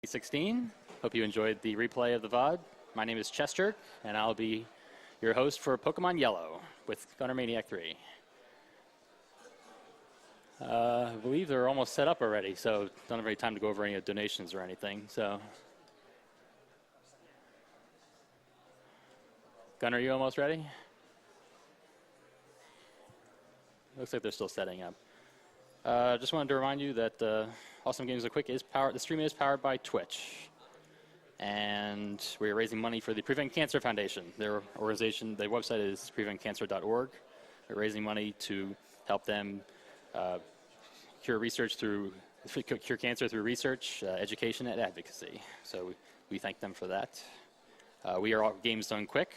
2016. Hope you enjoyed the replay of the VOD. My name is Chester, and I'll be your host for Pokemon Yellow with Gunnermaniac3. I believe they're almost set up already, so don't have any time to go over any donations or anything. So, Gunner, are you almost ready? Looks like they're still setting up. Just wanted to remind you that Awesome Games of Quick is powered. The stream is powered by Twitch, and we're raising money for the Prevent Cancer Foundation. Their organization, their website is preventcancer.org. We're raising money to help them cure cancer through research, education, and advocacy. So we thank them for that. We are Games Done Quick,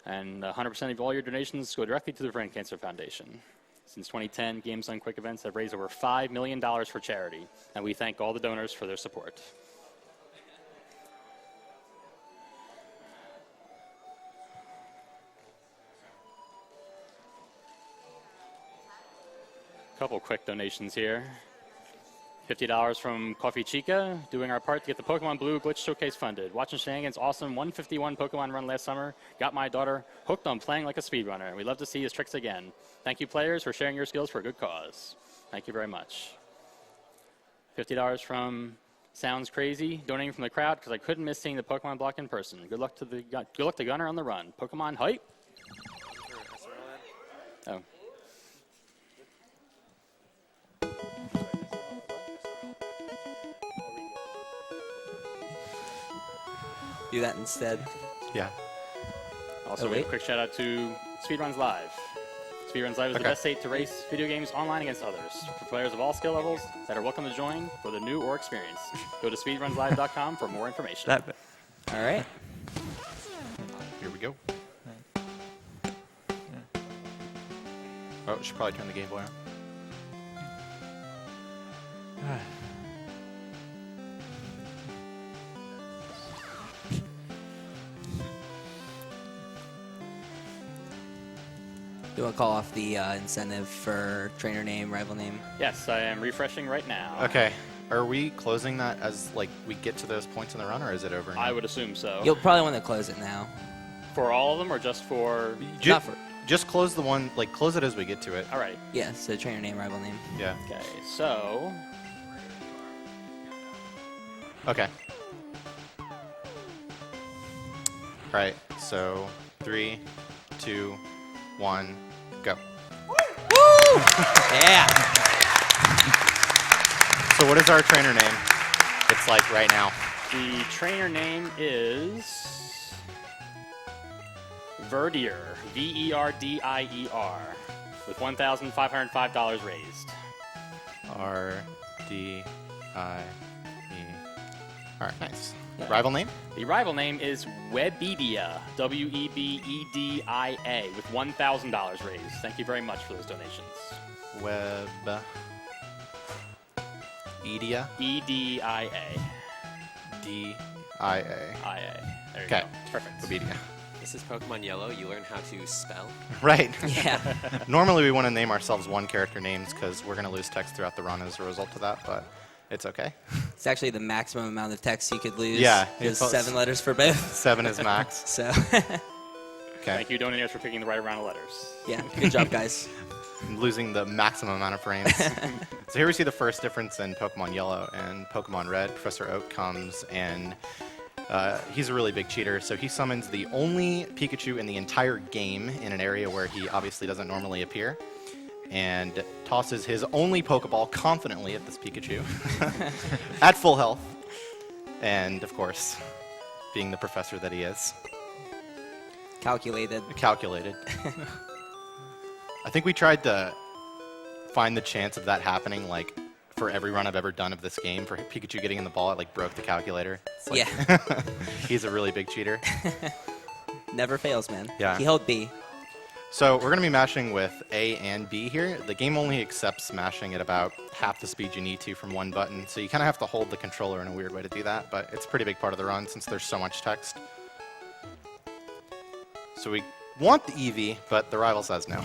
and 100% of all your donations go directly to the Prevent Cancer Foundation. Since 2010, Games Done Quick events have raised over $5 million for charity, and we thank all the donors for their support. Couple quick donations here. $50 from Coffee Chica, doing our part to get the Pokemon Blue Glitch Showcase funded. Watching Shenanigan's awesome 151 Pokemon run last summer got my daughter hooked on playing like a speedrunner. We'd love to see his tricks again. Thank you, players, for sharing your skills for a good cause. Thank you very much. $50 from Sounds Crazy, donating from the crowd because I couldn't miss seeing the Pokemon block in person. Good luck to Gunner on the run. Pokemon hype. Oh. Do that instead. Yeah. Also, a quick shout out to Speedruns Live. Speedruns Live is the best site to race video games online against others. For players of all skill levels that are welcome to join for the new or experience. Go to speedrunslive.com for more information. All right. Here we go. Oh, should probably turn the Game Boy on. Do you want to call off the incentive for trainer name, rival name? Yes, I am refreshing right now. Okay. Are we closing that as, like, we get to those points in the run, or is it over now? I would assume so. You'll probably want to close it now. For all of them, or just for... Just close the one, like, close it as we get to it. All right. Yeah, so trainer name, rival name. Yeah. Okay, so... Okay. All right, so 3, 2, 1, go. Woo! Yeah. So what is our trainer name? It's like right now. The trainer name is Verdier, V-E-R-D-I-E-R, with $1,505 raised. R-D-I-E. All right, nice. Yeah. Rival name? The rival name is Webedia, W-E-B-E-D-I-A, with $1,000 raised. Thank you very much for those donations. Edia? E-D-I-A. D-I-A. I-A. There you go. Perfect. Webedia. This is Pokemon Yellow. You learn how to spell. Right. Yeah. Normally we want to name ourselves one-character names because we're going to lose text throughout the run as a result of that, but it's okay. It's actually the maximum amount of text you could lose. Yeah. It's 7 letters for both. 7 is max. So. Okay. Thank you, donators, for picking the right round of letters. Yeah, good job, guys. Losing the maximum amount of frames. So here we see the first difference in Pokemon Yellow and Pokemon Red. Professor Oak comes and he's a really big cheater, so he summons the only Pikachu in the entire game in an area where he obviously doesn't normally appear, and tosses his only Pokeball confidently at this Pikachu at full health, and of course, being the professor that he is. Calculated. I think we tried to find the chance of that happening, like, for every run I've ever done of this game. For Pikachu getting in the ball, it, like, broke the calculator. It's like, yeah. He's a really big cheater. Never fails, man. Yeah. He held B. So we're going to be mashing with A and B here. The game only accepts mashing at about half the speed you need to from one button, so you kind of have to hold the controller in a weird way to do that, but it's a pretty big part of the run since there's so much text. So we want the EV, but the rival says no.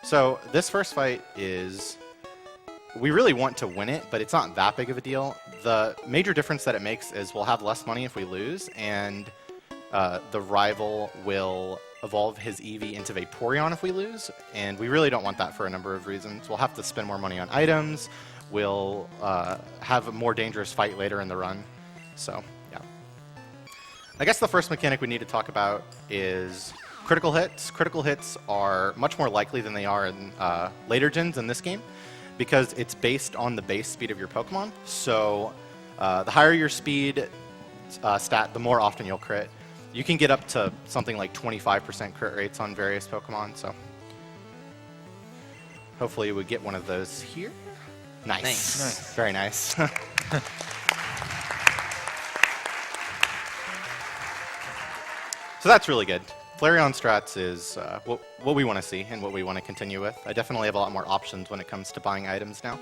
So this first fight is, we really want to win it, but it's not that big of a deal. The major difference that it makes is we'll have less money if we lose, and the rival will evolve his Eevee into Vaporeon if we lose, and we really don't want that for a number of reasons. We'll have to spend more money on items, we'll have a more dangerous fight later in the run, so yeah. I guess the first mechanic we need to talk about is critical hits. Critical hits are much more likely than they are in later gens in this game, because it's based on the base speed of your Pokemon. So the higher your speed stat, the more often you'll crit. You can get up to something like 25% crit rates on various Pokemon, so hopefully we get one of those here. Nice. Very nice. So that's really good. Flareon strats is what we want to see and what we want to continue with. I definitely have a lot more options when it comes to buying items now.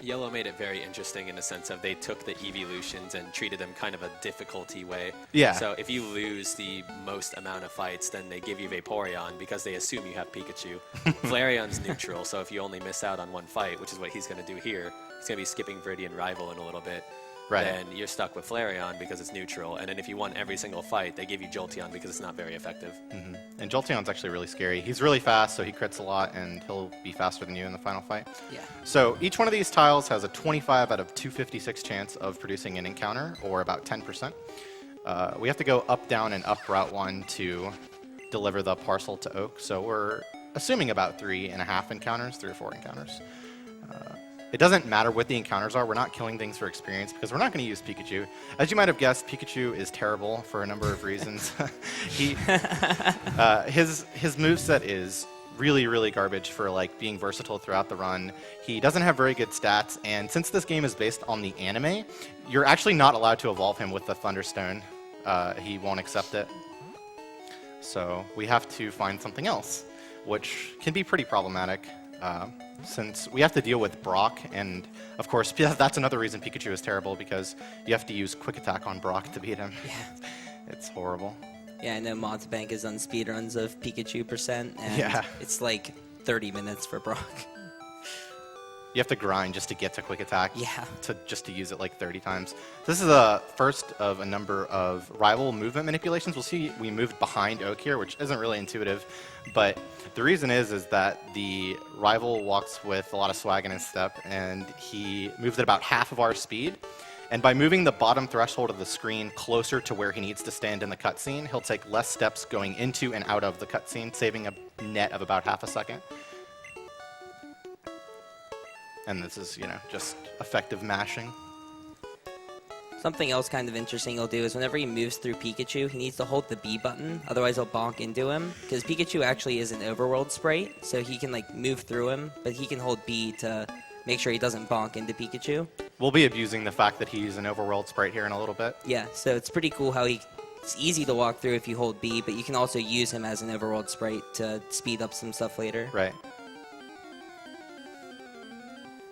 Yellow made it very interesting in the sense of they took the evolutions and treated them kind of a difficulty way. Yeah. So if you lose the most amount of fights, then they give you Vaporeon because they assume you have Pikachu. Flareon's neutral, so if you only miss out on one fight, which is what he's going to do here, he's going to be skipping Viridian Rival in a little bit. Right. Then you're stuck with Flareon because it's neutral. And then if you won every single fight, they give you Jolteon because it's not very effective. Mm-hmm. And Jolteon's actually really scary. He's really fast, so he crits a lot, and he'll be faster than you in the final fight. Yeah. So each one of these tiles has a 25 out of 256 chance of producing an encounter, or about 10%. We have to go up, down, and up Route 1 to deliver the parcel to Oak, so we're assuming about 3.5 encounters, 3 or 4 encounters. It doesn't matter what the encounters are. We're not killing things for experience because we're not going to use Pikachu. As you might have guessed, Pikachu is terrible for a number of reasons. His moveset is really, really garbage for like being versatile throughout the run. He doesn't have very good stats, and since this game is based on the anime, you're actually not allowed to evolve him with the Thunderstone. He won't accept it. So we have to find something else, which can be pretty problematic. Since we have to deal with Brock, and of course that's another reason Pikachu is terrible, because you have to use Quick Attack on Brock to beat him. Yeah. It's horrible. Yeah, I know Montbank has done speedruns of Pikachu %, and Yeah. it's like 30 minutes for Brock. You have to grind just to get to Quick Attack. Yeah. Just to use it like 30 times. This is the first of a number of rival movement manipulations. We'll see we moved behind Oak here, which isn't really intuitive, but the reason is that the rival walks with a lot of swag in his step, and he moves at about half of our speed. And by moving the bottom threshold of the screen closer to where he needs to stand in the cutscene, he'll take less steps going into and out of the cutscene, saving a net of about half a second. And this is, just effective mashing. Something else kind of interesting he'll do is whenever he moves through Pikachu, he needs to hold the B button, otherwise he'll bonk into him. Because Pikachu actually is an overworld sprite, so he can move through him, but he can hold B to make sure he doesn't bonk into Pikachu. We'll be abusing the fact that he's an overworld sprite here in a little bit. Yeah, so it's pretty cool how it's easy to walk through if you hold B, but you can also use him as an overworld sprite to speed up some stuff later. Right.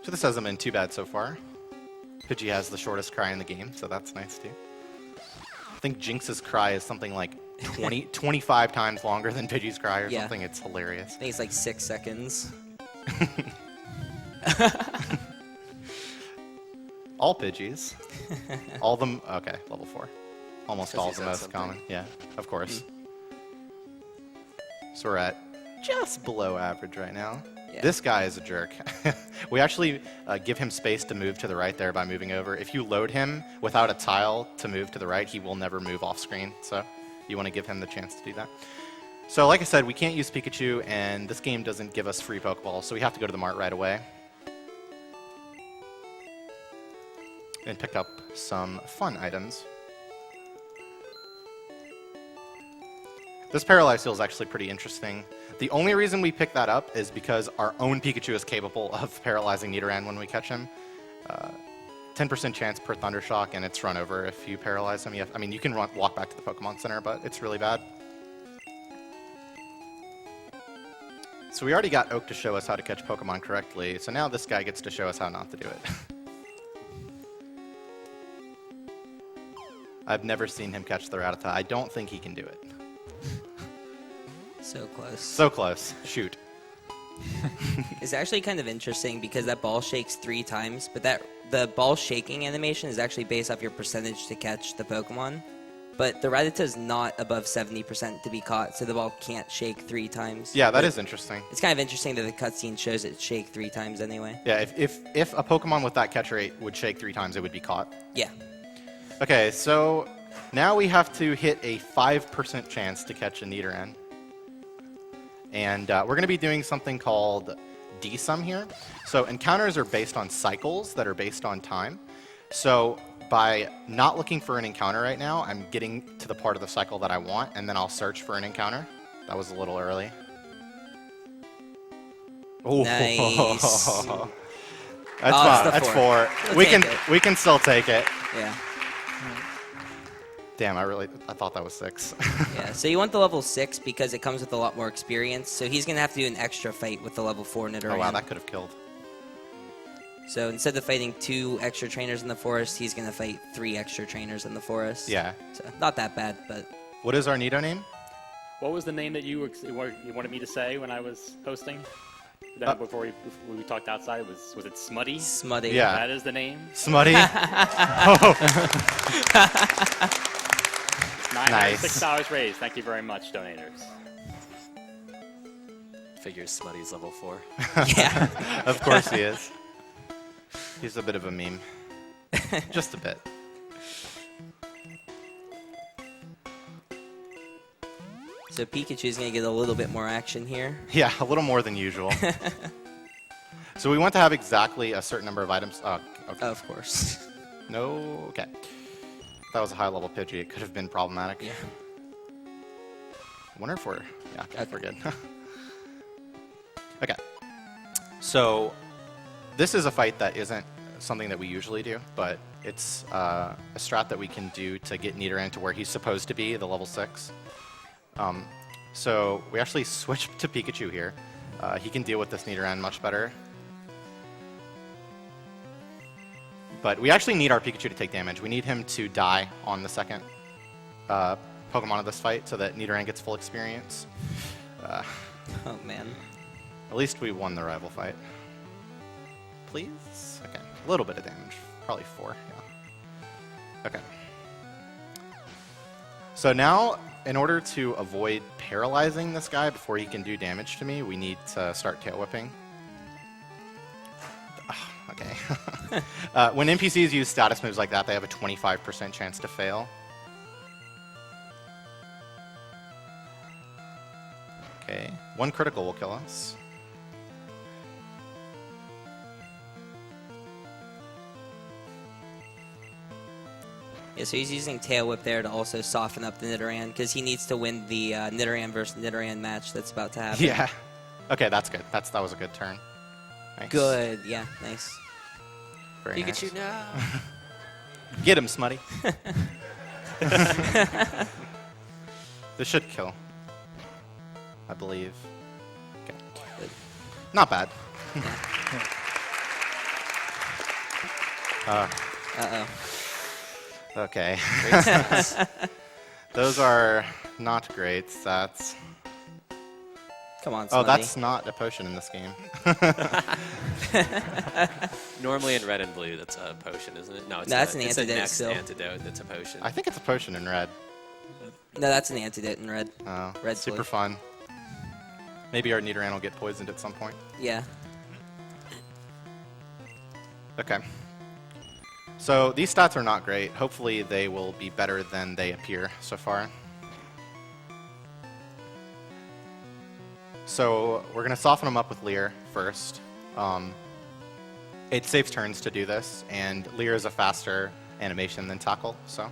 So this hasn't been too bad so far. Pidgey has the shortest cry in the game, so that's nice too. I think Jinx's cry is something like 25 times longer than Pidgey's cry or something. It's hilarious. I think it's like 6 seconds. All Pidgeys. All of them, okay, level 4. Almost all of the most common. Yeah, of course. So we're at just below average right now. Yeah. This guy is a jerk. We actually give him space to move to the right there by moving over. If you load him without a tile to move to the right, he will never move off screen. So you want to give him the chance to do that. So like I said, we can't use Pikachu, and this game doesn't give us free Pokeballs, so we have to go to the mart right away and pick up some fun items. This Paralyze Seal is actually pretty interesting. The only reason we pick that up is because our own Pikachu is capable of paralyzing Nidoran when we catch him. 10% chance per Thundershock, and it's run over if you paralyze him. You can walk back to the Pokemon Center, but it's really bad. So we already got Oak to show us how to catch Pokemon correctly, so now this guy gets to show us how not to do it. I've never seen him catch the Rattata. I don't think he can do it. So close. So close. Shoot. It's actually kind of interesting because that ball shakes 3 times, but the ball shaking animation is actually based off your percentage to catch the Pokemon. But the Rattata is not above 70% to be caught, so the ball can't shake 3 times. Yeah, that is interesting. It's kind of interesting that the cutscene shows it shake 3 times anyway. Yeah, if a Pokemon with that catch rate would shake 3 times, it would be caught. Yeah. Okay, so now we have to hit a 5% chance to catch a Nidoran. And we're going to be doing something called D-sum here. So encounters are based on cycles that are based on time. So by not looking for an encounter right now, I'm getting to the part of the cycle that I want, and then I'll search for an encounter. That was a little early. Ooh. Nice. That's Oh, fine. it's the That's 4. 4. We'll We can still take it. Yeah. Damn, I thought that was 6. Yeah, so you want the level 6 because it comes with a lot more experience. So he's going to have to do an extra fight with the level 4 Nidoran. Oh wow, that could have killed. So instead of fighting 2 extra trainers in the forest, he's going to fight 3 extra trainers in the forest. Yeah. So not that bad, but... What is our Nido name? What was the name that you wanted me to say when I was hosting? Before we talked outside, was it Smutty? Smutty. Yeah. That is the name? Smutty? Oh. Nice. $6 raised. Thank you very much, donators. Figures Smutty's level 4. Yeah. Of course he is. He's a bit of a meme. Just a bit. So Pikachu's going to get a little bit more action here. Yeah, a little more than usual. So we want to have exactly a certain number of items. Oh, okay. Of course. No, okay. That was a high-level Pidgey. It could have been problematic. Yeah. I wonder if we're... Yeah, okay, Okay. we're good. Okay. So this is a fight that isn't something that we usually do, but it's a strat that we can do to get Nidoran to where he's supposed to be, the level 6. So we actually switch to Pikachu here. He can deal with this Nidoran much better. But we actually need our Pikachu to take damage. We need him to die on the second Pokemon of this fight so that Nidoran gets full experience. Oh, man. At least we won the rival fight. Please? Okay. A little bit of damage. Probably 4, yeah. Okay. So now, in order to avoid paralyzing this guy before he can do damage to me, we need to start tail whipping. Okay. When NPCs use status moves like that, they have a 25% chance to fail. Okay. 1 critical will kill us. Yeah, so he's using Tail Whip there to also soften up the Nidoran because he needs to win the Nidoran versus Nidoran match that's about to happen. Yeah. Okay, that's good. That was a good turn. Nice. Good. Yeah, nice. Very Pikachu nice. now. Get him, Smutty. This should kill, I believe. Okay. Not bad. Uh-oh. Okay. Great stats. Those are not great stats. Come on, Oh, Smutty. that's not a potion in this game. Normally in red and blue, that's a potion, isn't it? No, it's No, that's not. an It's antidote a next still. antidote that's a potion. I think it's a potion in red. No, that's an antidote in red. Oh, Red super blue. fun. Maybe our Nidoran will get poisoned at some point. Yeah. Okay. So these stats are not great. Hopefully they will be better than they appear so far. So we're going to soften them up with Leer first. It saves turns to do this, and Leer is a faster animation than Tackle, so...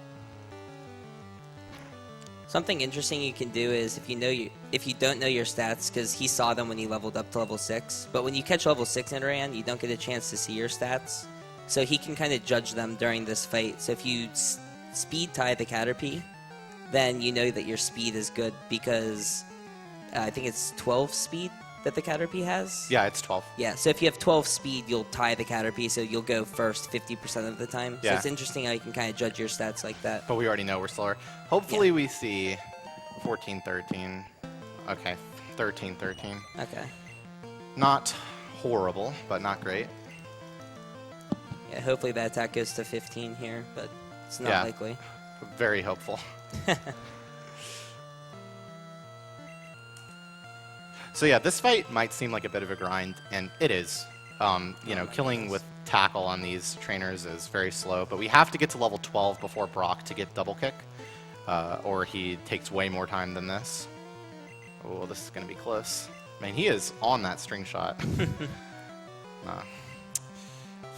Something interesting you can do is if you don't know your stats, because he saw them when he leveled up to level 6, but when you catch level 6 Nidoran, you don't get a chance to see your stats. So he can kind of judge them during this fight. So if you speed tie the Caterpie, then you know that your speed is good because I think it's 12 speed that the Caterpie has. Yeah, it's 12. Yeah, so if you have 12 speed, you'll tie the Caterpie, so you'll go first 50% of the time. So Yeah. it's interesting how you can kind of judge your stats like that. But we already know we're slower. Hopefully we see 14, 13. Okay, 13, 13. Okay. Not horrible, but not great. Yeah, hopefully that attack goes to 15 here, but it's not Yeah. likely. Very hopeful. So yeah, this fight might seem like a bit of a grind, and it is. You know, killing with tackle on these trainers is very slow, but we have to get to level 12 before Brock to get double kick, or he takes way more time than this. Oh, this is going to be close. Man, he is on that string shot.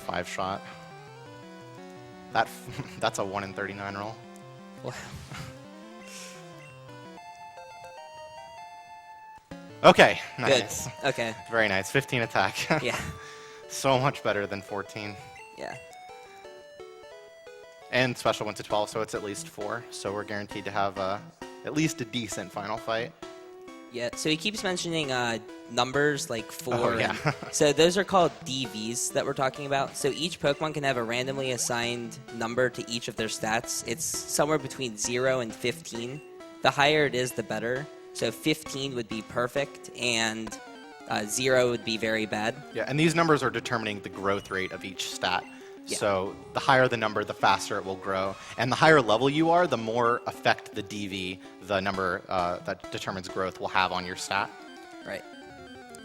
5 shot. That's a 1 in 39 roll. Wow. Okay, nice. Good. Okay. Very nice. 15 attack. Yeah. So much better than 14. Yeah. And special went to 12, so it's at least 4. So we're guaranteed to have at least a decent final fight. Yeah. So he keeps mentioning numbers like 4. Oh, yeah. So those are called DVs that we're talking about. So each Pokemon can have a randomly assigned number to each of their stats. It's somewhere between 0 and 15. The higher it is, the better. So 15 would be perfect, and 0 would be very bad. Yeah, and these numbers are determining the growth rate of each stat. Yeah. So the higher the number, the faster it will grow. And the higher level you are, the more effect the DV, the number that determines growth, will have on your stat. Right.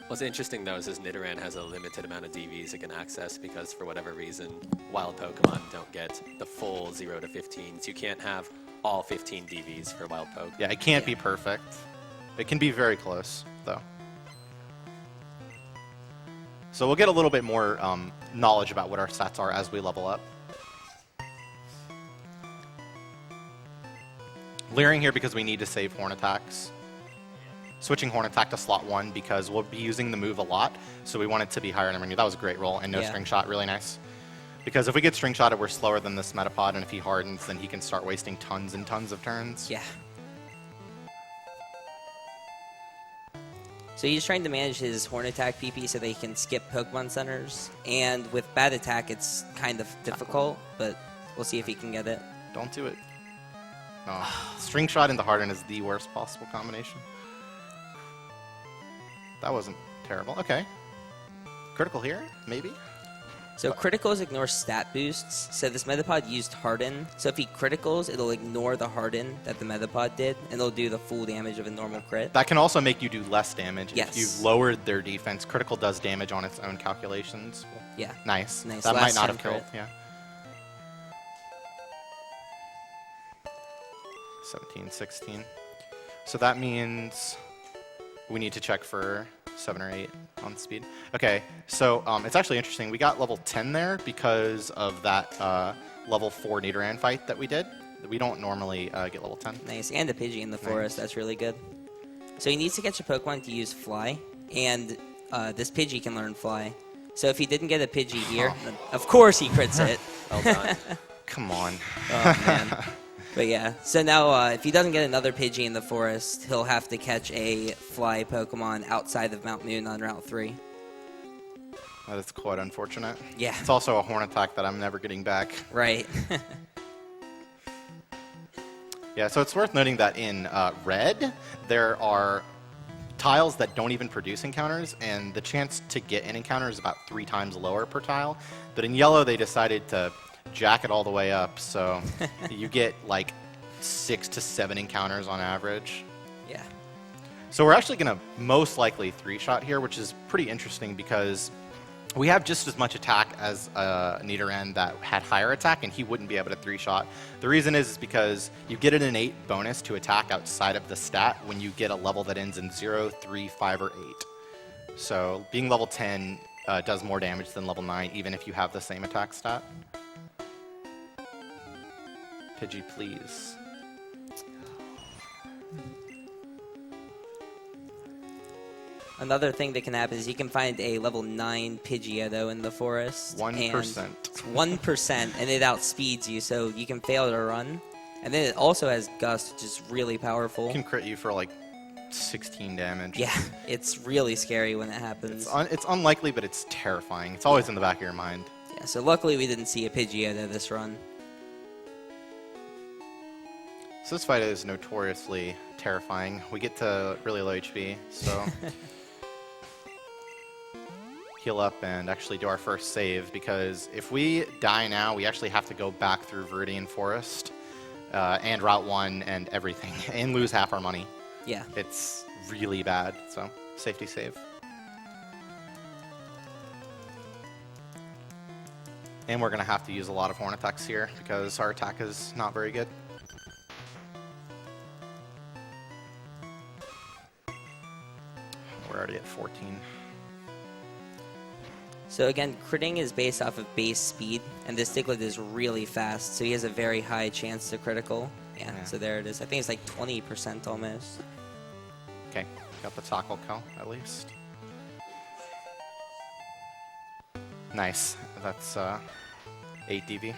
What's interesting, though, is this Nidoran has a limited amount of DVs it can access because, for whatever reason, wild Pokemon don't get the full 0 to 15. So you can't have all 15 DVs for wild Poke. Yeah, it can't be perfect. It can be very close, though. So we'll get a little bit more knowledge about what our stats are as we level up. Leering here because we need to save Horn attacks. Switching Horn attack to slot 1 because we'll be using the move a lot, so we want it to be higher in our menu. That was a great roll, and no Yeah. string shot, really nice. Because if we get string shotted, we're slower than this Metapod, and if he hardens, then he can start wasting tons and tons of turns. Yeah. So he's trying to manage his Horn Attack PP so they can skip Pokemon Centers. And with Bad Attack, it's kind of difficult, but we'll see if he can get it. Don't do it. No. String shot into harden is the worst possible combination. That wasn't terrible. Okay. Critical here, maybe? So criticals ignore stat boosts. So this Metapod used Harden. So if he criticals, it'll ignore the Harden that the Metapod did, and it'll do the full damage of a normal crit. That can also make you do less damage. Yes. If you've lowered their defense, critical does damage on its own calculations. Yeah. Nice. Nice. That might Last not turn have killed. crit. Yeah. 17, 16. So that means we need to check for 7 or 8 on speed. Okay, so it's actually interesting. We got level 10 there because of that level 4 Nidoran fight that we did. We don't normally get level 10. Nice. And a Pidgey in the forest. Nice. That's really good. So he needs to catch a Pokemon to use Fly, and this Pidgey can learn Fly. So if he didn't get a Pidgey here, then of course he crits it. Well done. Come on. Oh, man. But yeah, so now if he doesn't get another Pidgey in the forest, he'll have to catch a Fly Pokemon outside of Mount Moon on Route 3. That is quite unfortunate. Yeah. It's also a Horn attack that I'm never getting back. Right. Yeah, so it's worth noting that in red, there are tiles that don't even produce encounters, and the chance to get an encounter is about 3 times lower per tile. But in yellow, they decided to jack it all the way up, so you get like 6 to 7 encounters on average. Yeah. So we're actually going to most likely 3-shot here, which is pretty interesting because we have just as much attack as Nidoran that had higher attack, and he wouldn't be able to 3-shot. The reason is because you get an innate bonus to attack outside of the stat when you get a level that ends in 0, 3, 5, or 8. So being level 10 does more damage than level 9, even if you have the same attack stat. Pidgey, please. Another thing that can happen is you can find a level 9 Pidgeotto in the forest. 1%. It's 1%, and it outspeeds you, so you can fail to run. And then it also has Gust, which is really powerful. It can crit you for like 16 damage. Yeah, it's really scary when it happens. It's unlikely, but it's terrifying. It's always in the back of your mind. Yeah, so luckily we didn't see a Pidgeotto this run. So this fight is notoriously terrifying. We get to really low HP, so heal up and actually do our first save, because if we die now, we actually have to go back through Viridian Forest and Route 1 and everything, and lose half our money. Yeah. It's really bad, so safety save. And we're going to have to use a lot of horn attacks here because our attack is not very good. We're already at 14. So again, critting is based off of base speed, and this Diglett is really fast, so he has a very high chance to critical. Yeah, so there it is. I think it's like 20% almost. Okay, got the tackle kill at least. Nice. That's 8 DV.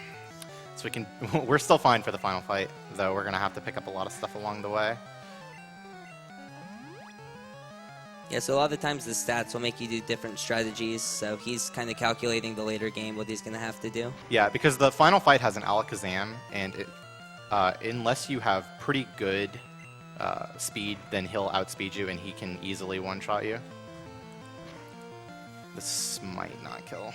So we can. We're still fine for the final fight, though. We're gonna have to pick up a lot of stuff along the way. Yeah, so a lot of the times the stats will make you do different strategies, so he's kind of calculating the later game what he's going to have to do. Yeah, because the final fight has an Alakazam, and it, unless you have pretty good speed, then he'll outspeed you and he can easily one-shot you. This might not kill.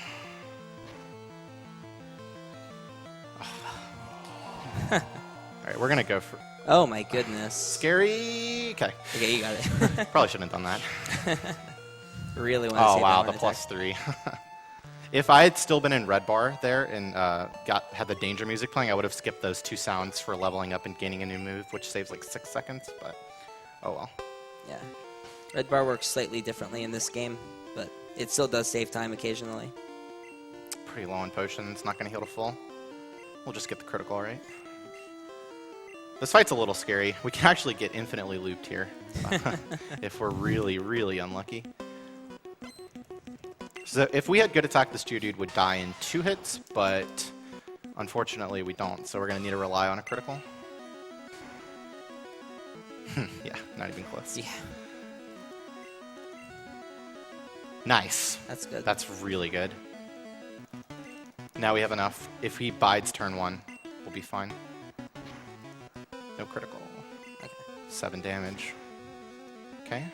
Alright, we're going to go for... Oh my goodness. Scary. Okay. Okay, you got it. Probably shouldn't have done that. Really want to Oh see wow, that the one +3. If I had still been in red bar there and had the danger music playing, I would have skipped those 2 sounds for leveling up and gaining a new move, which saves like 6 seconds. But oh well. Yeah. Red bar works slightly differently in this game, but it still does save time occasionally. Pretty low on potions. Not gonna heal to full. We'll just get the critical right. This fight's a little scary. We can actually get infinitely looped here if we're really, really unlucky. So if we had good attack, this Geodude would die in 2 hits, but unfortunately we don't. So we're going to need to rely on a critical. Yeah, not even close. Yeah. Nice. That's good. That's really good. Now we have enough. If he bides turn 1, we'll be fine. No critical. Okay. 7 damage. Okay.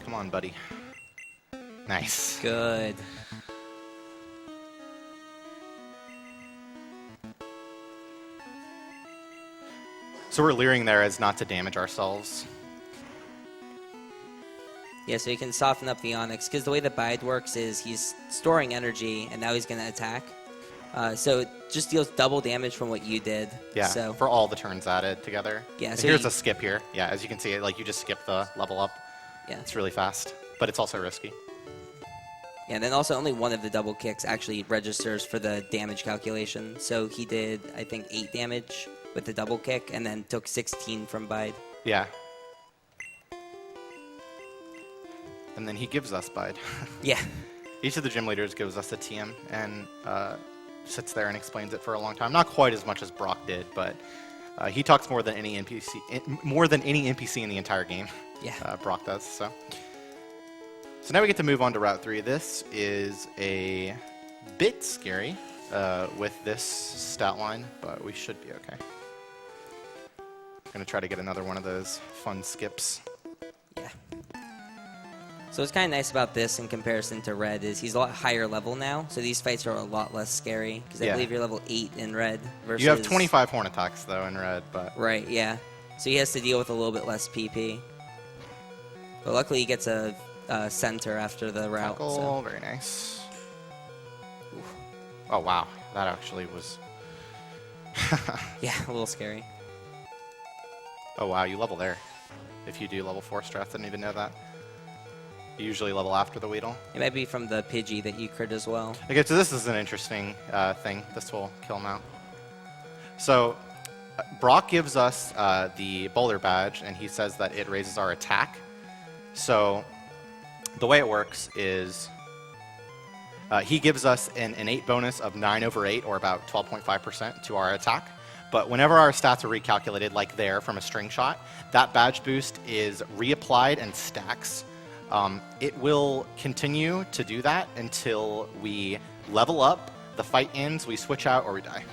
Come on, buddy. Nice. Good. So we're leering there as not to damage ourselves. Yeah, so you can soften up the Onyx, because the way the Bide works is he's storing energy, and now he's going to attack. So it just deals double damage from what you did. Yeah, So for all the turns added together. Yeah, And so here's you- a skip here. Yeah, as you can see, like you just skip the level up. yeah. It's really fast, but it's also risky. Yeah, and then also only one of the double kicks actually registers for the damage calculation. So he did, I think, 8 damage with the double kick, and then took 16 from Bide. Yeah. And then he gives us Bide. Yeah. Each of the gym leaders gives us a TM and sits there and explains it for a long time. Not quite as much as Brock did, but he talks more than any NPC in the entire game. Yeah. Brock does. So now we get to move on to Route 3. This is a bit scary with this stat line, but we should be okay. I'm gonna try to get another one of those fun skips. Yeah. So what's kind of nice about this in comparison to Red is he's a lot higher level now, so these fights are a lot less scary, because I Yeah. believe you're level 8 in Red versus... You have 25 horn attacks though in red, but Right, yeah. So he has to deal with a little bit less PP. But luckily he gets a center after the route. tackle, So. very nice. Oh wow, that actually was. Yeah, a little scary. Oh wow, you level there. If you do level 4 strats, I didn't even know that. You usually level after the Weedle. It might be from the Pidgey that you crit as well. Okay, so this is an interesting thing. This will kill him out. So Brock gives us the Boulder Badge, and he says that it raises our attack. So the way it works is he gives us an innate bonus of 9/8, or about 12.5% to our attack. But whenever our stats are recalculated, like there from a string shot, that badge boost is reapplied and stacks. It will continue to do that until we level up, the fight ends, we switch out, or we die.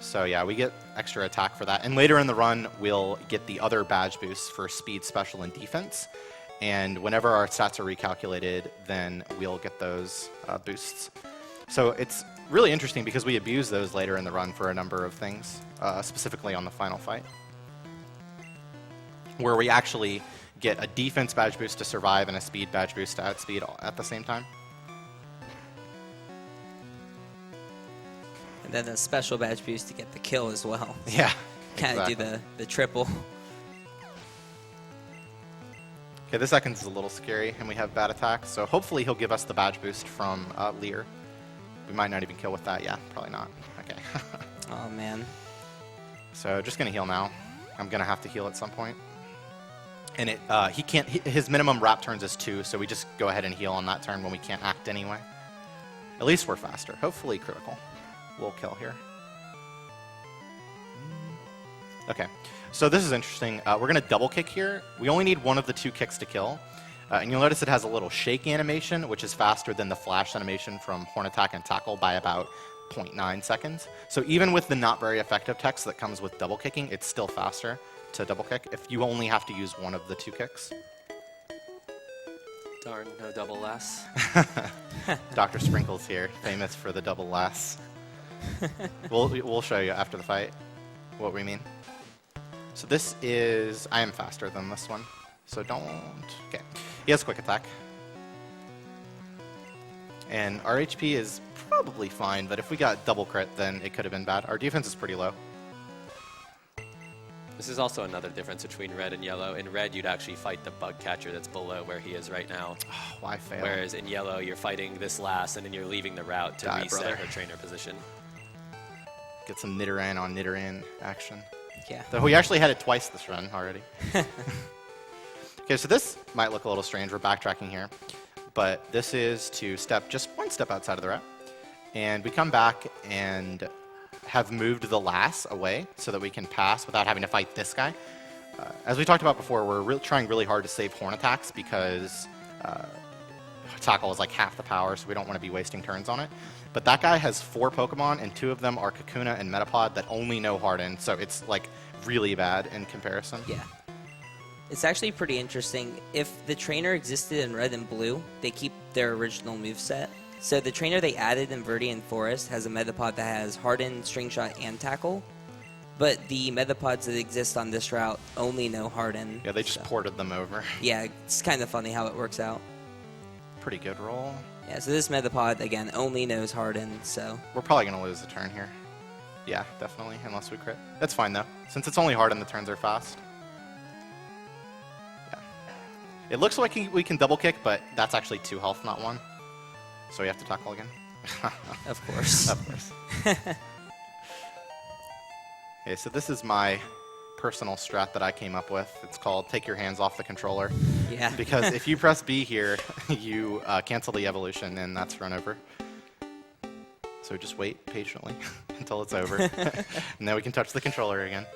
So yeah, we get extra attack for that. And later in the run, we'll get the other badge boosts for speed, special, and defense. And whenever our stats are recalculated, then we'll get those boosts. So it's really interesting because we abuse those later in the run for a number of things, specifically on the final fight, where we actually get a defense badge boost to survive and a speed badge boost to add speed at the same time. And then a special badge boost to get the kill as well. Yeah, Kind of exactly. do the triple. Okay, this second's a little scary, and we have bad attack, so hopefully he'll give us the badge boost from Lear. We might not even kill with that. Yeah, probably not. Okay. Oh, man. So just gonna heal now. I'm gonna have to heal at some point. And he can't. His minimum wrap turns is 2, so we just go ahead and heal on that turn when we can't act anyway. At least we're faster. Hopefully critical. We'll kill here. Okay, so this is interesting. We're gonna double kick here. We only need one of the 2 kicks to kill. And you'll notice it has a little shake animation, which is faster than the flash animation from Horn Attack and Tackle by about 0.9 seconds. So even with the not very effective text that comes with double kicking, it's still faster to double kick if you only have to use one of the 2 kicks. Darn, no double less. Dr. Sprinkles here, famous for the double lass. We'll show you after the fight what we mean. So this is, I am faster than this one, so don't, okay. He has quick attack. And our HP is probably fine, but if we got double crit, then it could have been bad. Our defense is pretty low. This is also another difference between red and yellow. In red, you'd actually fight the bug catcher that's below where he is right now. Oh, why fail? Whereas in yellow, you're fighting this last, and then you're leaving the route to Die, reset brother. her trainer position. Get some Nidoran on Nidoran action. Yeah. So we actually had it twice this run already. Okay, so this might look a little strange. We're backtracking here. But this is to step just one step outside of the route. And we come back and have moved the lass away so that we can pass without having to fight this guy. As we talked about before, we're trying really hard to save horn attacks because Tackle is like half the power, so we don't want to be wasting turns on it. But that guy has 4 Pokemon, and 2 of them are Kakuna and Metapod that only know Harden, so it's like really bad in comparison. Yeah. It's actually pretty interesting. If the trainer existed in red and blue, they keep their original moveset. So the trainer they added in Viridian Forest has a Metapod that has Harden, String Shot, and Tackle. But the Metapods that exist on this route only know Harden. Yeah, they just ported them over. Yeah, it's kind of funny how it works out. Pretty good roll. Yeah, so this Metapod, again, only knows Harden, so... We're probably going to lose a turn here. Yeah, definitely, unless we crit. That's fine, though. Since it's only Harden, the turns are fast. Yeah. It looks like we can double kick, but that's actually 2 health, not 1. So we have to tackle again. Of course. Of course. Okay, so this is my personal strat that I came up with. It's called Take Your Hands Off the Controller. Yeah. Because if you press B here, you cancel the evolution, and that's run over. So just wait patiently until it's over. And then we can touch the controller again.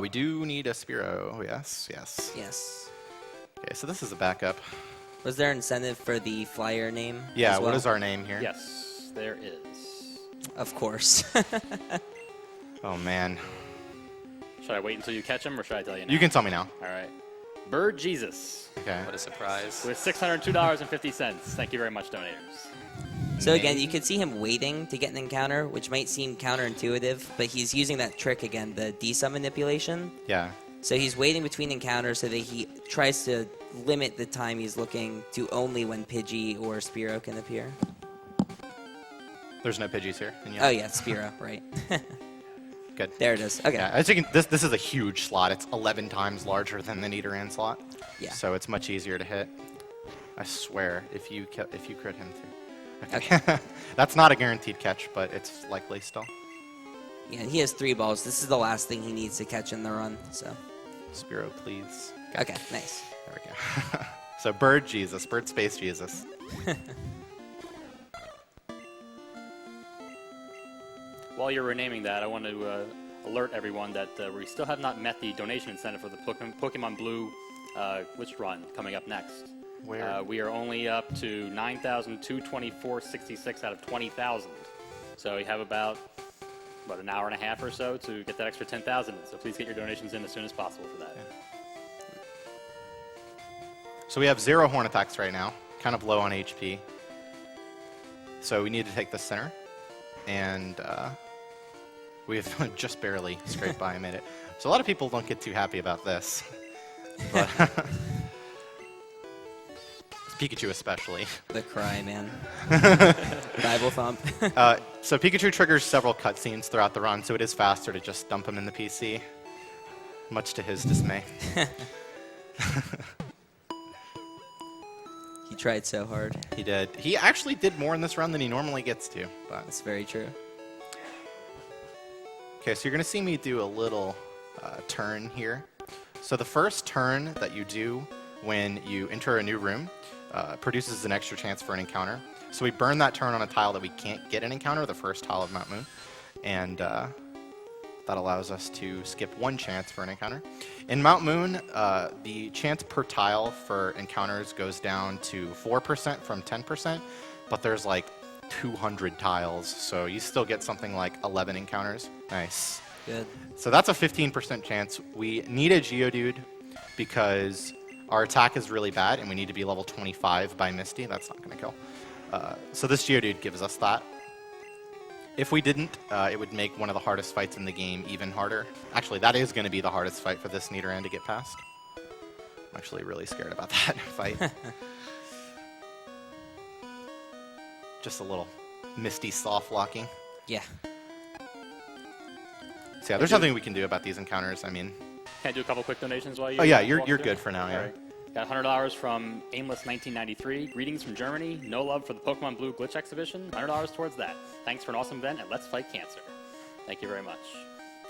We do need a Spearow. Yes, yes. Yes. Okay, so this is a backup. Was there incentive for the flyer name? Yeah, as well? what is our name here? Yes, there is. Of course. Oh, man. Should I wait until you catch him, or should I tell you now? You can tell me now. All right. Bird Jesus Okay. What a surprise. with $602.50. Thank you very much, donators. So again, you can see him waiting to get an encounter, which might seem counterintuitive, but he's using that trick again, the D-sum manipulation. Yeah. So he's waiting between encounters so that he tries to limit the time he's looking to only when Pidgey or Spearow can appear. There's no Pidgeys here. And Oh yeah, Spearow, right. Good. There it is. Okay. Yeah, as you can, this is a huge slot. It's 11 times larger than the Nidoran slot. Yeah. So it's much easier to hit. I swear, if you crit him too. Okay. That's not a guaranteed catch, but it's likely still. Yeah, and he has 3 balls. This is the last thing he needs to catch in the run. So. Spearow, please. Okay, nice. There we go. So Bird Jesus, Bird Space Jesus. While you're renaming that, I want to alert everyone that we still have not met the donation incentive for the Pokemon Blue Glitch Run coming up next. Where? We are only up to 9,224.66 out of 20,000. So you have about an hour and a half or so to get that extra 10,000. So please get your donations in as soon as possible for that. So we have 0 horn attacks right now, kind of low on HP. So we need to take the center, and we have just barely scraped by and made it. So a lot of people don't get too happy about this, but Pikachu especially. The cry, man. Bible thump. So Pikachu triggers several cutscenes throughout the run, so it is faster to just dump him in the PC, much to his dismay. He tried so hard. He did. He actually did more in this run than he normally gets to. But That's very true. okay, so you're going to see me do a little turn here. So the first turn that you do when you enter a new room produces an extra chance for an encounter. So we burn that turn on a tile that we can't get an encounter, the first tile of Mount Moon. And that allows us to skip 1 chance for an encounter. In Mount Moon, the chance per tile for encounters goes down to 4% from 10%, but there's like 200 tiles, so you still get something like 11 encounters. Nice. Good. So that's a 15% chance. We need a Geodude because our attack is really bad, and we need to be level 25 by Misty. That's not going to kill. So this Geodude gives us that. If we didn't, it would make one of the hardest fights in the game even harder. Actually, that is going to be the hardest fight for this Nidoran to get past. I'm actually really scared about that fight. Just a little Misty soft locking. Yeah. So yeah, there's nothing we can do about these encounters. I mean, Can I do a couple quick donations while you? oh yeah, walk you're through? good for now. Yeah. All right. Got $100 from Aimless1993. Greetings from Germany. No love for the Pokemon Blue Glitch Exhibition. $100 towards that. Thanks for an awesome event and let's fight cancer. Thank you very much.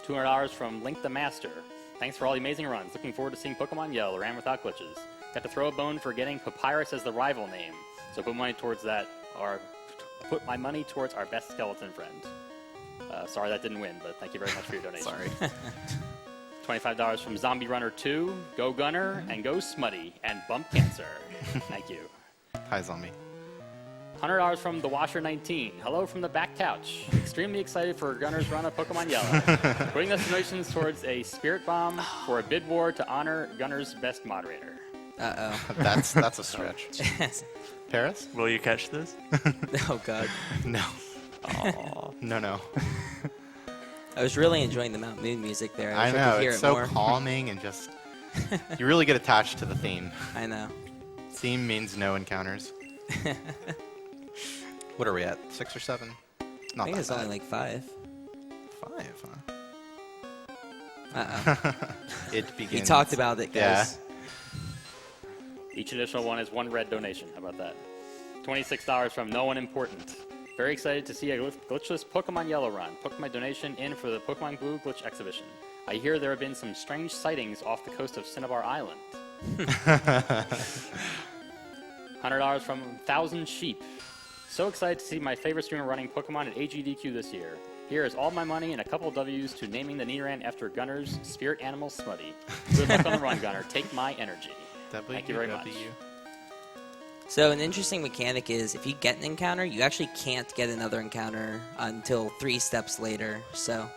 $200 from Link the Master. Thanks for all the amazing runs. Looking forward to seeing Pokemon Yell around without glitches. Got to throw a bone for getting Papyrus as the rival name. So put money towards that, or put my money towards our best skeleton friend. Sorry that didn't win, but thank you very much for your donation. Sorry. $25 from Zombie Runner 2, Go Gunner, and Go Smutty, and Bump Cancer. Thank you. Hi, Zombie. $100 from The Washer 19. Hello from the back couch. Extremely excited for Gunner's run of Pokemon Yellow. Putting those donations towards a Spirit Bomb for a bid war to honor Gunner's best moderator. Uh-oh. That's a stretch. Paris? Will you catch this? Oh, God. No. Aw. No. I was really enjoying the Mount Moon music there. I wish I know, could hear it's it so more. calming and just... You really get attached to the theme. I know. Theme means no encounters. What are we at? 6 or 7? Not I think that it's only bad. like 5. 5, huh? Uh-oh. It begins... We talked about it, guys. Each additional one is 1 red donation. How about that? $26 from No One Important. Very excited to see a glitchless Pokemon Yellow run. Put my donation in for the Pokemon Blue Glitch Exhibition. I hear there have been some strange sightings off the coast of Cinnabar Island. $100 from 1,000 Sheep. So excited to see my favorite streamer running Pokemon at AGDQ this year. Here is all my money and a couple W's to naming the Nidoran after Gunner's spirit animal Smutty. Good luck on the run, Gunner. Take my energy. Thank you very much. So an interesting mechanic is if you get an encounter, you actually can't get another encounter until 3 steps later. So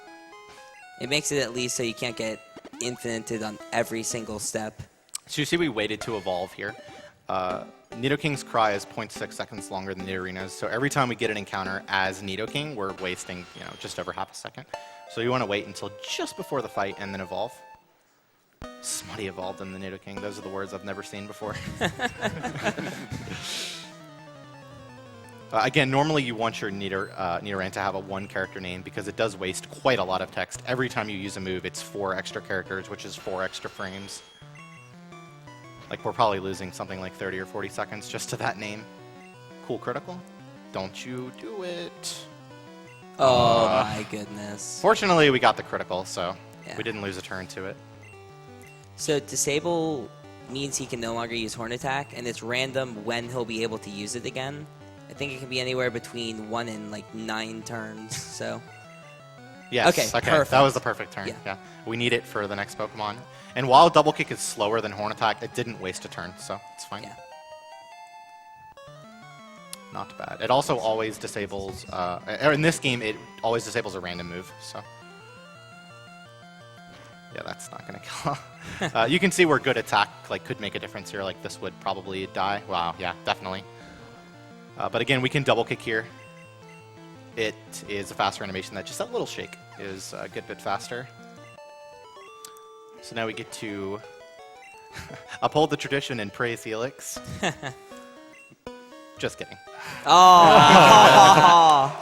it makes it at least so you can't get infinited on every single step. So you see we waited to evolve here. Nidoking's Cry is 0.6 seconds longer than Nidorina's, so every time we get an encounter as Nidoking, we're wasting just over half a second. So you want to wait until just before the fight and then evolve. Smutty evolved in the Nidoking. Those are the words I've never seen before. Again, normally you want your Nidoran to have a 1 character name because it does waste quite a lot of text. Every time you use a move, it's 4 extra characters, which is 4 extra frames. Like, we're probably losing something like 30 or 40 seconds just to that name. Cool critical. Don't you do it. Oh my goodness. Fortunately, we got the critical, so Yeah. we didn't lose a turn to it. So disable means he can no longer use Horn Attack, and it's random when he'll be able to use it again. I think it can be anywhere between 1 and like 9 turns, so... Yes, Okay, perfect. That was the perfect turn. Yeah. Yeah. We need it for the next Pokemon. And while Double Kick is slower than Horn Attack, it didn't waste a turn, so it's fine. Yeah. Not bad. It also always disables, or in this game, it always disables a random move, so. Yeah, that's not going to kill. You can see where good attack could make a difference here. Like, this would probably die. Wow, yeah, definitely. But again, we can double kick here. It is a faster animation. Just that little shake is a good bit faster. So now we get to uphold the tradition and praise Helix. Just kidding. Oh!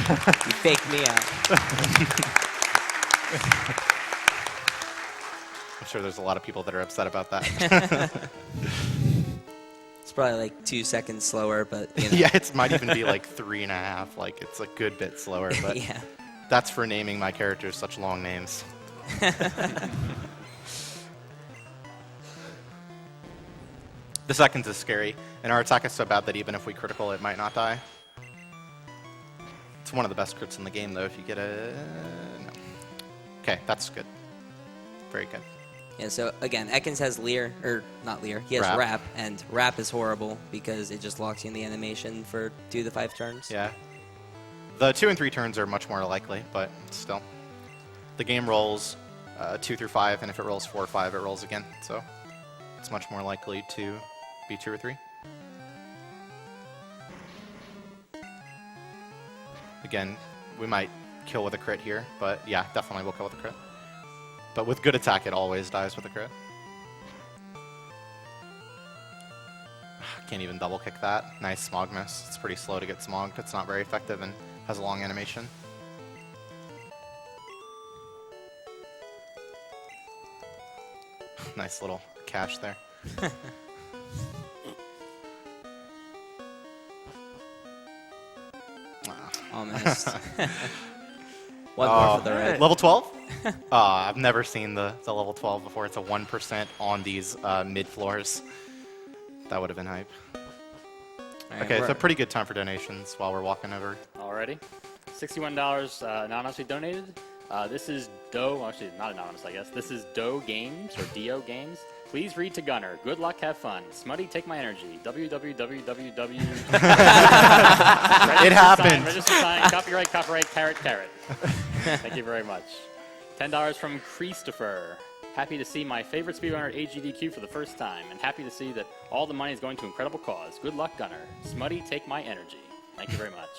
You faked me out. I'm sure there's a lot of people that are upset about that. It's probably like 2 seconds slower, but you know. Yeah, it might even be like 3.5. Like, it's a good bit slower, but Yeah. that's for naming my characters such long names. The seconds is scary, and our attack is so bad that even if we critical, it might not die. It's one of the best crits in the game, though, if you get a... No. Okay, that's good. Very good. Yeah, so again, Ekans has Leer, or not Leer, he has Wrap, and Wrap is horrible because it just locks you in the animation for 2 to 5 turns. Yeah. The 2 and 3 turns are much more likely, but still. The game rolls 2 through 5, and if it rolls 4 or 5, it rolls again, so it's much more likely to be 2 or 3. Again, we might kill with a crit here, but yeah, definitely we'll kill with a crit. But with good attack, it always dies with a crit. Can't even double kick that. Nice smog miss. It's pretty slow to get smogged. It's not very effective and has a long animation. Nice little cache there. Almost. One more for the red. Level 12? I've never seen the level 12 before. It's a 1% on these mid floors. That would have been hype. Right, Okay, so pretty good time for donations while we're walking over. Alrighty. $61 anonymously donated. This is Doe, well, actually not anonymous, I guess. This is Doe Games, or Dio Games. Please read to Gunner. Good luck, have fun. Smutty, take my energy. www. It happened. Register sign, copyright, carrot. Thank you very much. $10 from Christopher. Happy to see my favorite speedrunner AGDQ for the first time, and happy to see that all the money is going to incredible cause. Good luck, Gunner. Smutty, take my energy. Thank you very much.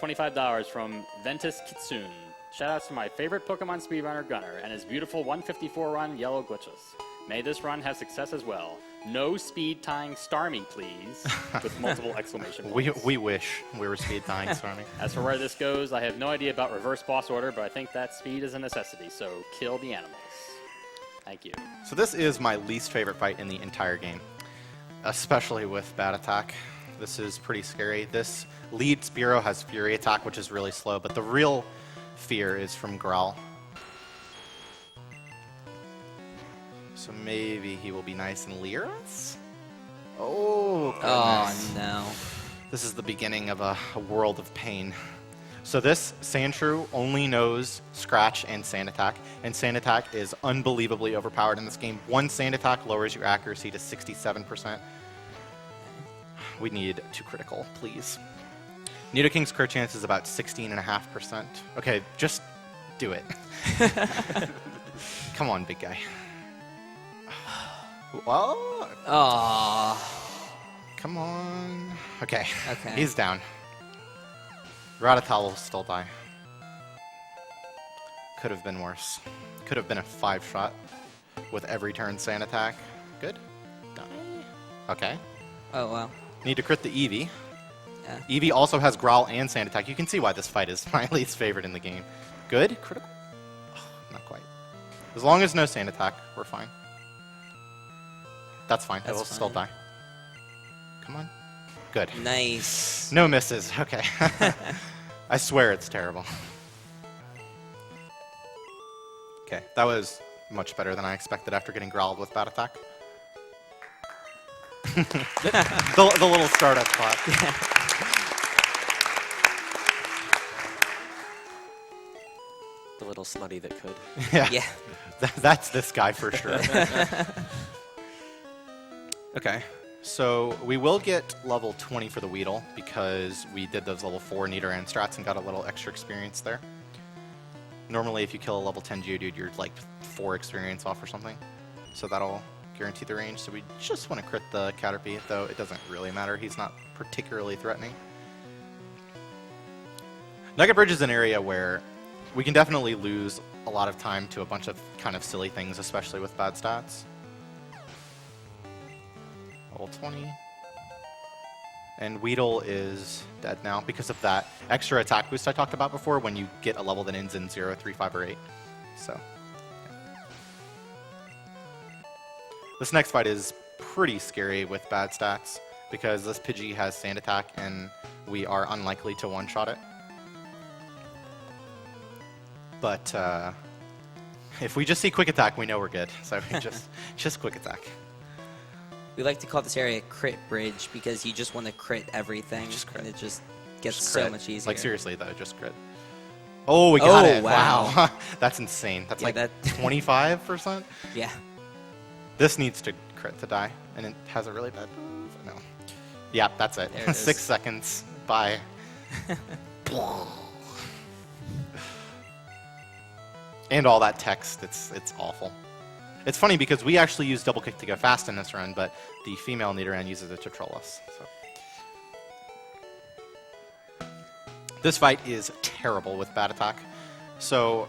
$25 from Ventus Kitsune. Shoutouts to my favorite Pokemon speedrunner, Gunner, and his beautiful 154 run, Yellow Glitches. May this run have success as well. No speed tying Starmie, please, with multiple exclamation points. We wish we were speed tying Stormy. As for where this goes, I have no idea about reverse boss order, but I think that speed is a necessity, so kill the animals. Thank you. So this is my least favorite fight in the entire game, especially with bad attack. This is pretty scary. This lead Spearow has Fury attack, which is really slow, but the real fear is from Growl. So maybe he will be nice and leer us? Oh, goodness. Oh, no. This is the beginning of a world of pain. So this Sandshrew only knows Scratch and Sand Attack, and Sand Attack is unbelievably overpowered in this game. 1 Sand Attack lowers your accuracy to 67%. We need 2 critical, please. Nidoking's crit chance is about 16.5%. Okay, just do it. Come on, big guy. Well, Oh. come on. Okay, Okay. he's down. Rattata will still die. Could have been worse. Could have been a 5-shot with every turn Sand Attack. Good. Die. Okay. Oh, wow. Need to crit the Eevee. Yeah. Eevee also has Growl and Sand Attack. You can see why this fight is my least favorite in the game. Good. Critical. Oh, not quite. As long as no Sand Attack, we're fine. That's fine. It That's will still die. fine. Come on. Good. Nice. No misses. Okay. I swear it's terrible. Okay, that was much better than I expected after getting growled with Bat Attack. the little startup clap. The little smutty that could. Yeah. Yeah. That's this guy for sure. Okay, So we will get level 20 for the Weedle because we did those level 4 Nidoran strats and got a little extra experience there. Normally, if you kill a level 10 Geodude, you're like 4 experience off or something. So that'll guarantee the range. So we just want to crit the Caterpie, though it doesn't really matter. He's not particularly threatening. Nugget Bridge is an area where we can definitely lose a lot of time to a bunch of kind of silly things, especially with bad stats. Level 20. And Weedle is dead now because of that extra attack boost I talked about before when you get a level that ends in 0, 3, 5, or 8. So this next fight is pretty scary with bad stats because this Pidgey has Sand Attack and we are unlikely to one-shot it. But if we just see Quick Attack, we know we're good. So we just Quick Attack. We like to call this area Crit Bridge because you just want to crit everything. Just crit. And it just gets Just so crit. much easier. Like seriously though, just crit. Oh, we got it! Wow. That's insane. That's Yeah, like that- 25%. Yeah. This needs to crit to die, and it has a really bad move. No. Yeah, that's it. There it is. 6 seconds. Bye. And all that text. It's awful. It's funny because we actually use double kick to go fast in this run, but the female Nidoran uses it to troll us. So. This fight is terrible with bad attack. So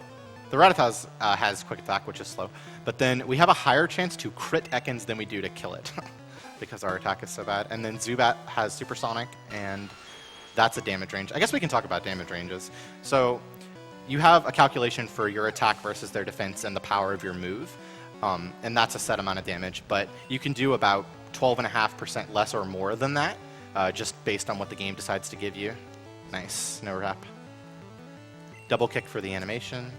the Rattata has quick attack, which is slow, but then we have a higher chance to crit Ekans than we do to kill it because our attack is so bad. And then Zubat has Supersonic, and that's a damage range. I guess we can talk about damage ranges. So you have a calculation for your attack versus their defense and the power of your move. And that's a set amount of damage, but you can do about 12.5% less or more than that, just based on what the game decides to give you. Nice, no wrap. Double kick for the animation.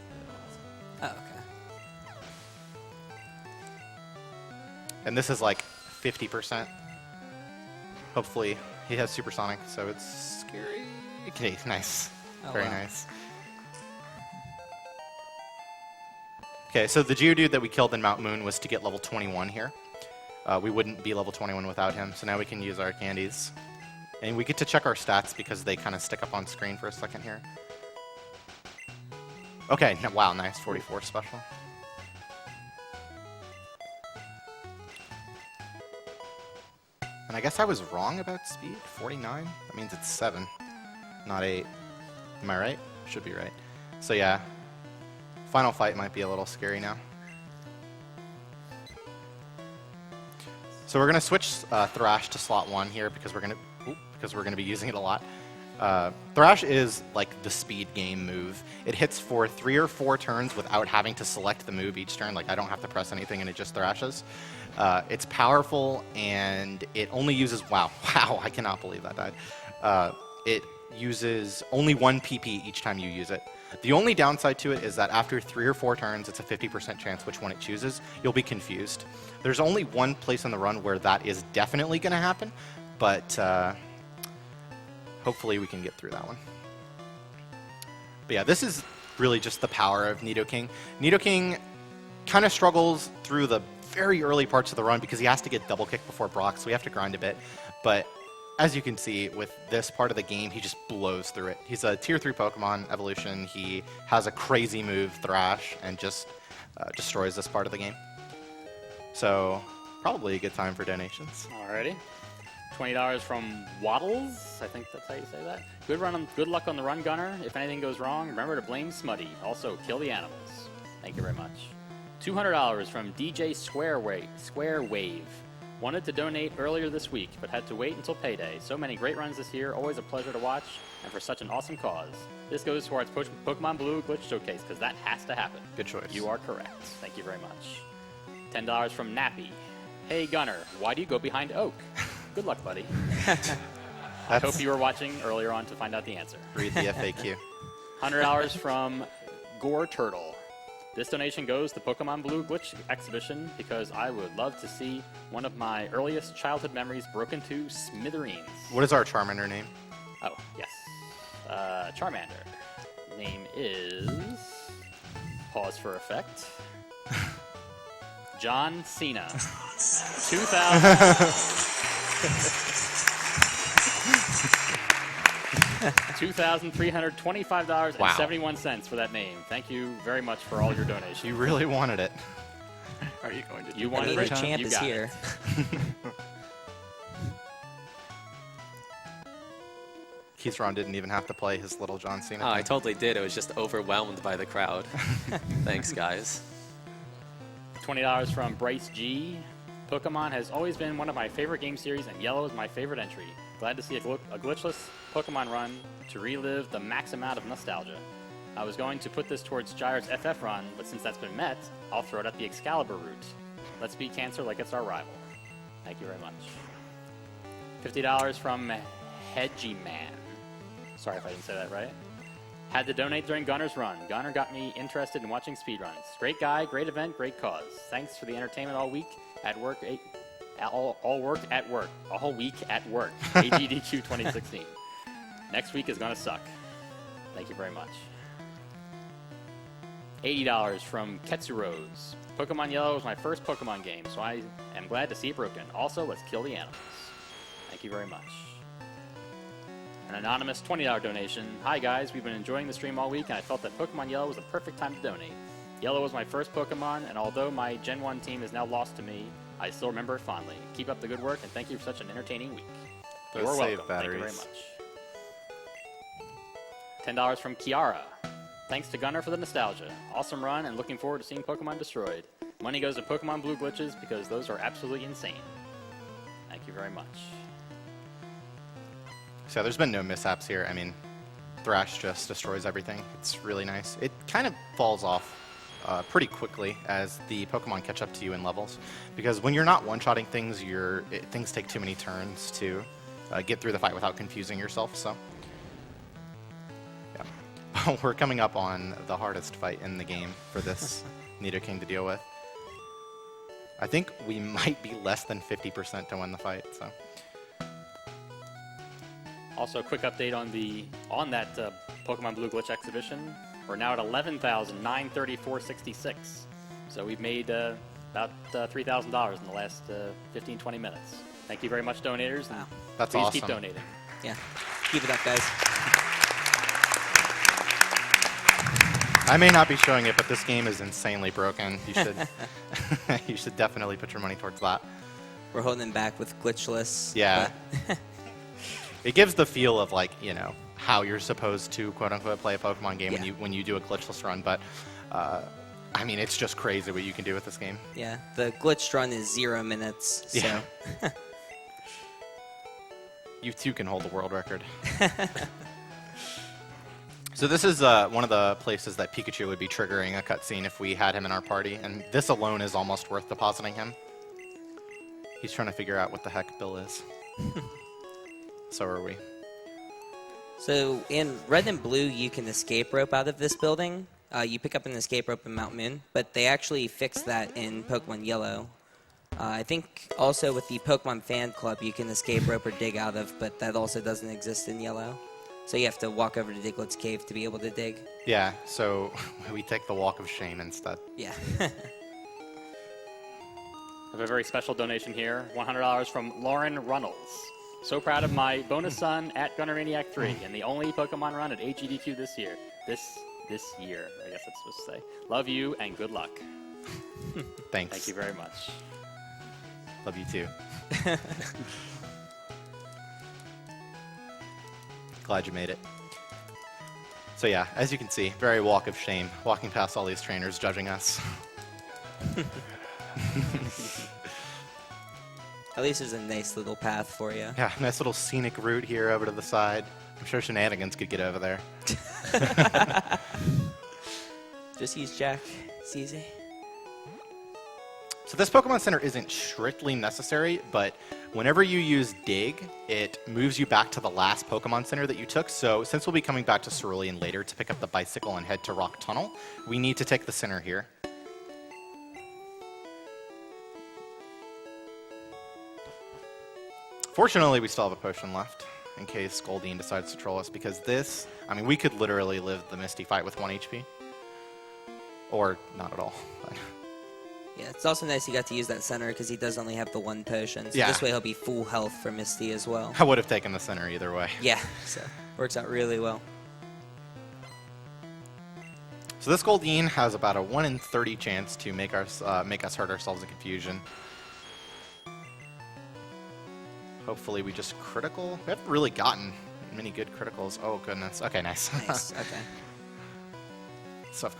Oh, okay. And this is like 50%. Hopefully, he has Supersonic, so it's scary. Okay, nice. Oh, Very wow. nice. Okay, so the Geodude that we killed in Mount Moon was to get level 21 here. We wouldn't be level 21 without him, so now we can use our candies. And we get to check our stats because they kind of stick up on screen for a second here. Okay, wow, nice, 44 special. And I guess I was wrong about speed, 49? That means it's 7, not 8. Am I right? Should be right. So yeah. Final fight might be a little scary now. So we're gonna switch Thrash to slot 1 here because we're gonna be using it a lot. Thrash is like the speed game move. It hits for 3 or 4 turns without having to select the move each turn. Like I don't have to press anything and it just thrashes. It's powerful and it only uses wow, I cannot believe that died. It uses only 1 PP each time you use it. The only downside to it is that after 3 or 4 turns, it's a 50% chance which one it chooses. You'll be confused. There's only one place in the run where that is definitely going to happen, but hopefully we can get through that one. But yeah, this is really just the power of Nidoking. Nidoking kind of struggles through the very early parts of the run because he has to get double kick before Brock, so we have to grind a bit. But as you can see, with this part of the game, he just blows through it. He's a Tier 3 Pokemon evolution. He has a crazy move, Thrash, and just destroys this part of the game. So, probably a good time for donations. Alrighty. $20 from Waddles. I think that's how you say that. Good luck on the run, Gunner. If anything goes wrong, remember to blame Smutty. Also, kill the animals. Thank you very much. $200 from DJ Square Wave. Wanted to donate earlier this week, but had to wait until payday. So many great runs this year, always a pleasure to watch, and for such an awesome cause. This goes towards Pokemon Blue Glitch Showcase, because that has to happen. Good choice. You are correct. Thank you very much. $10 from Nappy. Hey Gunner, why do you go behind Oak? Good luck, buddy. I hope you were watching earlier on to find out the answer. Read the FAQ. $100 from Gore Turtle. This donation goes to Pokemon Blue Glitch Exhibition because I would love to see one of my earliest childhood memories broken to smithereens. What is our Charmander name? Oh, yes. Charmander. Name is... Pause for effect. John Cena. 2000. $2,325.71 for that name. Thank you very much for all your donations. You really wanted it. Are you going to do You that wanted The it. champ You is got here. Keithron didn't even have to play his little John Cena. Oh, I thing. totally did. I was just overwhelmed by the crowd. Thanks, guys. $20 from Bryce G. Pokemon has always been one of my favorite game series, and Yellow is my favorite entry. Glad to see a glitchless Pokemon run to relive the max amount of nostalgia. I was going to put this towards Gyre's FF run, but since that's been met, I'll throw it at the Excalibur route. Let's beat Cancer like it's our rival. Thank you very much. $50 from Hedgy Man. Sorry if I didn't say that right. Had to donate during Gunner's run. Gunner got me interested in watching speedruns. Great guy, great event, great cause. Thanks for the entertainment all week at work. All work at work. All week at work. AGDQ 2016. Next week is going to suck. Thank you very much. $80 from Ketsuros. Pokemon Yellow was my first Pokemon game, so I am glad to see it broken. Also, let's kill the animals. Thank you very much. An anonymous $20 donation. Hi guys, we've been enjoying the stream all week, and I felt that Pokemon Yellow was the perfect time to donate. Yellow was my first Pokemon, and although my Gen 1 team is now lost to me, I still remember it fondly. Keep up the good work, and thank you for such an entertaining week. Those You're save welcome. Thank you very batteries. much. $10 from Kiara. Thanks to Gunner for the nostalgia. Awesome run, and looking forward to seeing Pokemon destroyed. Money goes to Pokemon Blue glitches because those are absolutely insane. Thank you very much. So there's been no mishaps here. I mean, Thrash just destroys everything. It's really nice. It kind of falls off pretty quickly as the Pokemon catch up to you in levels, because when you're not one-shotting things, things take too many turns to get through the fight without confusing yourself. So yeah, we're coming up on the hardest fight in the game for this Nidoking to deal with. I think we might be less than 50% to win the fight. So. Also, a quick update on that Pokemon Blue Glitch exhibition. We're now at 11,934.66. So we've made about $3,000 in the last 15-20 minutes. Thank you very much, donators. Wow. That's please awesome. keep donating. Yeah. Keep it up, guys. I may not be showing it, but this game is insanely broken. You should, you should definitely put your money towards that. We're holding back with glitchless. Yeah. It gives the feel of, like, you know, how you're supposed to quote unquote play a Pokemon game when you do a glitchless run. But I mean, it's just crazy what you can do with this game. Yeah, the glitched run is 0 minutes. So. Yeah. You too can hold the world record. So this is one of the places that Pikachu would be triggering a cutscene if we had him in our party, and this alone is almost worth depositing him. He's trying to figure out what the heck Bill is. So are we. So in Red and Blue, you can escape rope out of this building. You pick up an escape rope in Mount Moon, but they actually fixed that in Pokemon Yellow. I think also with the Pokemon Fan Club, you can escape rope or dig out of, but that also doesn't exist in Yellow. So you have to walk over to Diglett's cave to be able to dig. Yeah, so we take the walk of shame instead. Yeah. I have a very special donation here. $100 from Lauren Runnels. So proud of my bonus son at Gunnermaniac3 and the only Pokemon run at AGDQ this year. This year, I guess that's supposed to say. Love you and good luck. Thanks. Thank you very much. Love you too. Glad you made it. So yeah, as you can see, very walk of shame, walking past all these trainers judging us. At least there's a nice little path for you. Yeah, nice little scenic route here over to the side. I'm sure Shenanigans could get over there. Just use Jack. It's easy. So this Pokemon Center isn't strictly necessary, but whenever you use Dig, it moves you back to the last Pokemon Center that you took. So since we'll be coming back to Cerulean later to pick up the bicycle and head to Rock Tunnel, we need to take the center here. Fortunately, we still have a potion left in case Goldeen decides to troll us, because this, I mean, we could literally live the Misty fight with 1 HP. Or not at all. Yeah, it's also nice he got to use that center because he does only have the one potion. So Yeah. this way he'll be full health for Misty as well. I would have taken the center either way. Yeah, so works out really well. So this Goldeen has about a 1 in 30 chance to make us hurt ourselves in confusion. Hopefully we just critical. We haven't really gotten many good criticals. Oh goodness. Okay, nice. Nice, okay. Stuff.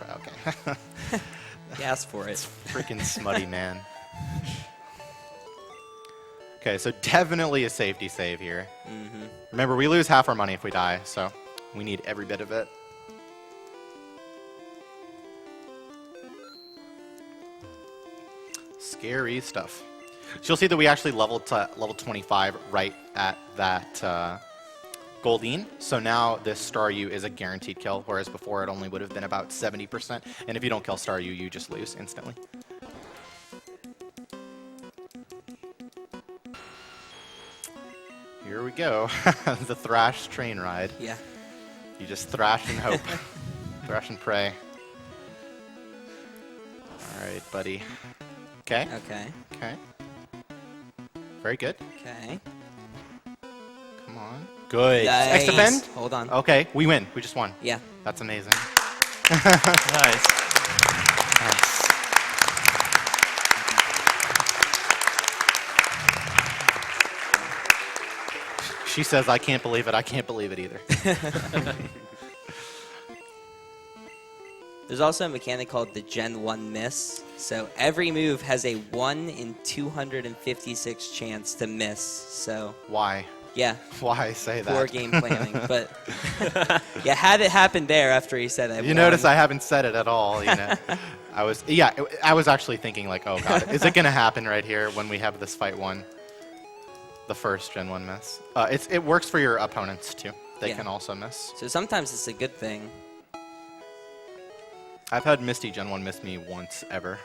Okay. He asked for it. Freaking smutty, man. Okay, so definitely a safety save here. Mm-hmm. Remember, we lose half our money if we die, so we need every bit of it. Scary stuff. So you'll see that we actually leveled to level 25 right at that Goldeen. So now this Staryu is a guaranteed kill, whereas before it only would have been about 70%. And if you don't kill Staryu, you just lose instantly. Here we go. The Thrash train ride. Yeah. You just thrash and hope. Thrash and pray. Alright, buddy. Okay. Okay. Okay. Very good. Okay. Come on. Good. Nice. X defend? Hold on. Okay, we win. We just won. Yeah. That's amazing. Nice. Nice. She says, I can't believe it. I can't believe it either. There's also a mechanic called the Gen 1 miss. So every move has a 1 in 256 chance to miss. So Why? yeah, Why say that? poor game planning. But yeah, had it happened there after he said I You notice I haven't said it at all, you know. I was actually thinking like, oh god, is it gonna happen right here when we have this fight won? The first Gen 1 miss. It works for your opponents too. They Yeah. can also miss. So sometimes it's a good thing. I've had Misty Gen 1 miss me once ever.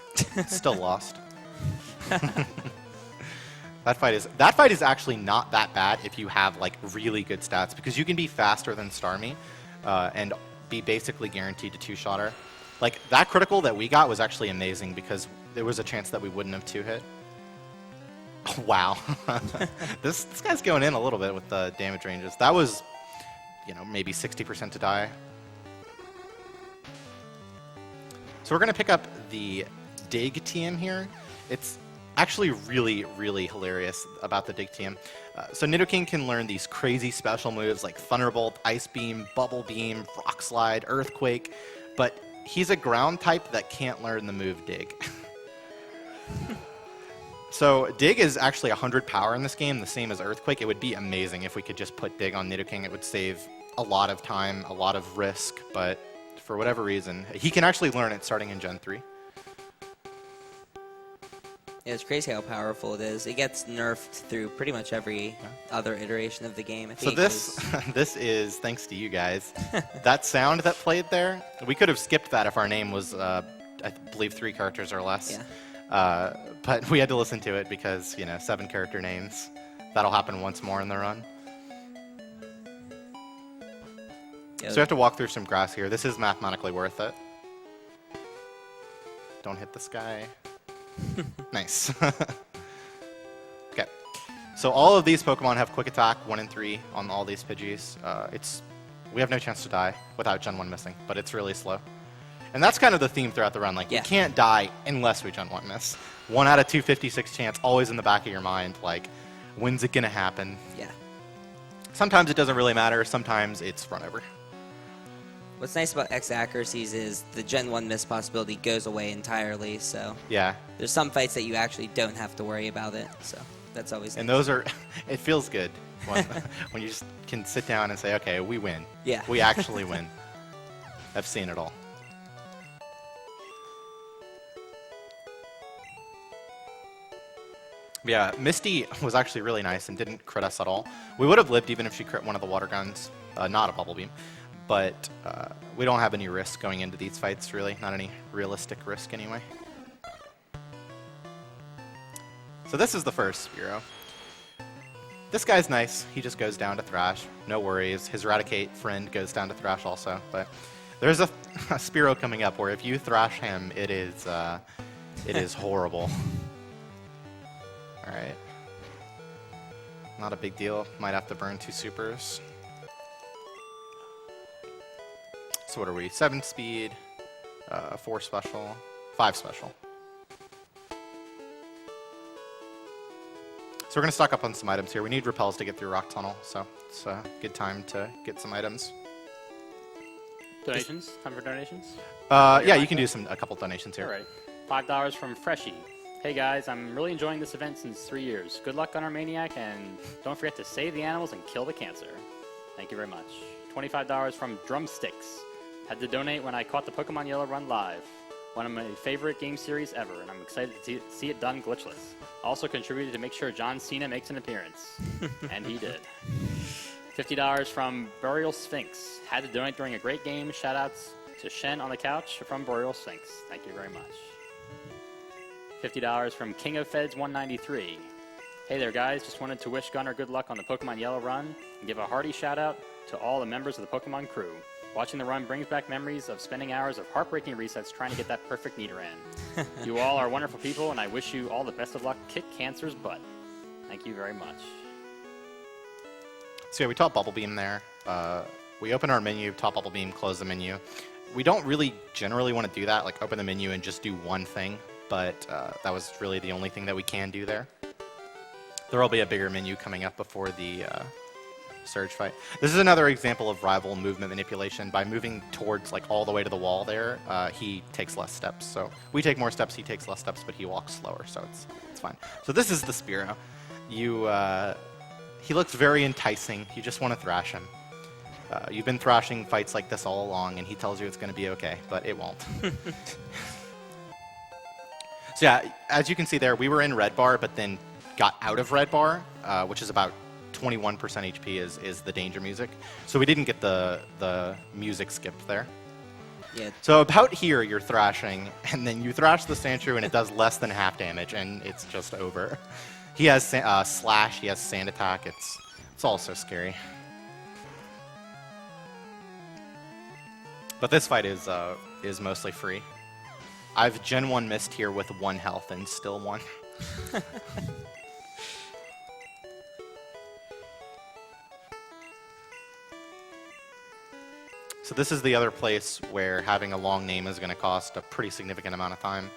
Still lost. That fight is actually not that bad if you have like really good stats, because you can be faster than Starmie and be basically guaranteed to two-shot her. Like that critical that we got was actually amazing because there was a chance that we wouldn't have two-hit. Oh, wow. This guy's going in a little bit with the damage ranges. That was, you know, maybe 60% to die. So we're going to pick up the Dig TM here. It's actually really, really hilarious about the Dig TM. So Nidoking can learn these crazy special moves like Thunderbolt, Ice Beam, Bubble Beam, Rock Slide, Earthquake, but he's a ground type that can't learn the move Dig. So Dig is actually 100 power in this game, the same as Earthquake. It would be amazing if we could just put Dig on Nidoking. It would save a lot of time, a lot of risk, but for whatever reason, he can actually learn it starting in Gen 3. Yeah, it's crazy how powerful it is. It gets nerfed through pretty much every other iteration of the game. I So think this is thanks to you guys. That sound that played there, we could have skipped that if our name was, I believe, 3 characters or less. Yeah. But we had to listen to it because, you know, 7 character names. That'll happen once more in the run. Yeah, So we have to walk through some grass here. This is mathematically worth it. Don't hit this guy. Nice. Okay. So all of these Pokemon have Quick Attack, 1 in 3 on all these Pidgeys. We have no chance to die without Gen 1 missing, but it's really slow. And that's kind of the theme throughout the run. Like, Yeah. you can't die unless we Gen 1 miss. 1 out of 256 chance, always in the back of your mind. Like, when's it going to happen? yeah. Sometimes it doesn't really matter. Sometimes it's run over. What's nice about X accuracies is the Gen 1 miss possibility goes away entirely, so Yeah. there's some fights that you actually don't have to worry about it, so that's always And nice. those are, it feels good when you just can sit down and say, okay, we win. Yeah. We actually win. I've seen it all. Yeah, Misty was actually really nice and didn't crit us at all. We would have lived even if she crit one of the water guns, not a Bubble Beam. But we don't have any risk going into these fights, really. Not any realistic risk, anyway. So this is the first Spearow. This guy's nice. He just goes down to Thrash. No worries. His Eradicate friend goes down to Thrash also. But there's a Spearow coming up where if you Thrash him, it is It is horrible. All right. Not a big deal. Might have to burn 2 supers. So what are we? 7 speed, 4 special, 5 special. So we're going to stock up on some items here. We need repels to get through Rock Tunnel, so it's a good time to get some items. Donations? Time for donations? Yeah, you can do a couple donations here. All right. $5 from Freshie. Hey guys, I'm really enjoying this event since 3 years. Good luck, Gunnermaniac, and don't forget to save the animals and kill the cancer. Thank you very much. $25 from Drumsticks. Had to donate when I caught the Pokemon Yellow run live. One of my favorite game series ever, and I'm excited to see it done glitchless. Also contributed to make sure John Cena makes an appearance. And he did. $50 from Burial Sphinx. Had to donate during a great game. Shoutouts to Shen on the couch from Burial Sphinx. Thank you very much. $50 from King of Feds 193. Hey there guys, just wanted to wish Gunner good luck on the Pokemon Yellow run and give a hearty shout out to all the members of the Pokemon crew. Watching the run brings back memories of spending hours of heartbreaking resets trying to get that perfect Nidoran. You all are wonderful people, and I wish you all the best of luck. Kick cancer's butt. Thank you very much. So yeah, we taught Bubble Beam there. We open our menu, taught Bubble Beam, close the menu. We don't really generally want to do that, like open the menu and just do one thing, but that was really the only thing that we can do there. There will be a bigger menu coming up before the Surge fight. This is another example of rival movement manipulation. By moving towards like all the way to the wall there, he takes less steps. So we take more steps, he takes less steps, but he walks slower, so it's fine. So this is the Spearow. He looks very enticing. You just want to thrash him. You've been thrashing fights like this all along, and he tells you it's going to be okay, but it won't. So yeah, as you can see there, we were in red bar, but then got out of red bar, which is about 21% HP is the danger music. So we didn't get the music skipped there. Yeah. So about here, you're thrashing, and then you thrash the Sandshrew, and it does less than half damage, and it's just over. He has Slash, he has Sand Attack. It's all so scary. But this fight is mostly free. I've Gen 1 missed here with 1 health and still won. So this is the other place where having a long name is going to cost a pretty significant amount of time,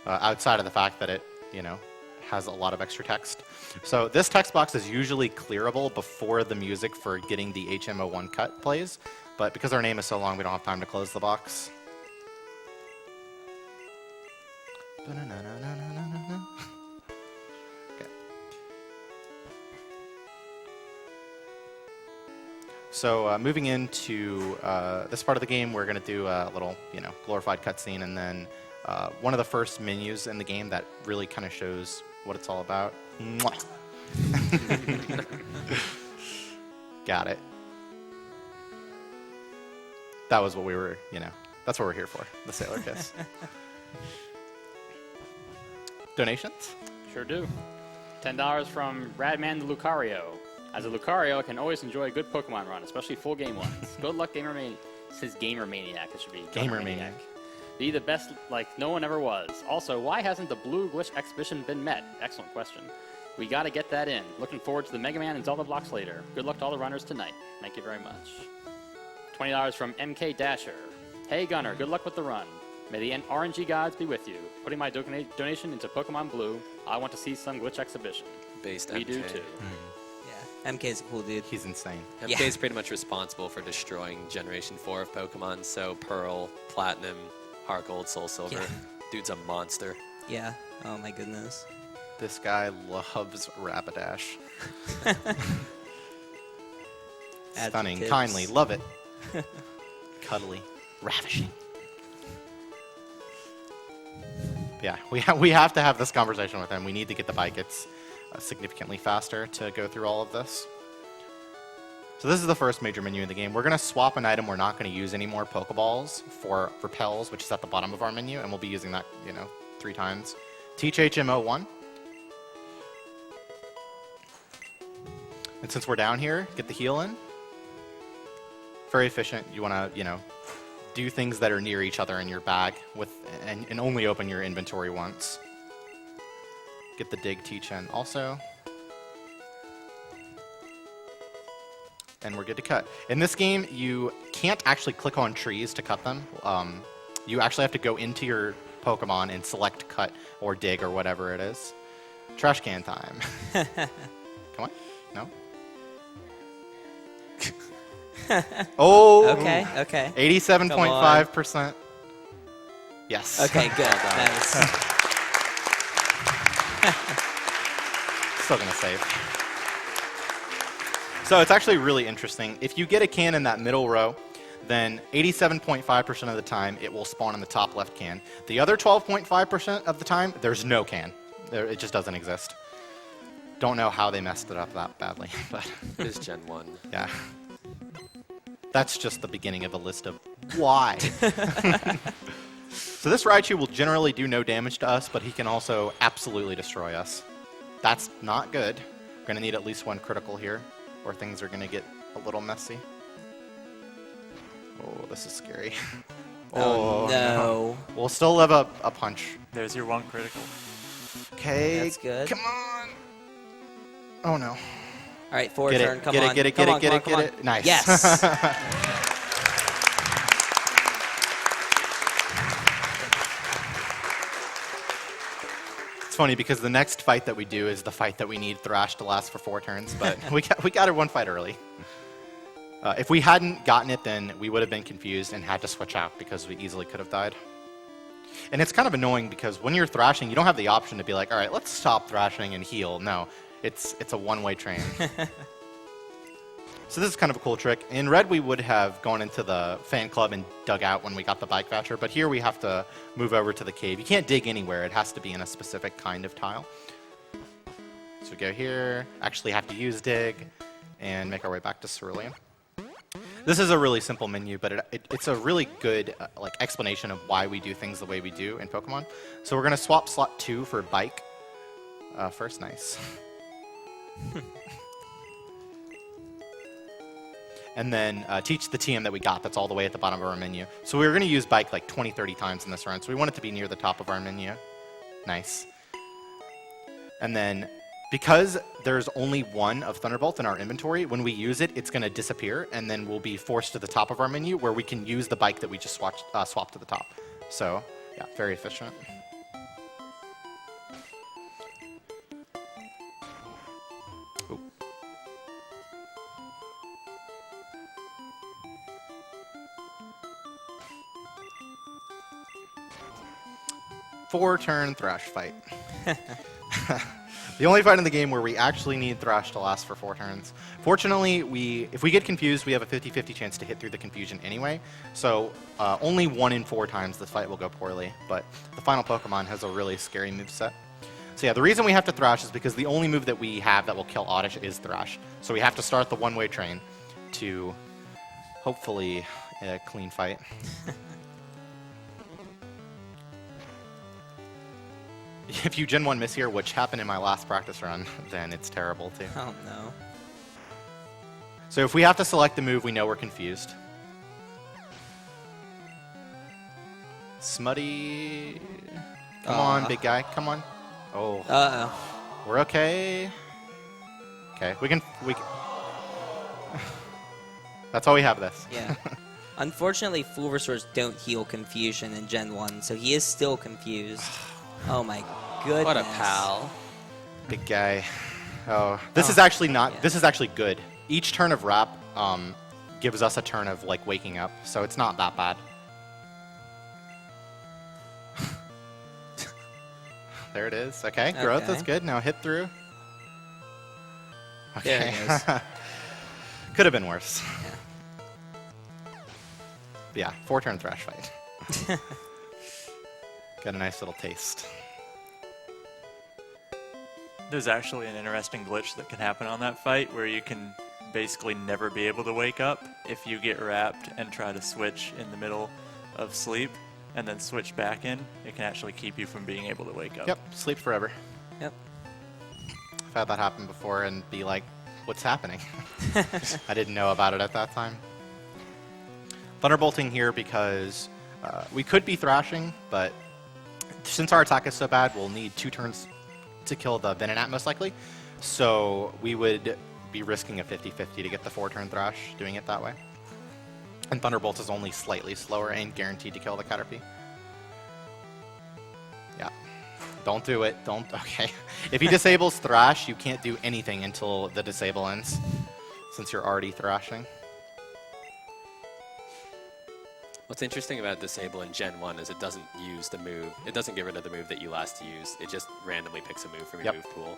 outside of the fact that it, has a lot of extra text. So this text box is usually clearable before the music for getting the HM01 cut plays, but because our name is so long, we don't have time to close the box. Okay. So moving into this part of the game, we're going to do a little, glorified cutscene, and then one of the first menus in the game that really kind of shows what it's all about. Mwah. Got it. That was what we were, that's what we're here for, the Sailor Kiss. Donations? Sure do. $10 from Radman the Lucario. As a Lucario, I can always enjoy a good Pokemon run, especially full game ones. Good luck, Gunnermaniac. It says Gamermaniac. It should be Gamermaniac. Be the best like no one ever was. Also, why hasn't the Blue Glitch Exhibition been met? Excellent question. We gotta get that in. Looking forward to the Mega Man and Zelda blocks later. Good luck to all the runners tonight. Thank you very much. $20 from MK Dasher. Hey Gunner, good luck with the run. May the RNG gods be with you. Putting my donation into Pokemon Blue. I want to see some Glitch Exhibition. Based We MK. do too. Yeah, MK's a cool dude. He's insane. MK is pretty much responsible for destroying Generation 4 of Pokemon, so Pearl, Platinum, Heart Gold, Soul Silver. Yeah. Dude's a monster. Yeah. Oh my goodness. This guy loves Rapidash. Stunning, Adjectives. kindly, love it. Cuddly, ravishing. Yeah, we have to have this conversation with him. We need to get the bikets significantly faster to go through all of this. So this is the first major menu in the game. We're going to swap an item we're not going to use anymore, Pokeballs, for Repels, which is at the bottom of our menu, and we'll be using that, 3 times. Teach HM01. And since we're down here, get the heal in. Very efficient. You want to, do things that are near each other in your bag and only open your inventory once. Get the dig teach-in also. And we're good to cut. In this game, you can't actually click on trees to cut them. You actually have to go into your Pokemon and select cut or dig or whatever it is. Trash can time. Come on. No? Oh! Okay, okay. 87.5%. Yes. Okay, good. Nice. Still going to save. So it's actually really interesting. If you get a can in that middle row, then 87.5% of the time it will spawn in the top left can. The other 12.5% of the time, there's no can. It just doesn't exist. Don't know how they messed it up that badly, but It is Gen 1. yeah. That's just the beginning of a list of why. So this Raichu will generally do no damage to us, but he can also absolutely destroy us. That's not good. We're going to need at least one critical here, or things are going to get a little messy. Oh, this is scary. Oh, no. We'll still live a punch. There's your one critical. Okay. That's good. Come on. Oh, no. All right, forward Get turn. it, Come get on. it, get it, Come get on, it, get come it, on, come get on. it. Nice. Yes. It's funny because the next fight that we do is the fight that we need Thrash to last for 4 turns, but we got it one fight early. If we hadn't gotten it, then we would have been confused and had to switch out because we easily could have died. And it's kind of annoying because when you're thrashing, you don't have the option to be like, all right, let's stop thrashing and heal. No, it's a one-way train. So this is kind of a cool trick. In red, we would have gone into the fan club and dug out when we got the bike thatcher, but here we have to move over to the cave. You can't dig anywhere. It has to be in a specific kind of tile. So we go here, actually have to use dig, and make our way back to Cerulean. This is a really simple menu, but it's a really good explanation of why we do things the way we do in Pokemon. So we're going to swap slot 2 for bike. First, nice. And then teach the TM that we got that's all the way at the bottom of our menu. So we were going to use bike like 20, 30 times in this run, so we want it to be near the top of our menu. Nice. And then because there's only one of Thunderbolt in our inventory, when we use it, it's going to disappear, and then we'll be forced to the top of our menu where we can use the bike that we just swapped to the top. So, yeah, very efficient. Ooh. Four-turn Thrash fight. The only fight in the game where we actually need Thrash to last for 4 turns. Fortunately, if we get confused, we have a 50-50 chance to hit through the confusion anyway. So only 1 in 4 times this fight will go poorly. But the final Pokemon has a really scary moveset. So yeah, the reason we have to Thrash is because the only move that we have that will kill Oddish is Thrash. So we have to start the one-way train to hopefully a clean fight. If you Gen 1 miss here, which happened in my last practice run, then it's terrible too. Oh, no. So if we have to select the move, we know we're confused. Smutty. Come on, big guy. Come on. Oh. Uh-oh. We're okay. Okay, we can. That's all we have this. Yeah. Unfortunately, Fulverswords don't heal confusion in Gen 1, so he is still confused. Oh my goodness. What a pal. Big guy. Oh, this is actually not. Yeah. This is actually good. Each turn of wrap gives us a turn of like waking up, so it's not that bad. There it is. Okay, growth is good. Now hit through. Okay. There it goes. Could have been worse. But yeah, 4-turn Thrash fight. Got a nice little taste. There's actually an interesting glitch that can happen on that fight where you can basically never be able to wake up if you get wrapped and try to switch in the middle of sleep and then switch back in. It can actually keep you from being able to wake up. Yep, sleep forever. Yep. I've had that happen before and be like, what's happening? I didn't know about it at that time. Thunderbolting here because we could be thrashing, but since our attack is so bad, we'll need 2 turns to kill the Venonat most likely. So we would be risking a 50-50 to get the 4-turn thrash, doing it that way. And Thunderbolt is only slightly slower and guaranteed to kill the Caterpie. Yeah. Don't do it. Don't. Okay. If he disables Thrash, you can't do anything until the disable ends, since you're already thrashing. What's interesting about Disable in Gen 1 is it doesn't use the move. It doesn't get rid of the move that you last used. It just randomly picks a move from your move pool.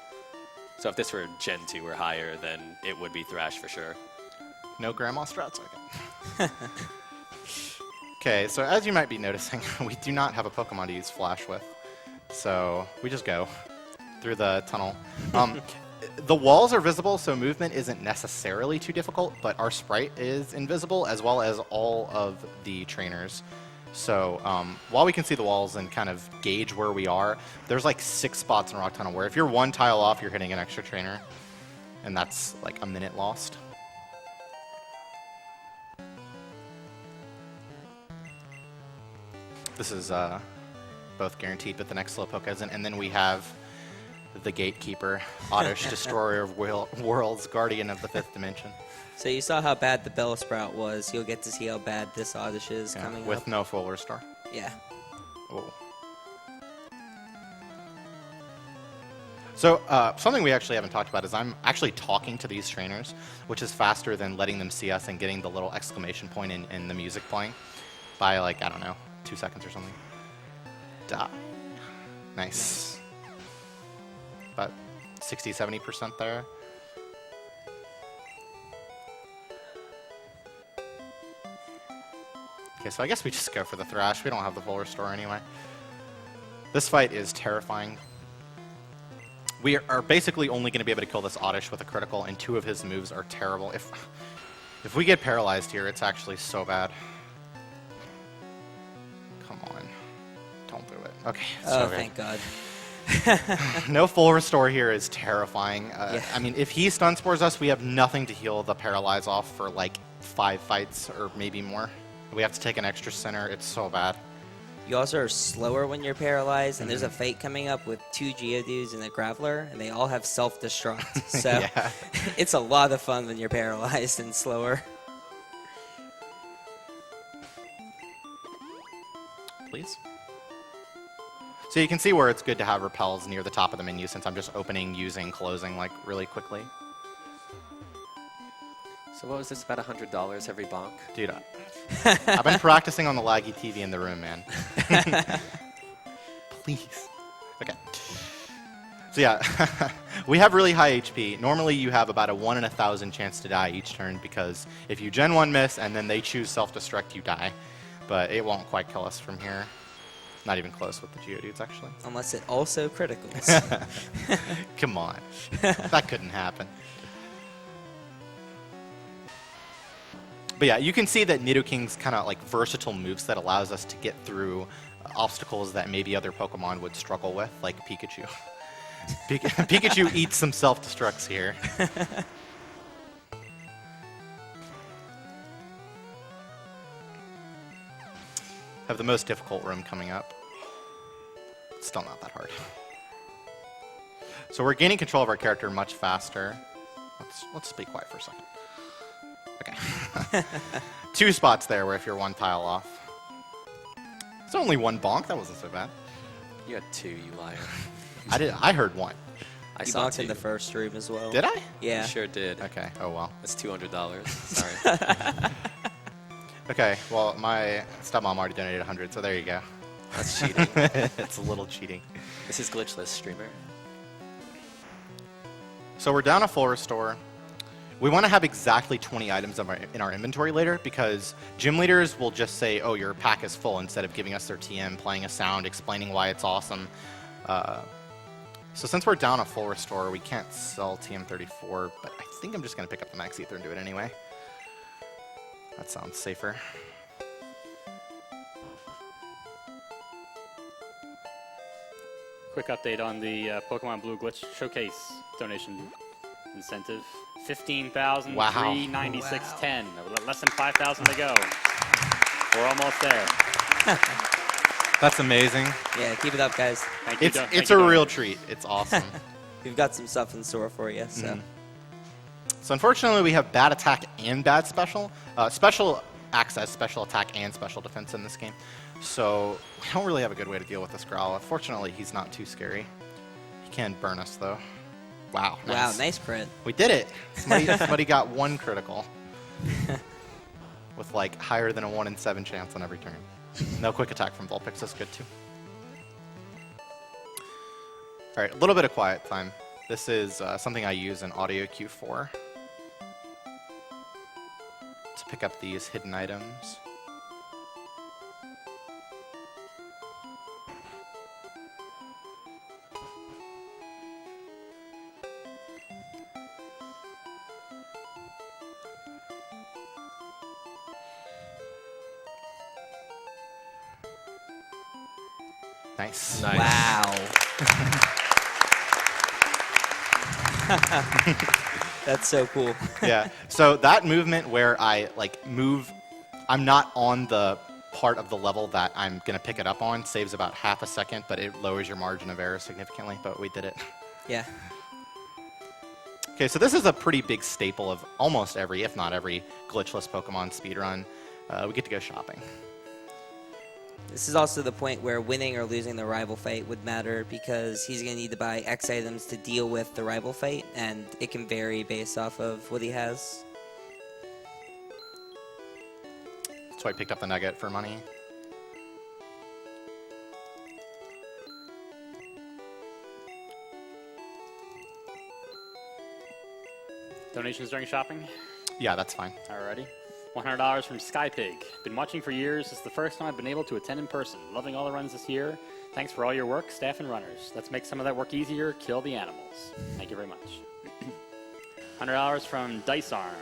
So if this were Gen 2 or higher, then it would be Thrash for sure. No grandma strats? Okay. Okay, so as you might be noticing, we do not have a Pokemon to use Flash with. So we just go through the tunnel. The walls are visible, so movement isn't necessarily too difficult, but our sprite is invisible, as well as all of the trainers. So while we can see the walls and kind of gauge where we are, there's like 6 spots in Rock Tunnel where if you're 1 tile off, you're hitting an extra trainer. And that's like a minute lost. This is both guaranteed, but the next Slowpoke isn't. And then we have the Gatekeeper, Oddish, Destroyer of Worlds, Guardian of the 5th Dimension. So you saw how bad the Bellsprout was. You'll get to see how bad this Oddish is coming with up. no full restore. Yeah. Oh. So something we actually haven't talked about is I'm actually talking to these trainers, which is faster than letting them see us and getting the little exclamation point in the music playing by, like, I don't know, 2 seconds or something. Duh. Nice. About 60-70% there. Okay, so I guess we just go for the Thrash. We don't have the full restore anyway. This fight is terrifying. We are basically only going to be able to kill this Oddish with a critical, and 2 of his moves are terrible. If we get paralyzed here, it's actually so bad. Come on. Don't do it. Okay. Oh, thank God. No full restore here is terrifying. Yeah. I mean, if he stun spores us, we have nothing to heal the paralyze off for like 5 fights or maybe more. We have to take an extra center. It's so bad. You also are slower when you're paralyzed, and there's a fight coming up with 2 Geodudes and a Graveler, and they all have self-destruct. So Yeah. it's a lot of fun when you're paralyzed and slower. Please. So you can see where it's good to have repels near the top of the menu, since I'm just opening, using, closing like really quickly. So what was this, about $100 every bonk? Dude, I've been practicing on the laggy TV in the room, man. Please. Okay. So yeah, we have really high HP. Normally you have about a 1 in 1,000 chance to die each turn, because if you Gen 1 miss and then they choose self-destruct, you die. But it won't quite kill us from here. Not even close with the Geodudes, actually. Unless it also criticals. Come on. That couldn't happen. But yeah, you can see that Nidoking's kind of like versatile moveset allows us to get through obstacles that maybe other Pokemon would struggle with, like Pikachu. Pikachu eats some self-destructs here. Have the most difficult room coming up. Still not that hard. So we're gaining control of our character much faster. Let's be quiet for a second. Okay. 2 spots there where if you're 1 tile off. It's only 1 bonk. That wasn't so bad. You had 2, you liar. I heard 1. I You saw bonked 2. in the first room as well. Did I? Yeah. You sure did. Okay. Oh well. That's $200. Sorry. Okay. Well, my stepmom already donated 100, so there you go. That's cheating. It's a little cheating. This is glitchless, streamer. So we're down a full restore. We want to have exactly 20 items in our inventory later, because gym leaders will just say, oh, your pack is full, instead of giving us their TM, playing a sound, explaining why it's awesome. So since we're down a full restore, we can't sell TM34, but I think I'm just going to pick up the Max Ether and do it anyway. That sounds safer. Quick update on the Pokemon Blue Glitch Showcase donation incentive. 15,396.10. Less than 5,000 to go. We're almost there. That's amazing. Yeah, keep it up, guys. Thank you. It's a real treat. It's awesome. We've got some stuff in store for you. So So unfortunately, we have bad attack and bad special. Special acts as special attack and special defense in this game. So we don't really have a good way to deal with this Growl. Fortunately, he's not too scary. He can burn us, though. Wow. wow, nice crit. We did it. Somebody got 1 critical. With like higher than a 1 in 7 chance on every turn. No quick attack from Vulpix. That's good, too. All right, a little bit of quiet time. This is something I use in Audio Q4 to pick up these hidden items. Nice. Nice. Wow. That's so cool. Yeah. So that movement where I like move, I'm not on the part of the level that I'm going to pick it up on, saves about half a second, but it lowers your margin of error significantly, but we did it. Yeah. Okay, so this is a pretty big staple of almost every, if not every, glitchless Pokemon speedrun. We get to go shopping. This is also the point where winning or losing the rival fight would matter because he's going to need to buy X items to deal with the rival fight, and it can vary based off of what he has. That's why I picked up the nugget for money. Donations during shopping? Yeah, that's fine. Alrighty. $100 from Skypig. Been watching for years. It's the first time I've been able to attend in person. Loving all the runs this year. Thanks for all your work, staff and runners. Let's make some of that work easier. Kill the animals. Thank you very much. $100 from Dice Arm.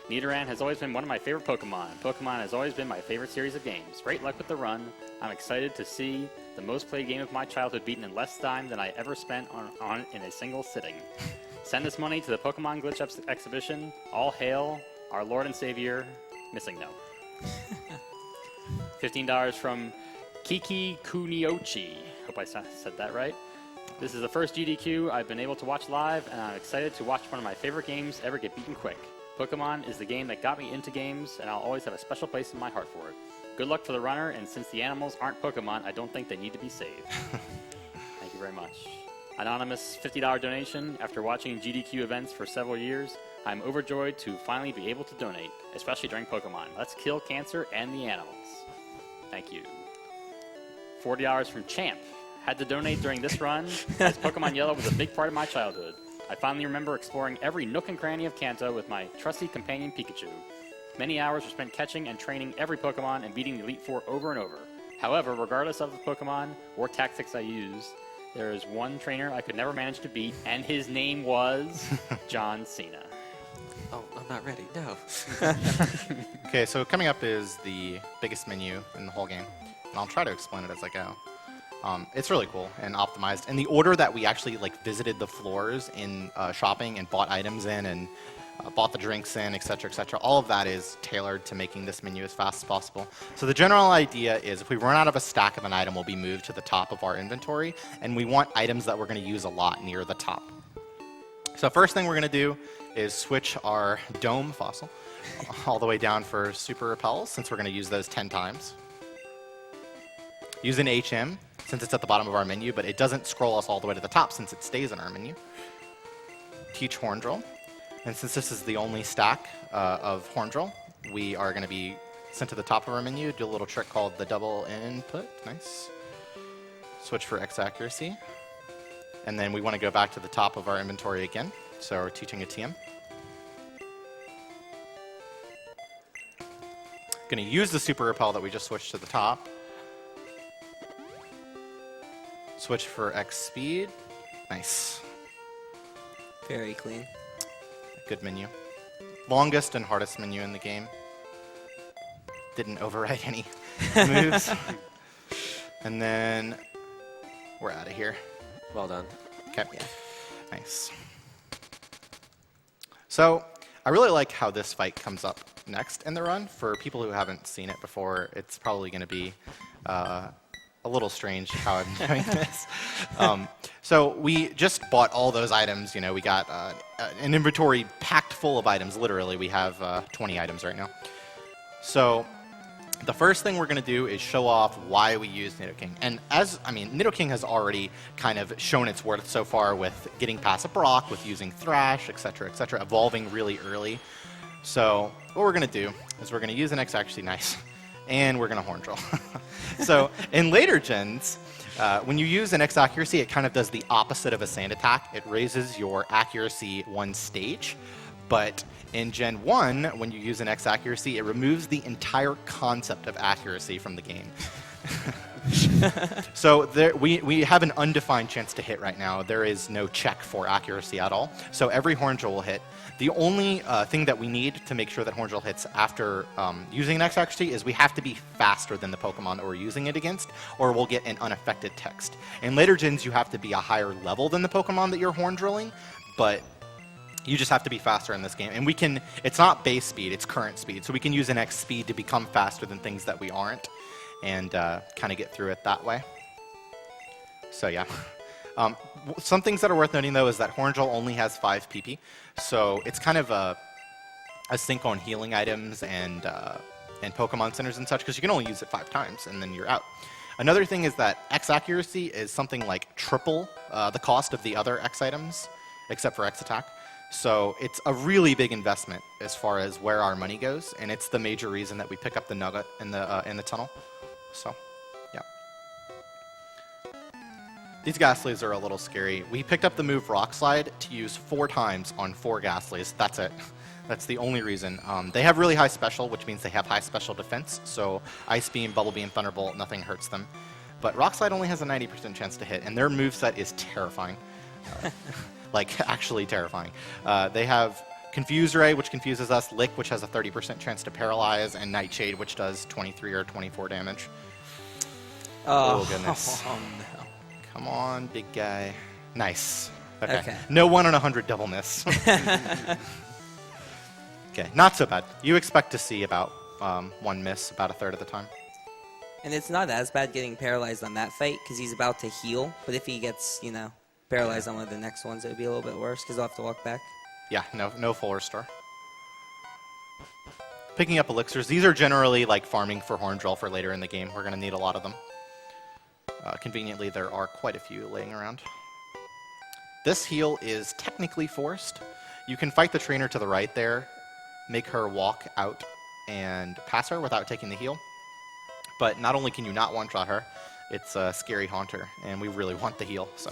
Nidoran has always been one of my favorite Pokemon. Pokemon has always been my favorite series of games. Great luck with the run. I'm excited to see the most played game of my childhood beaten in less time than I ever spent on in a single sitting. Send this money to the Pokemon Glitch Exhibition. All hail our Lord and Savior, Missing No. $15 from Kiki Kuniochi. Hope I said that right. This is the first GDQ I've been able to watch live, and I'm excited to watch one of my favorite games ever get beaten quick. Pokemon is the game that got me into games, and I'll always have a special place in my heart for it. Good luck for the runner, and since the animals aren't Pokemon, I don't think they need to be saved. Thank you very much. Anonymous $50 donation. After watching GDQ events for several years, I'm overjoyed to finally be able to donate, especially during Pokemon. Let's kill cancer and the animals. Thank you. $40 from Champ. Had to donate during this run, as Pokemon Yellow was a big part of my childhood. I finally remember exploring every nook and cranny of Kanto with my trusty companion Pikachu. Many hours were spent catching and training every Pokemon and beating the Elite Four over and over. However, regardless of the Pokemon or tactics I used, there is one trainer I could never manage to beat, and his name was John Cena. Oh, I'm not ready. No. Okay, so coming up is the biggest menu in the whole game, and I'll try to explain it as I go. It's really cool and optimized. And the order that we actually visited the floors in shopping and bought items in and bought the drinks in, etc., all of that is tailored to making this menu as fast as possible. So the general idea is if we run out of a stack of an item, we'll be moved to the top of our inventory, and we want items that we're going to use a lot near the top. So first thing we're going to do is switch our Dome fossil all the way down for Super Repels, since we're going to use those 10 times. Use an HM, since it's at the bottom of our menu, but it doesn't scroll us all the way to the top since it stays in our menu. Teach Horndrill. And since this is the only stack of Horndrill, we are going to be sent to the top of our menu, do a little trick called the double input. Nice. Switch for X accuracy. And then we want to go back to the top of our inventory again. So we're teaching a TM. Going to use the Super Repel that we just switched to the top. Switch for X speed. Nice. Very clean. Good menu. Longest and hardest menu in the game. Didn't overwrite any moves. And then we're out of here. Well done. Okay. Yeah. Nice. So I really like how this fight comes up next in the run. For people who haven't seen it before, it's probably going to be a little strange how I'm doing this. So we just bought all those items. You know, we got an inventory packed full of items. Literally, we have 20 items right now. So the first thing we're going to do is show off why we use Nidoking. And Nidoking has already kind of shown its worth so far with getting past a Brock, with using Thrash, etc., evolving really early. So what we're going to do is we're going to use an X-Accuracy, nice, and we're going to Horn Drill. So in later gens, when you use an X-Accuracy, it kind of does the opposite of a Sand Attack. It raises your accuracy one stage. But in Gen 1, when you use an X-Accuracy, it removes the entire concept of accuracy from the game. So we have an undefined chance to hit right now. There is no check for accuracy at all. So every Horn Drill will hit. The only thing that we need to make sure that Horn Drill hits after using an X-Accuracy is we have to be faster than the Pokemon that we're using it against, or we'll get an unaffected text. In later gens, you have to be a higher level than the Pokemon that you're Horn Drilling, but you just have to be faster in this game. And we can, it's not base speed, it's current speed. So we can use an X speed to become faster than things that we aren't and kind of get through it that way. So yeah. Some things that are worth noting though is that Horn Drill only has 5 PP. So it's kind of a sync on healing items and Pokemon centers and such, because you can only use it 5 times and then you're out. Another thing is that X accuracy is something like triple the cost of the other X items, except for X attack. So it's a really big investment as far as where our money goes, and it's the major reason that we pick up the nugget in the tunnel. So, yeah. These Ghastlies are a little scary. We picked up the move Rock Slide to use 4 times on 4 Ghastlies. That's it. That's the only reason. They have really high special, which means they have high special defense. So Ice Beam, Bubble Beam, Thunderbolt, nothing hurts them. But Rock Slide only has a 90% chance to hit, and their moveset is terrifying. Like, actually terrifying. They have Confuse Ray, which confuses us, Lick, which has a 30% chance to paralyze, and Nightshade, which does 23 or 24 damage. Oh goodness. Oh, no. Come on, big guy. Nice. Okay. Okay. No 1 in 100 double miss. Okay, not so bad. You expect to see about 1 miss about a third of the time. And it's not as bad getting paralyzed on that fight, because he's about to heal. But if he gets, you know, paralyzed on one of the next ones, it would be a little bit worse, because he'll have to walk back. Yeah, no full restore. Picking up elixirs. These are generally like farming for Horn Drill for later in the game. We're going to need a lot of them. Conveniently, there are quite a few laying around. This heal is technically forced. You can fight the trainer to the right there, make her walk out and pass her without taking the heal. But not only can you not one-shot her, it's a scary haunter, and we really want the heal, so.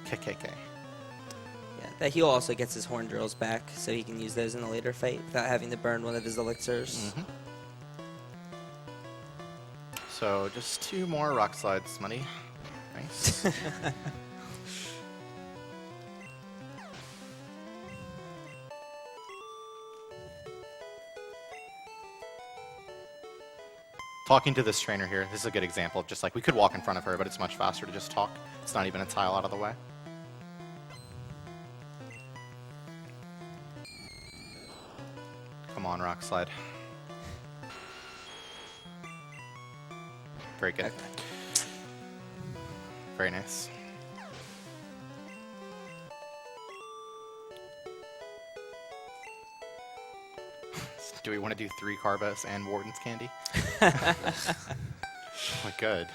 KKK. Yeah, that heal also gets his Horn Drills back, so he can use those in a later fight without having to burn one of his elixirs. Mm-hmm. So just 2 more Rock Slides, money. Nice. Talking to this trainer here, this is a good example of just like, we could walk in front of her, but it's much faster to just talk. It's not even a tile out of the way. Come on, Rock Slide. Very good. Okay. Very nice. Do we want to do 3 Carbos and Warden's Candy? Oh my god.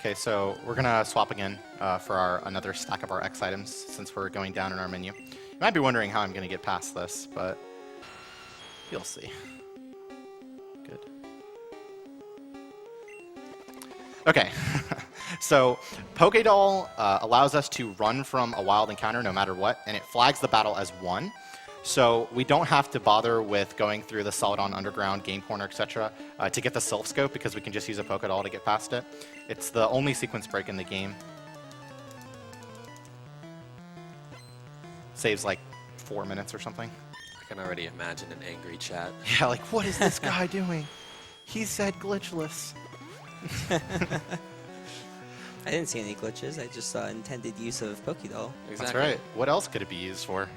Okay, so we're gonna swap again for another stack of our X items since we're going down in our menu. You might be wondering how I'm gonna get past this, but you'll see. Good. Okay, so Pokédoll allows us to run from a wild encounter no matter what, and it flags the battle as 1. So we don't have to bother with going through the Celadon Underground, Game Corner, etc. To get the Sylph Scope, because we can just use a Pokédoll to get past it. It's the only sequence break in the game. Saves like 4 minutes or something. I can already imagine an angry chat. Yeah, like, what is this guy doing? He said glitchless. I didn't see any glitches. I just saw intended use of Pokédoll. Exactly. That's right. What else could it be used for?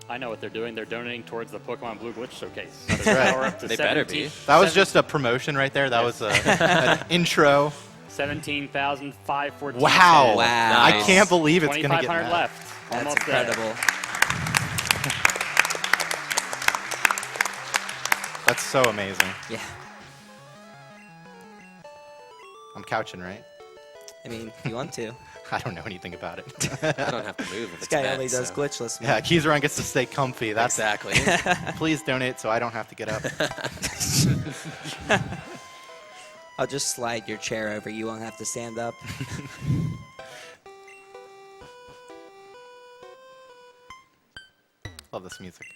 I know what they're doing. They're donating towards the Pokemon Blue Glitch Showcase. That's right. Power up to They better be. That was just a promotion right there. That was an intro. 17,514. Wow. Wow. I Nice. can't believe it's going to get 2,500 that. left. That's Almost there. incredible. That's so amazing. Yeah. I'm couching, right? I mean, if you want to. I don't know anything about it. I don't have to move if This it's guy bent, only does so. glitchless. Yeah, Keyzron gets to stay comfy. That's Exactly. Please donate so I don't have to get up. I'll just slide your chair over. You won't have to stand up. Love this music.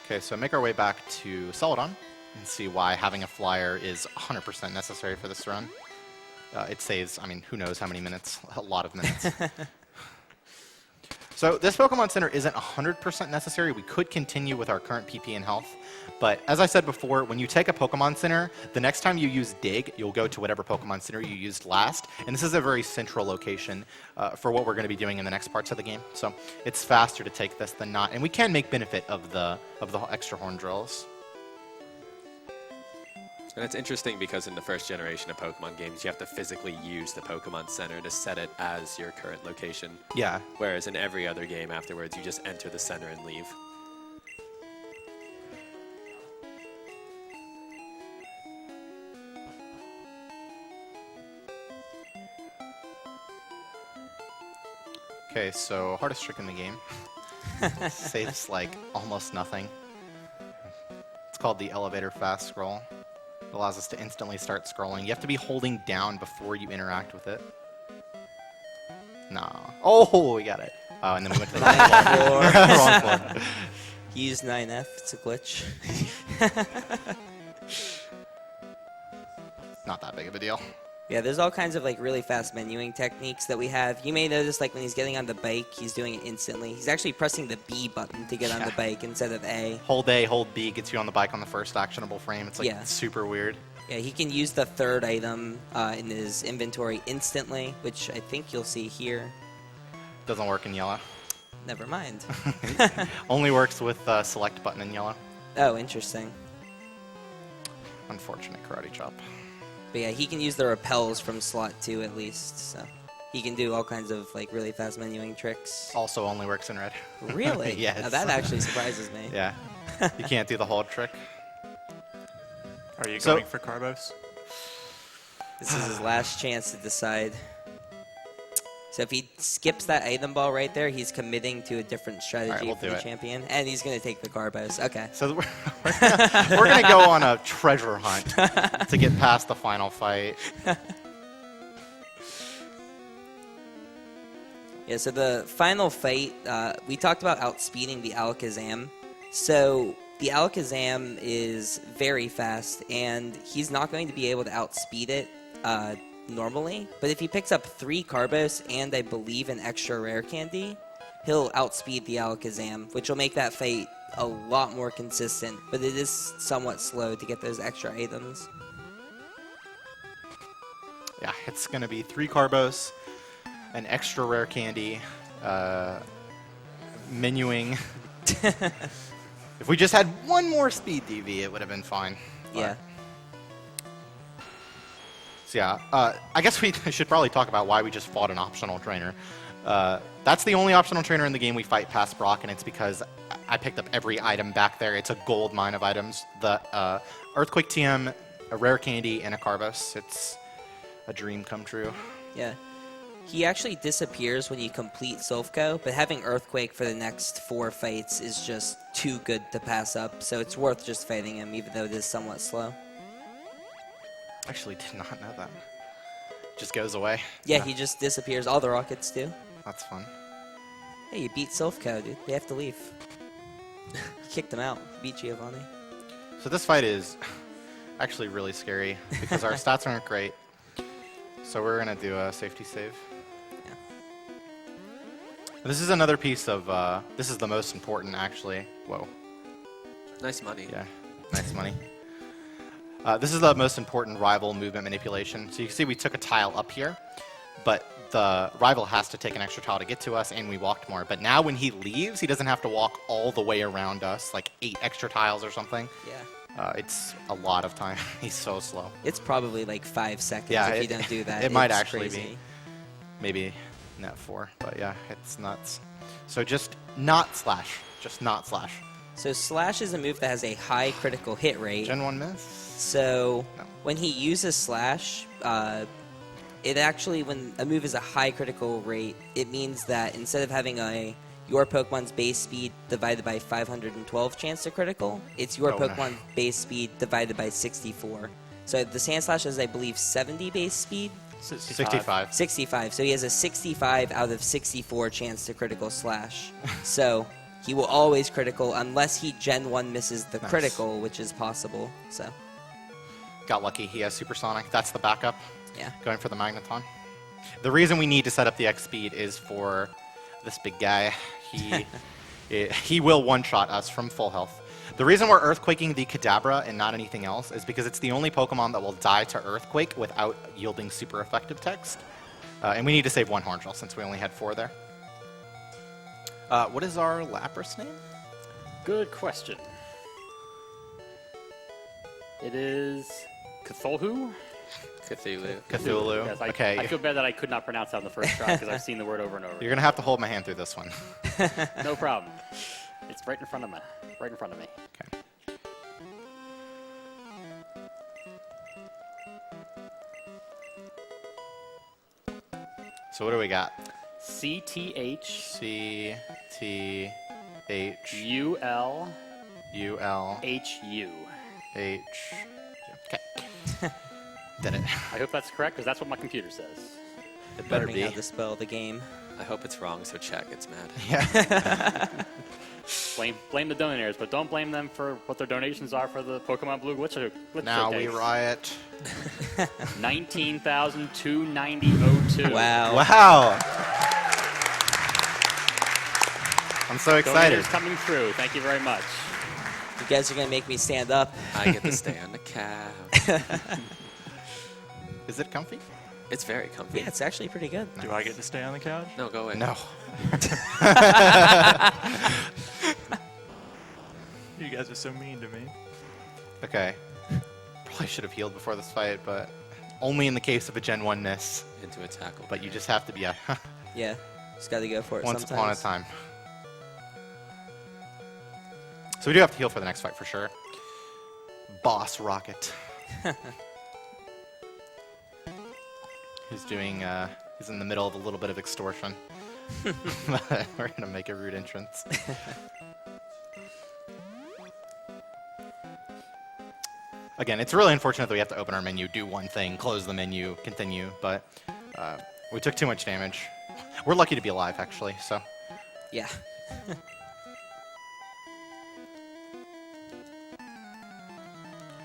Okay, so make our way back to Celadon and see why having a flyer is 100% necessary for this run. It saves, I mean, who knows how many minutes? A lot of minutes. So this Pokemon Center isn't 100% necessary. We could continue with our current PP and health. But as I said before, when you take a Pokemon Center, the next time you use Dig, you'll go to whatever Pokemon Center you used last. And this is a very central location for what we're going to be doing in the next parts of the game. So it's faster to take this than not. And we can make benefit of the extra horn drills. And it's interesting because in the first generation of Pokemon games, you have to physically use the Pokemon Center to set it as your current location. Yeah. Whereas in every other game afterwards, you just enter the center and leave. Okay, so hardest trick in the game. Saves like almost nothing. It's called the elevator fast scroll. It allows us to instantly start scrolling. You have to be holding down before you interact with it. No. Oh, we got it. Oh, and then we went to the wrong floor. Wrong floor. He used 9F. It's a glitch. Not that big of a deal. Yeah, there's all kinds of like really fast menuing techniques that we have. You may notice like when he's getting on the bike, he's doing it instantly. He's actually pressing the B button to get on the bike instead of A. Hold A, hold B gets you on the bike on the first actionable frame. It's like super weird. Yeah, he can use the third item in his inventory instantly, which I think you'll see here. Doesn't work in yellow. Never mind. Only works with select button in yellow. Oh, interesting. Unfortunate karate chop. But yeah, he can use the repels from slot 2 at least, so he can do all kinds of like really fast menuing tricks. Also only works in red. Really? Yes. Now that actually surprises me. Yeah. You can't do the hold trick. Are you So- going for Carbos? This is his last chance to decide. So if he skips that item ball right there, he's committing to a different strategy we'll for do the it. champion, and he's going to take the Carbos. Okay. So we're gonna go on a treasure hunt to get past the final fight. Yeah, so the final fight, we talked about outspeeding the Alakazam. So the Alakazam is very fast, and he's not going to be able to outspeed it normally. But if he picks up 3 Carbos and I believe an extra rare candy, he'll outspeed the Alakazam, which will make that fight a lot more consistent. But it is somewhat slow to get those extra items. Yeah, it's gonna be 3 Carbos, an extra rare candy, menuing. If we just had one more speed DV, it would have been fine. But- Yeah. So yeah, I guess we should probably talk about why we just fought an optional trainer. That's the only optional trainer in the game we fight past Brock, and it's because I picked up every item back there. It's a gold mine of items. The Earthquake TM, a rare candy, and a Carbos. It's a dream come true. Yeah. He actually disappears when you complete Silphco, but having Earthquake for the next 4 fights is just too good to pass up, so it's worth just fighting him, even though it is somewhat slow. Actually did not know that. Just goes away. Yeah, he just disappears. All the rockets do. That's fun. Hey, you beat Silphco, dude. They have to leave. You kicked them out. Beat Giovanni. So this fight is actually really scary because our stats aren't great. So we're gonna do a safety save. This is another piece of, this is the most important, actually. Whoa. Nice money. Yeah, nice money. This is the most important rival movement manipulation. So you can see we took a tile up here, but the rival has to take an extra tile to get to us, and we walked more. But now when he leaves, he doesn't have to walk all the way around us, like 8 extra tiles or something. Yeah. It's a lot of time. He's so slow. It's probably like 5 seconds Yeah, if you don't do that. It might It's actually crazy. be. Maybe net 4, but yeah, it's nuts. So just not slash. Just not slash. So slash is a move that has a high critical hit rate. Gen 1 miss? So No. when he uses slash, it actually, when a move is a high critical rate, it means that instead of having your Pokemon's base speed divided by 512 chance to critical, it's your Oh, no. Pokemon base speed divided by 64. So the Sand Slash has, I believe, 70 base speed. 65. 65. So he has a 65 out of 64 chance to critical slash. So he will always critical unless he Gen 1 misses the Nice. critical, which is possible. So, Got lucky. He has Supersonic. That's the backup. yeah. Going for the Magneton. The reason we need to set up the X speed is for this big guy. He will one-shot us from full health. The reason we're Earthquaking the Kadabra and not anything else is because it's the only Pokemon that will die to Earthquake without yielding super effective text. And we need to save 1 Hornbill since we only had 4 there. What is our Lapras name? Good question. It is Cthulhu? Cthulhu. Cthulhu. Yes, Okay. I feel bad that I could not pronounce that on the first try because I've seen the word over and over. You're going to have to hold my hand through this one. No problem. It's right in front of me. Right in front of me. Okay. So what do we got? CTH C T H UL U L HU. H. Okay. Did it. I hope that's correct because that's what my computer says. It better Learning be. how to spell the game. I hope it's wrong, so chat gets mad. Yeah. Blame the donators, but don't blame them for what their donations are for the Pokemon Blue Glitch Now we Showcase. riot. 19,290.02. Wow. Wow. I'm so excited. Donators coming through. Thank you very much. You guys are going to make me stand up. I get to stay on the couch. Is it comfy? It's very comfy. Yeah, it's actually pretty good. Do I get to stay on the couch? No, go away. No. You guys are so mean to me. Okay. Probably should have healed before this fight, but only in the case of a Gen 1 miss. Into a tackle. But you just have to be a Yeah, just got to go for it once upon a sometimes. time. So we do have to heal for the next fight for sure. Boss Rocket. He's doing, he's in the middle of a little bit of extortion. But we're gonna make a rude entrance. Again, it's really unfortunate that we have to open our menu, do one thing, close the menu, continue, but we took too much damage. We're lucky to be alive, actually, so. Yeah.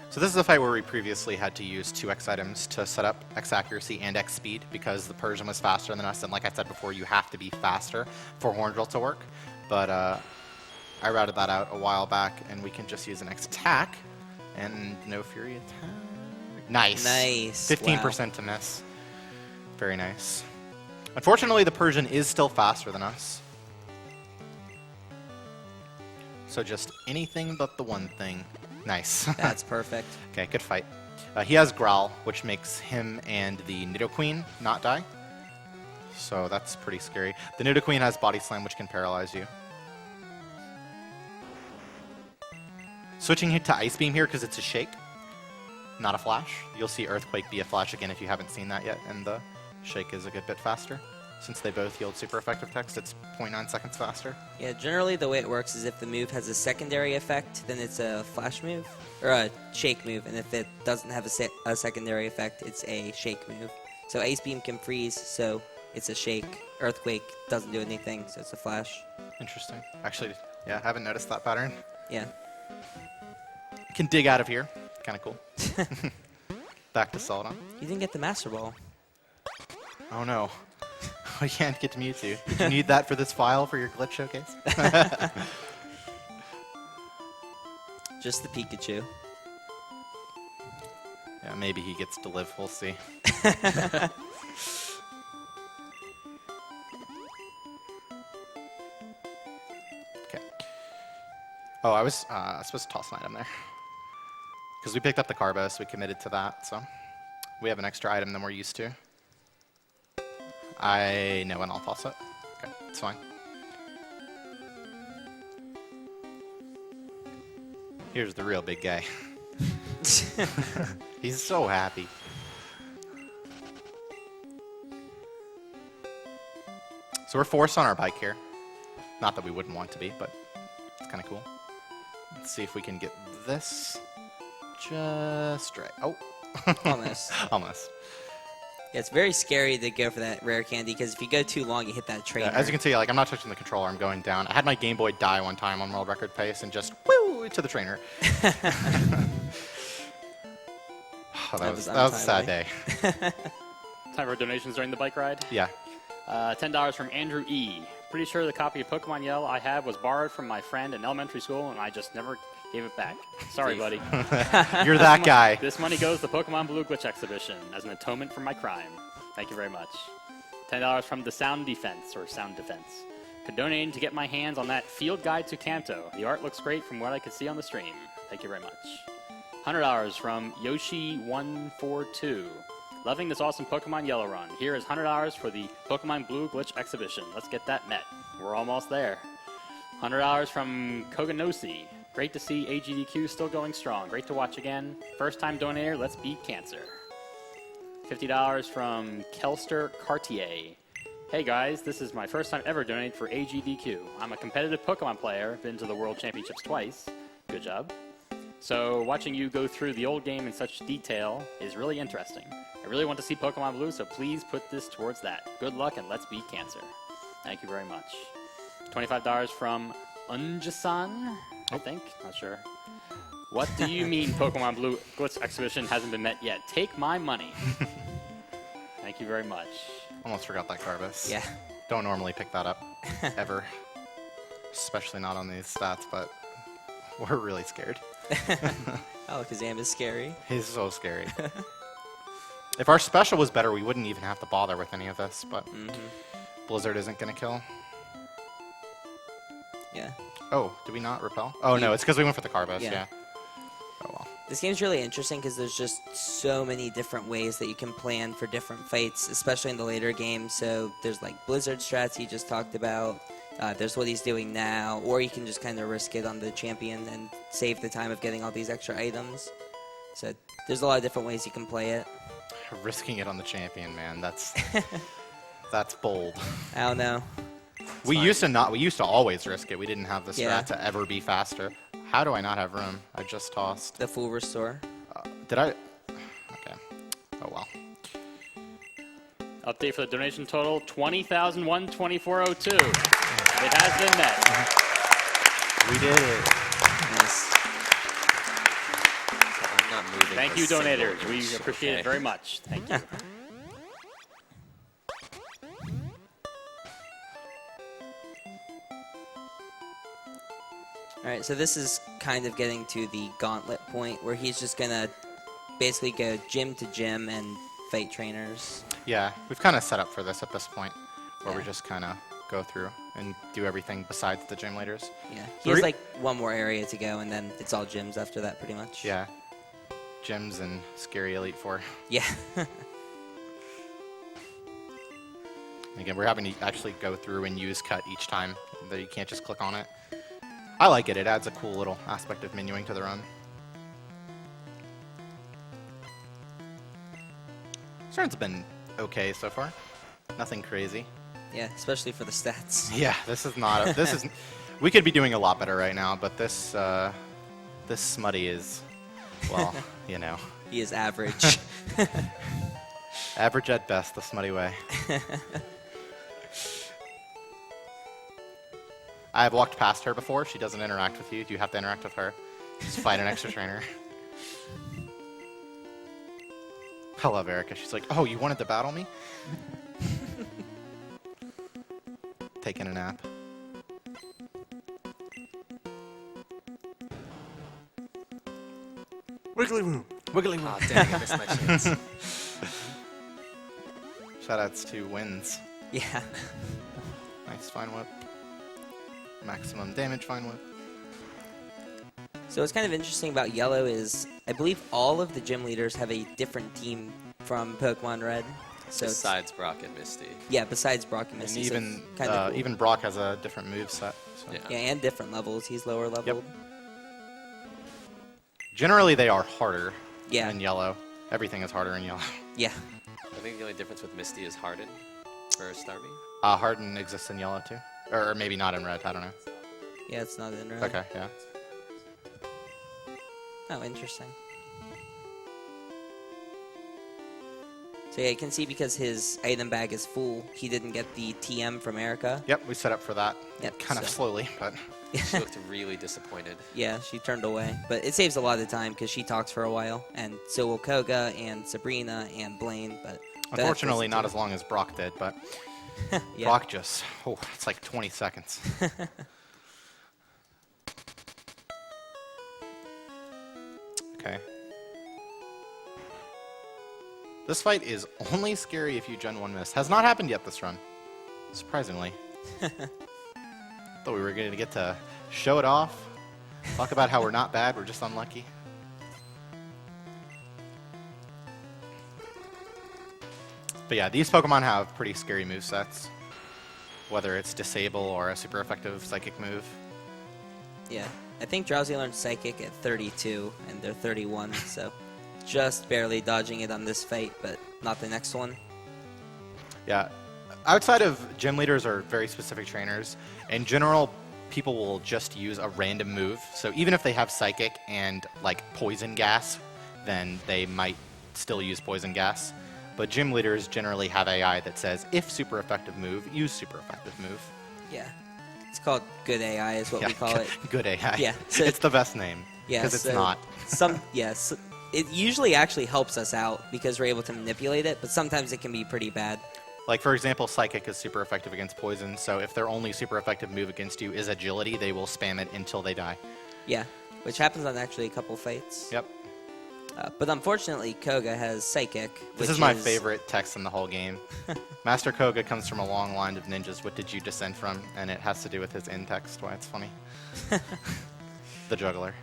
So this is a fight where we previously had to use 2 X items to set up X accuracy and X speed because the Persian was faster than us, and like I said before, you have to be faster for Horn Drill to work. But I routed that out a while back, and we can just use an X attack and no Fury attack. Nice. Nice. 15% to miss. Very nice. Unfortunately, the Persian is still faster than us. So just anything but the one thing. Nice. That's perfect. Okay, good fight. He has Growl, which makes him and the Nidoqueen not die. So that's pretty scary. The Nidoqueen has Body Slam, which can paralyze you. Switching it to Ice Beam here because it's a Shake, not a Flash. You'll see Earthquake be a Flash again if you haven't seen that yet, and the Shake is a good bit faster. Since they both yield super effective text, it's 0.9 seconds faster. Yeah, generally the way it works is if the move has a secondary effect, then it's a flash move, or a shake move, and if it doesn't have a secondary effect, it's a shake move. So Ice Beam can freeze, so it's a shake. Earthquake doesn't do anything, so it's a flash. Interesting. Actually, yeah, I haven't noticed that pattern. Yeah. Can dig out of here. Kind of cool. Back to Celadon. You didn't get the Master Ball. Oh no. Oh, you can't get to Mewtwo. Did you need that for this file for your glitch showcase? Just the Pikachu. Yeah, maybe he gets to live. We'll see. Okay. Oh, I was supposed to toss an item there. Because we picked up the Carbos, we committed to that, so we have an extra item than we're used to. I know when I'll toss it. Okay, it's fine. Here's the real big guy. He's so happy. So we're forced on our bike here. Not that we wouldn't want to be, but it's kind of cool. Let's see if we can get this just right. Oh. Almost. Almost. Yeah, it's very scary to go for that rare candy because if you go too long, you hit that trainer. Yeah, as you can see, like I'm not touching the controller. I'm going down. I had my Game Boy die one time on world record pace and just woo to the trainer. Oh, that was a sad day. Time for donations during the bike ride. Yeah. $10 from Andrew E. Pretty sure the copy of Pokemon Yellow I have was borrowed from my friend in elementary school, and I just never gave it back. Sorry, buddy. You're that guy. This money goes to the Pokemon Blue Glitch exhibition as an atonement for my crime. Thank you very much. $10 from the Sound Defense, or Sound Defense. Donating to get my hands on that Field Guide to Kanto. The art looks great from what I could see on the stream. Thank you very much. $100 from Yoshi142. Loving this awesome Pokemon Yellow run. Here is $100 for the Pokemon Blue Glitch exhibition. Let's get that met. We're almost there. $100 from Koganosi. Great to see AGDQ still going strong. Great to watch again. First time donator, let's beat cancer. $50 from Kelster Cartier. Hey guys, this is my first time ever donating for AGDQ. I'm a competitive Pokemon player, been to the World Championships twice. Good job. So watching you go through the old game in such detail is really interesting. I really want to see Pokemon Blue, so please put this towards that. Good luck and let's beat cancer. Thank you very much. $25 from Unjasan, I think. Not sure. What do you mean Pokemon Blue Glitch exhibition hasn't been met yet? Take my money. Thank you very much. Almost forgot that Carbos. Yeah. Don't normally pick that up, ever. Especially not on these stats, but we're really scared. Alakazam is scary. He's so scary. If our special was better, we wouldn't even have to bother with any of this, but Blizzard isn't going to kill. Yeah. Oh, did we not repel? Oh, no, it's because we went for the Carbos, Yeah. yeah. Oh, well. This game's really interesting because there's just so many different ways that you can plan for different fights, especially in the later games. So there's like Blizzard strats he just talked about. There's what he's doing now, or you can just kind of risk it on the champion and save the time of getting all these extra items. So there's a lot of different ways you can play it. Risking it on the champion, man. That's that's bold. I don't know. We used to always risk it. We didn't have the strat Yeah. to ever be faster. How do I not have room? I just tossed. The full restore. Did I? Okay. Oh well. Update for the donation total, $20,124.02. It has been met. We did it. Nice. So I'm not moving. Thank a you, single donators. We inch, appreciate okay? it very much. Thank you. Alright, so this is kind of getting to the gauntlet point where he's just going to basically go gym to gym and fight trainers. Yeah, we've kind of set up for this at this point, where we Yeah. just kind of go through and do everything besides the gym leaders. Yeah, So he has re- like one more area to go, and then it's all gyms after that, pretty much. Yeah. Gyms and Scary Elite Four. Yeah. And again, we're having to actually go through and use cut each time. That you can't just click on it. I like it. It adds a cool little aspect of menuing to the run. This run's been okay so far. Nothing crazy. Yeah, especially for the stats. Yeah, this is not. This is. We could be doing a lot better right now, but this this smutty is, well, you know, He is average. average at best. The smutty way. I've walked past her before. She doesn't interact with you. Do you have to interact with her? Just fight an extra trainer. I love Erica. She's like, oh, you wanted to battle me? taking a nap. Wiggly Woo. Wiggly woo. Oh, dang, I missed my chance. Shoutouts to Wins. Yeah. Nice Fine Whip. Maximum damage Fine Whip. So what's kind of interesting about Yellow is I believe all of the gym leaders have a different team from Pokemon Red. So it's- Besides Brock and Misty. yeah, besides Brock and And Misty. even so kind of cool. even Brock has a different move set. So. Yeah. Yeah, and different levels. He's lower leveled. Generally, they are harder Yeah. in Yellow. Everything is harder in Yellow. Yeah. I think the only difference with Misty is Harden for Starmie. Harden exists in Yellow too, or maybe not in Red. I don't know. Yeah, it's not in Red. Okay, yeah. Oh, interesting. So yeah, you can see because his item bag is full, he didn't get the TM from Erica. Yep, we set up for that. Yep, Kind of so- slowly, but She looked really disappointed. Yeah, she turned away. But it saves a lot of time because she talks for a while. And so will Koga and Sabrina and Blaine. But that unfortunately doesn't not do as long as Brock did. But it. Yeah. Brock just, it's like 20 seconds. Okay. This fight is only scary if you Gen 1 miss. Has not happened yet this run, surprisingly. Thought we were going to get to show it off, talk about how we're not bad, we're just unlucky. But yeah, these Pokemon have pretty scary movesets, whether it's Disable or a super effective Psychic move. Yeah. I think Drowsy learned Psychic at 32, and they're 31. So just barely dodging it on this fight, but not the next one. Yeah. Outside of gym leaders or very specific trainers, in general, people will just use a random move. So even if they have Psychic and like Poison Gas, then they might still use Poison Gas. But gym leaders generally have AI that says, if super effective move, use super effective move. Yeah. It's called good AI is what we call it. Good AI. Yeah, so it's the best name. Yeah, Because it's so not. Yes. It usually actually helps us out because we're able to manipulate it, but sometimes it can be pretty bad. Like, for example, Psychic is super effective against Poison, so if their only super effective move against you is Agility, they will spam it until they die. Yeah, which happens on actually a couple fights. Yep. But unfortunately, Koga has Psychic. This which is my favorite text in the whole game. Master Koga comes from a long line of ninjas. What did you descend from? And it has to do with his in text, why it's funny. The juggler.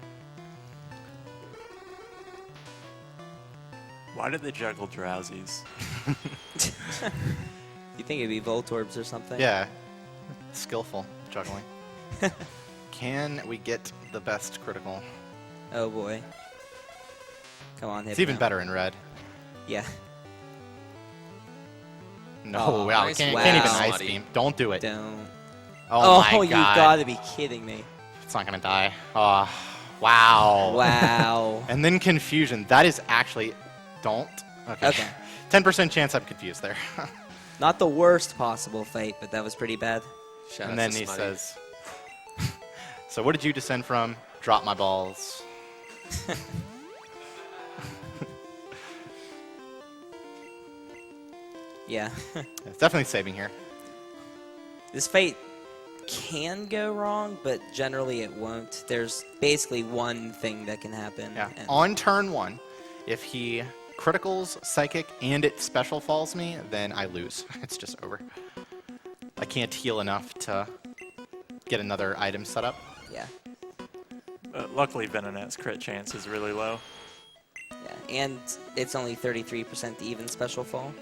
Why did they juggle Drowsies? You think it'd be Voltorbs or something? Yeah. Skillful juggling. Can we get the best critical? Oh boy. Come on, It's even Hypno. better in red. Yeah. No, Oh, wow, nice can't even wow. Ice Beam. Don't do it. Don't. Oh, my you god. gotta be kidding me. It's not gonna die. Oh, wow. Wow. And then confusion. That is actually... Don't. Okay. Okay. 10% chance I'm confused there. Not the worst possible fight, but that was pretty bad. Shout And out then to he Smutty. says, so what did you descend from? Drop my balls. Yeah. It's definitely saving here. This fight can go wrong, but generally it won't. There's basically one thing that can happen. Yeah. and- On turn 1, if he criticals Psychic and it special falls me, then I lose. It's just over. I can't heal enough to get another item set up. yeah. Luckily, Venonat's crit chance is really low. Yeah. And it's only 33% even special fall.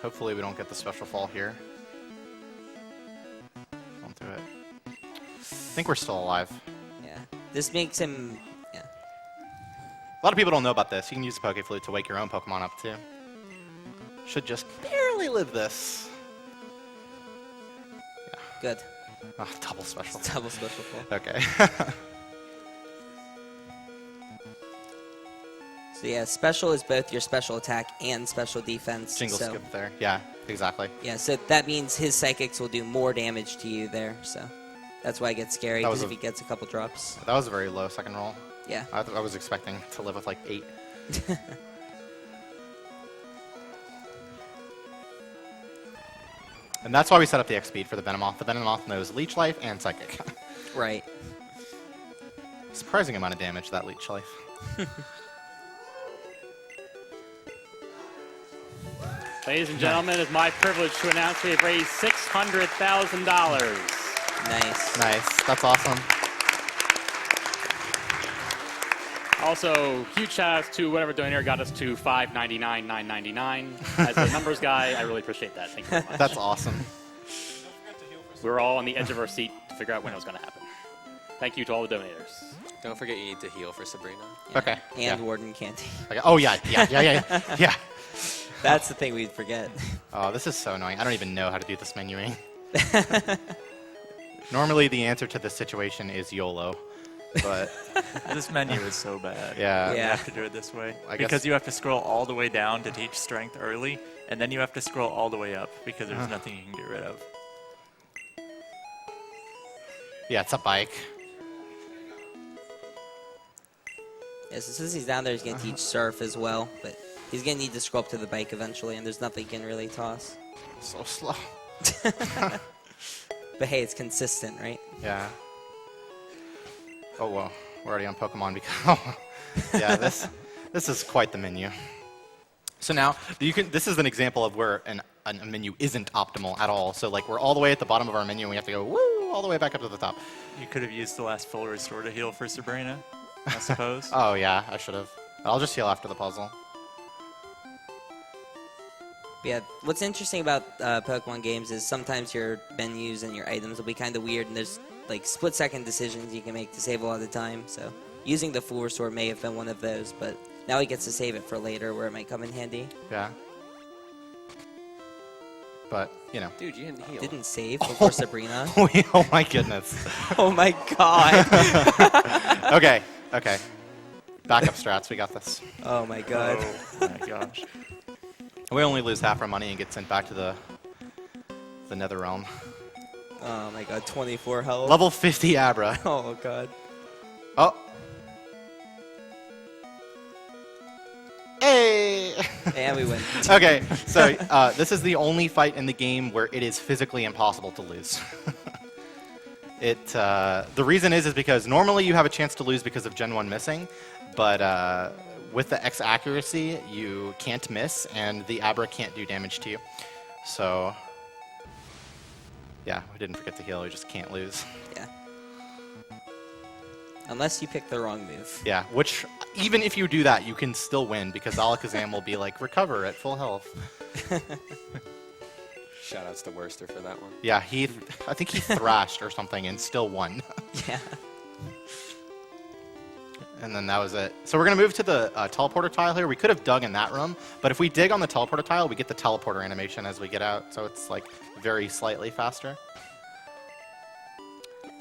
Hopefully we don't get the special fall here. Don't do it. I think we're still alive. Yeah. This makes him. Yeah. A lot of people don't know about this. You can use the Poke Flute to wake your own Pokemon up too. Should just barely live this. Good. Oh, double special. Double special fall. Okay. So yeah, special is both your special attack and special defense. Single so, skip there. Yeah, exactly. Yeah, so that means his psychics will do more damage to you there. So that's why it gets scary, That was because if a- he gets a couple drops. That was a very low second roll. Yeah. I was expecting to live with like 8. And that's why we set up the X speed for the Venomoth. The Venomoth knows Leech Life and Psychic. Right. Surprising amount of damage, that Leech Life. Ladies and gentlemen, it's my privilege to announce we have raised $600,000. Nice. Nice. That's awesome. Also, huge shout outs to whatever donator got us to $599,999. As a numbers guy, I really appreciate that. Thank you very much. That's awesome. We were all on the edge of our seat to figure out when it was going to happen. Thank you to all the donators. Don't forget you need to heal for Sabrina. Okay. And yeah. Warden Candy. Okay. Oh, yeah. That's the thing we'd forget. Oh, this is so annoying. I don't even know how to do this menuing. Normally, the answer to this situation is YOLO, but This menu is so bad. yeah. You Yeah. have to do it this way. I guess- Because you have to scroll all the way down to teach strength early, and then you have to scroll all the way up because there's nothing you can get rid of. Yeah, it's a bike. Yeah, so since he's down there, he's going to teach Surf as well, but he's going to need to scroll up to the bike eventually, and there's nothing he can really toss. So slow. But hey, it's consistent, right? Yeah. Oh, well, we're already on Pokemon because yeah, this is quite the menu. So now this is an example of where a menu isn't optimal at all. So like we're all the way at the bottom of our menu and we have to go woo all the way back up to the top. You could have used the last full restore to heal for Sabrina, I suppose. Oh yeah, I should have. I'll just heal after the puzzle. Yeah, what's interesting about Pokemon games is sometimes your menus and your items will be kind of weird, and there's like split-second decisions you can make to save a lot of time. So using the Full Restore may have been one of those, but now he gets to save it for later where it might come in handy. Yeah. But, you know. Dude, you didn't heal. Didn't save before Sabrina. Oh my goodness. Oh my god. Okay. Backup strats, we got this. Oh my god. Oh my gosh. We only lose half our money and get sent back to the Nether Realm. Oh my god, 24 health. Level 50 Abra. Oh god. Oh. Hey! And we win. Okay, so this is the only fight in the game where it is physically impossible to lose. The reason is because normally you have a chance to lose because of Gen 1 missing, but with the X accuracy, you can't miss, and the Abra can't do damage to you. So, yeah, we didn't forget to heal, we just can't lose. Yeah. Unless you pick the wrong move. Yeah, which, even if you do that, you can still win, because Alakazam will be like, recover at full health. Shoutouts to Worcester for that one. Yeah, I think he thrashed or something and still won. Yeah. And then that was it. So we're going to move to the teleporter tile here. We could have dug in that room, but if we dig on the teleporter tile, we get the teleporter animation as we get out. So it's like very slightly faster.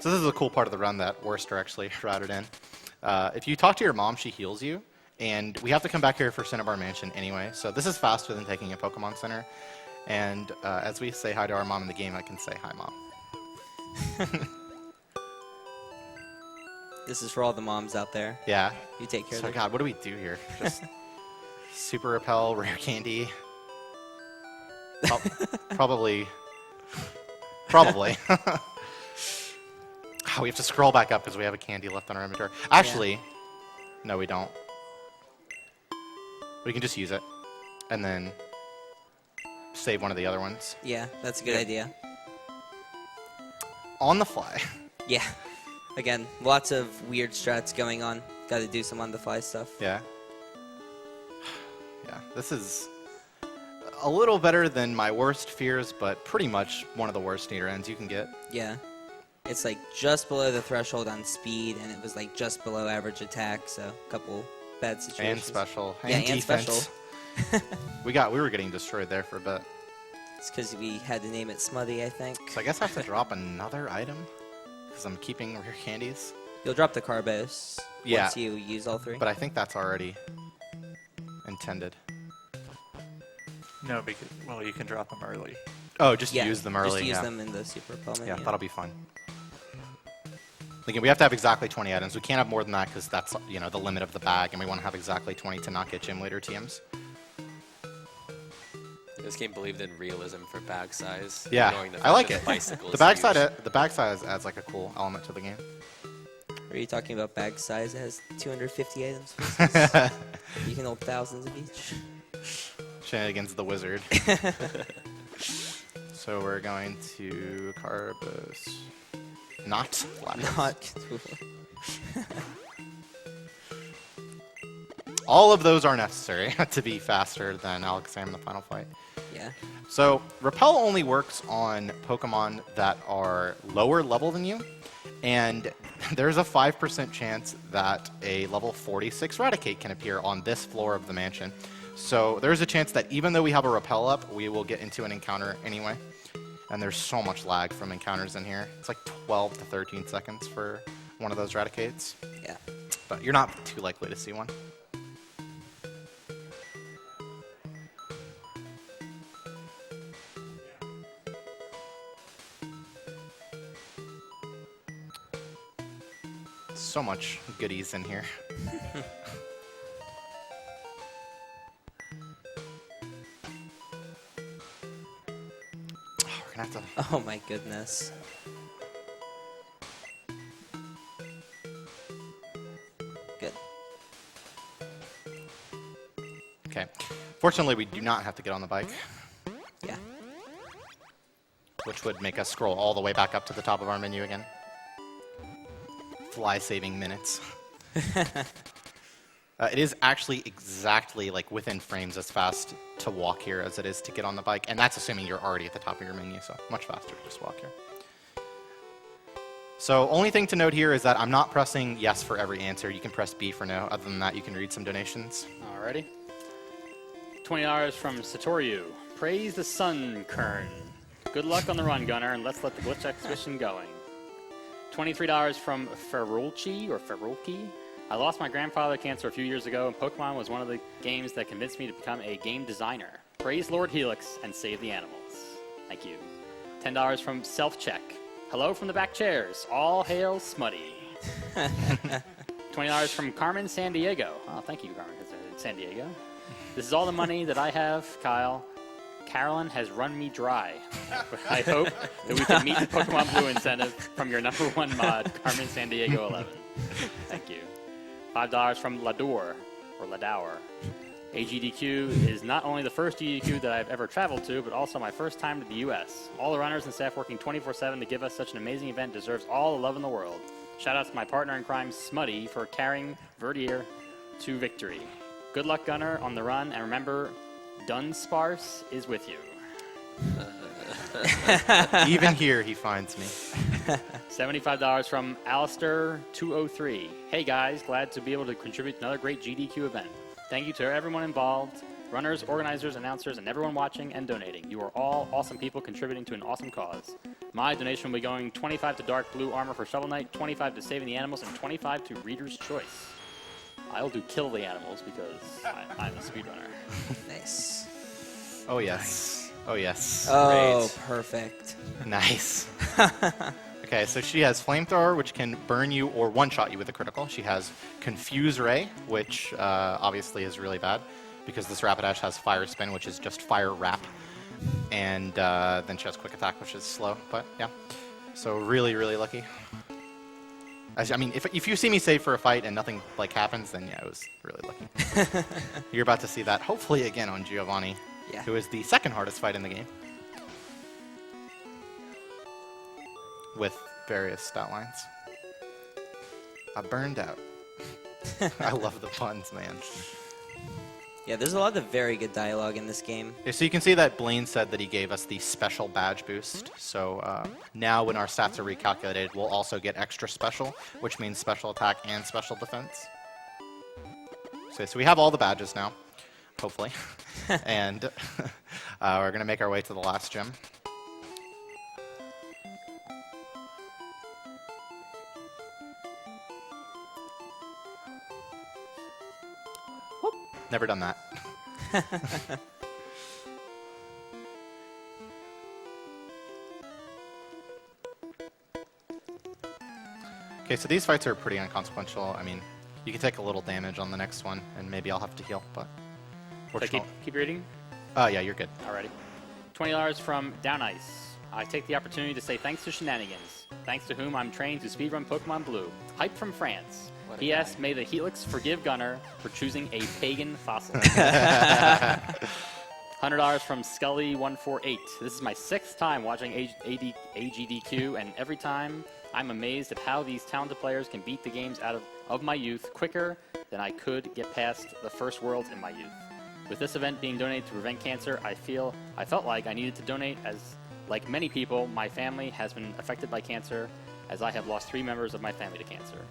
So this is a cool part of the run that Worcester actually routed in. If you talk to your mom, she heals you. And we have to come back here for Cinnabar Mansion anyway. So this is faster than taking a Pokemon Center. And as we say hi to our mom in the game, I can say hi, Mom. This is for all the moms out there. Yeah. You take care So, of them. God, what do we do here? Just Super Repel, Rare Candy. Probably. Oh, we have to scroll back up because we have a candy left on our inventory. Actually, no, we don't. We can just use it and then save one of the other ones. Yeah, that's a good idea. On the fly. Yeah. Again, lots of weird strats going on. Got to do some on-the-fly stuff. Yeah. Yeah, this is a little better than my worst fears, but pretty much one of the worst near ends you can get. Yeah. It's like just below the threshold on speed, and it was like just below average attack, so a couple bad situations. And special. Yeah, and and defense. special. We were getting destroyed there for a bit. It's because we had to name it Smutty, I think. So I guess I have to drop another item because I'm keeping rare candies. You'll drop the Carbos Yeah. once you use all three. But I think that's already intended. No, because, well, you can drop them early. Oh, just yeah, use them early. Just use yeah. them in the Super Repel menu. Yeah, that'll be fun. Again, we have to have exactly 20 items. We can't have more than that because that's the limit of the bag, and we want to have exactly 20 to not get gym leader TMs. This game believed in realism for bag size. Yeah, ignoring the I fact like that it. The bicycle The is bag size adds like a cool element to the game. Are you talking about bag size? It has 250 items pieces. You can hold thousands of each. Shenanigans the wizard. So we're going to Carbus. Not Lapras. Not Cthulhu. All of those are necessary to be faster than Alakazam in the final fight. Yeah. So Repel only works on Pokemon that are lower level than you, and there's a 5% chance that a level 46 Raticate can appear on this floor of the mansion. So there's a chance that even though we have a Repel up, we will get into an encounter anyway. And there's so much lag from encounters in here. It's like 12 to 13 seconds for one of those Raticates. Yeah. But you're not too likely to see one. So much goodies in here. We're gonna have to. Oh my goodness. Good. Okay. Fortunately, we do not have to get on the bike, Yeah. which would make us scroll all the way back up to the top of our menu again. Fly-saving minutes. It is actually exactly like within frames as fast to walk here as it is to get on the bike, and that's assuming you're already at the top of your menu, so much faster to just walk here. So only thing to note here is that I'm not pressing yes for every answer. You can press B for no. Other than that, you can read some donations. Alrighty. $20 from Satoryu. Praise the sun, Kern. Good luck on the run, Gunner, and let's let the glitch exhibition going. $23 from Ferrulki. I lost my grandfather to cancer a few years ago, and Pokemon was one of the games that convinced me to become a game designer. Praise Lord Helix and save the animals. Thank you. $10 from Self-Check. Hello from the back chairs. All hail Smutty. $20 from Carmen San Diego. Oh, thank you, Carmen San Diego. This is all the money that I have, Kyle. Carolyn has run me dry. I hope that we can meet the Pokemon Blue incentive from your #1 mod, Carmen San Diego 11. Thank you. $5 from Ladour, or Ladour. AGDQ is not only the first GDQ that I've ever traveled to, but also my first time to the U.S. All the runners and staff working 24/7 to give us such an amazing event deserves all the love in the world. Shout out to my partner in crime, Smutty, for carrying Verdier to victory. Good luck, Gunner, on the run, and remember, Dunsparce is with you. Even here, he finds me. $75 from Alistair203. Hey guys, glad to be able to contribute to another great GDQ event. Thank you to everyone involved, runners, organizers, announcers, and everyone watching and donating. You are all awesome people contributing to an awesome cause. My donation will be going 25 to Dark Blue Armor for Shovel Knight, 25 to Saving the Animals, and 25 to Reader's Choice. I'll do Kill the Animals because I'm a speedrunner. Nice. Oh, yes. Oh, yes. Oh, Great. perfect. Nice. Okay, so she has Flamethrower, which can burn you or one-shot you with a critical. She has Confuse Ray, which obviously is really bad because this Rapidash has Fire Spin, which is just Fire Wrap. And then she has Quick Attack, which is slow, but yeah. So really, really lucky. I mean, if you see me save for a fight and nothing like happens, then yeah, it was really lucky. You're about to see that hopefully again on Giovanni, Yeah. who is the second hardest fight in the game, with various stat lines. I burned out. I love the puns, man. Yeah, there's a lot of very good dialogue in this game. Yeah, so you can see that Blaine said that he gave us the special badge boost. So now when our stats are recalculated, we'll also get extra special, which means special attack and special defense. So we have all the badges now, hopefully. And we're going to make our way to the last gym. Whoop. Never done that. Okay, so these fights are pretty inconsequential. I mean, you can take a little damage on the next one, and maybe I'll have to heal, but So fortunately. keep reading. Yeah, you're good. Alrighty. $20 from Down Ice. I take the opportunity to say thanks to Shenanigans, thanks to whom I'm trained to speedrun Pokemon Blue. Hype from France. What a P.S. guy. May the Helix forgive Gunner for choosing a pagan fossil. $100 from Scully148. This is my 6th time watching AGDQ, and every time I'm amazed at how these talented players can beat the games out of my youth quicker than I could get past the first worlds in my youth. With this event being donated to prevent cancer, I felt like I needed to donate, as like many people, my family has been affected by cancer, as I have lost 3 members of my family to cancer.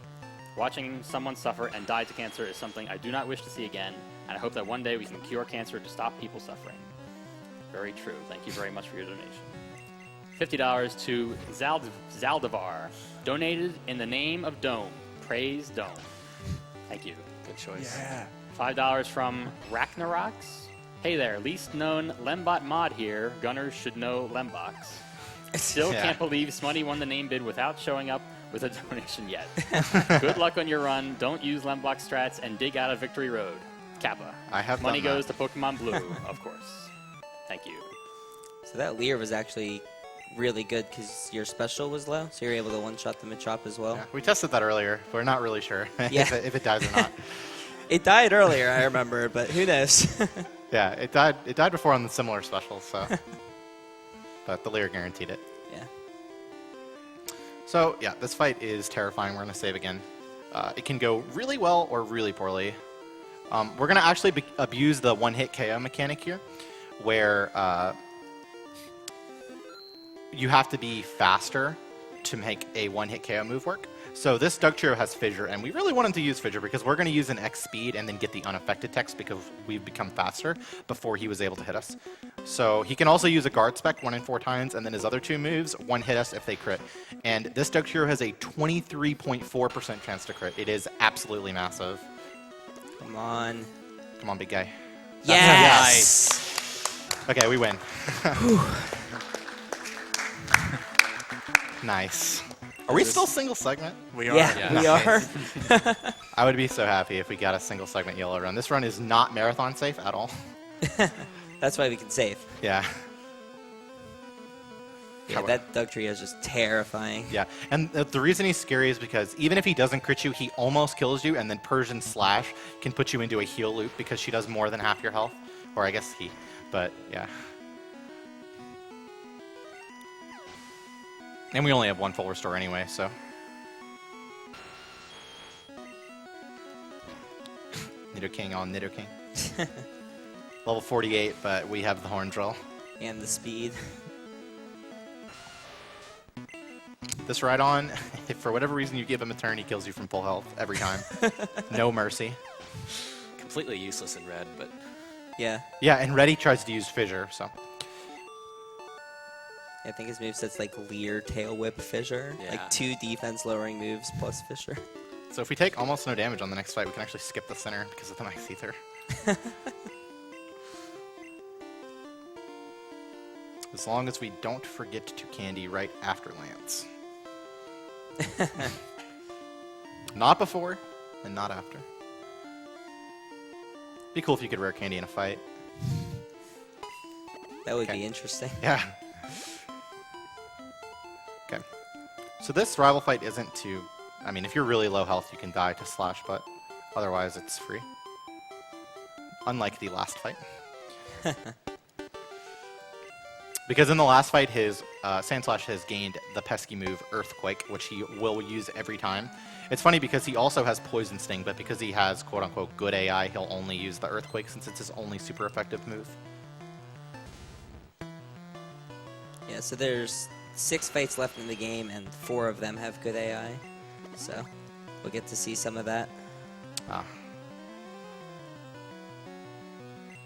Watching someone suffer and die to cancer is something I do not wish to see again, and I hope that one day we can cure cancer to stop people suffering. Very true. Thank you very much for your donation. $50 to Zaldivar. Donated in the name of Dome. Praise Dome. Thank you. Good choice. Yeah. $5 from Ragnarox. Hey there, least known Lembot mod here. Gunners should know Lembox. Still Yeah. can't believe Smutty won the name bid without showing up with a donation yet. Good luck on your run. Don't use Lembox strats and dig out of Victory Road. Kappa. I have Money done goes that. to Pokemon Blue, of course. Thank you. So that Leer was actually really good because your special was low, so you're able to one-shot the Machop as well. Yeah, we tested that earlier, but we're not really sure Yeah. if it dies or not. It died earlier, I remember, but who knows? Yeah, it died. It died before on the similar specials, so. But the Leer guaranteed it. Yeah. So yeah, this fight is terrifying. We're gonna save again. It can go really well or really poorly. We're gonna actually abuse the one-hit KO mechanic here, where you have to be faster to make a one-hit KO move work. So this Dugtrio has Fissure, and we really want him to use Fissure because we're going to use an X speed and then get the unaffected text because we've become faster before he was able to hit us. So he can also use a Guard Spec 1 in 4 times, and then his other 2 moves, 1 hit us if they crit. And this Dugtrio has a 23.4% chance to crit. It is absolutely massive. Come on. Come on, big guy. Yes! Okay, we win. Nice. Are we still single segment? We are. Yeah, we are. I would be so happy if we got a single segment yellow run. This run is not marathon safe at all. That's why we can save. Yeah. Yeah, that Dugtrio is just terrifying. Yeah, and the reason he's scary is because even if he doesn't crit you, he almost kills you, and then Persian Slash can put you into a heal loop because she does more than half your health. Or I guess he, but yeah. And we only have 1 full restore anyway, so. Nidoking on Nidoking. Level 48, but we have the Horn Drill. And the speed. This Rhydon, if for whatever reason you give him a turn, he kills you from full health every time. No mercy. Completely useless in red, but Yeah. Yeah, and Reddy tries to use Fissure, so. I think his moveset's like Leer, Tail Whip, Fissure. Yeah. Like 2 defense lowering moves plus Fissure. So if we take almost no damage on the next fight, we can actually skip the center because of the Max Ether. As long as we don't forget to candy right after Lance. Not before, and not after. Be cool if you could rare candy in a fight. That would Okay. be interesting. Yeah. Okay. So this rival fight isn't to... I mean, if you're really low health, you can die to Slash, but otherwise it's free. Unlike the last fight. Because in the last fight, his Sandslash has gained the pesky move Earthquake, which he will use every time. It's funny because he also has Poison Sting, but because he has quote-unquote good AI, he'll only use the Earthquake since it's his only super effective move. Yeah, so there's 6 fights left in the game, and 4 of them have good AI. So we'll get to see some of that. Ah.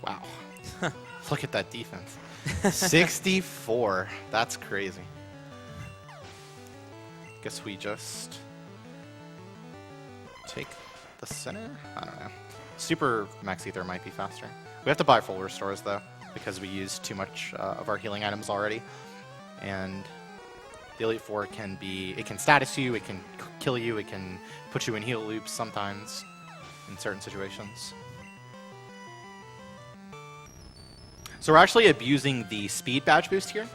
Wow. Look at that defense. 64. That's crazy. Guess we just take the center? I don't know. Super Max Ether might be faster. We have to buy full restores though, because we used too much of our healing items already. And the Elite Four can be, it can status you, it can kill you, it can put you in heal loops sometimes in certain situations. So we're actually abusing the speed badge boost here.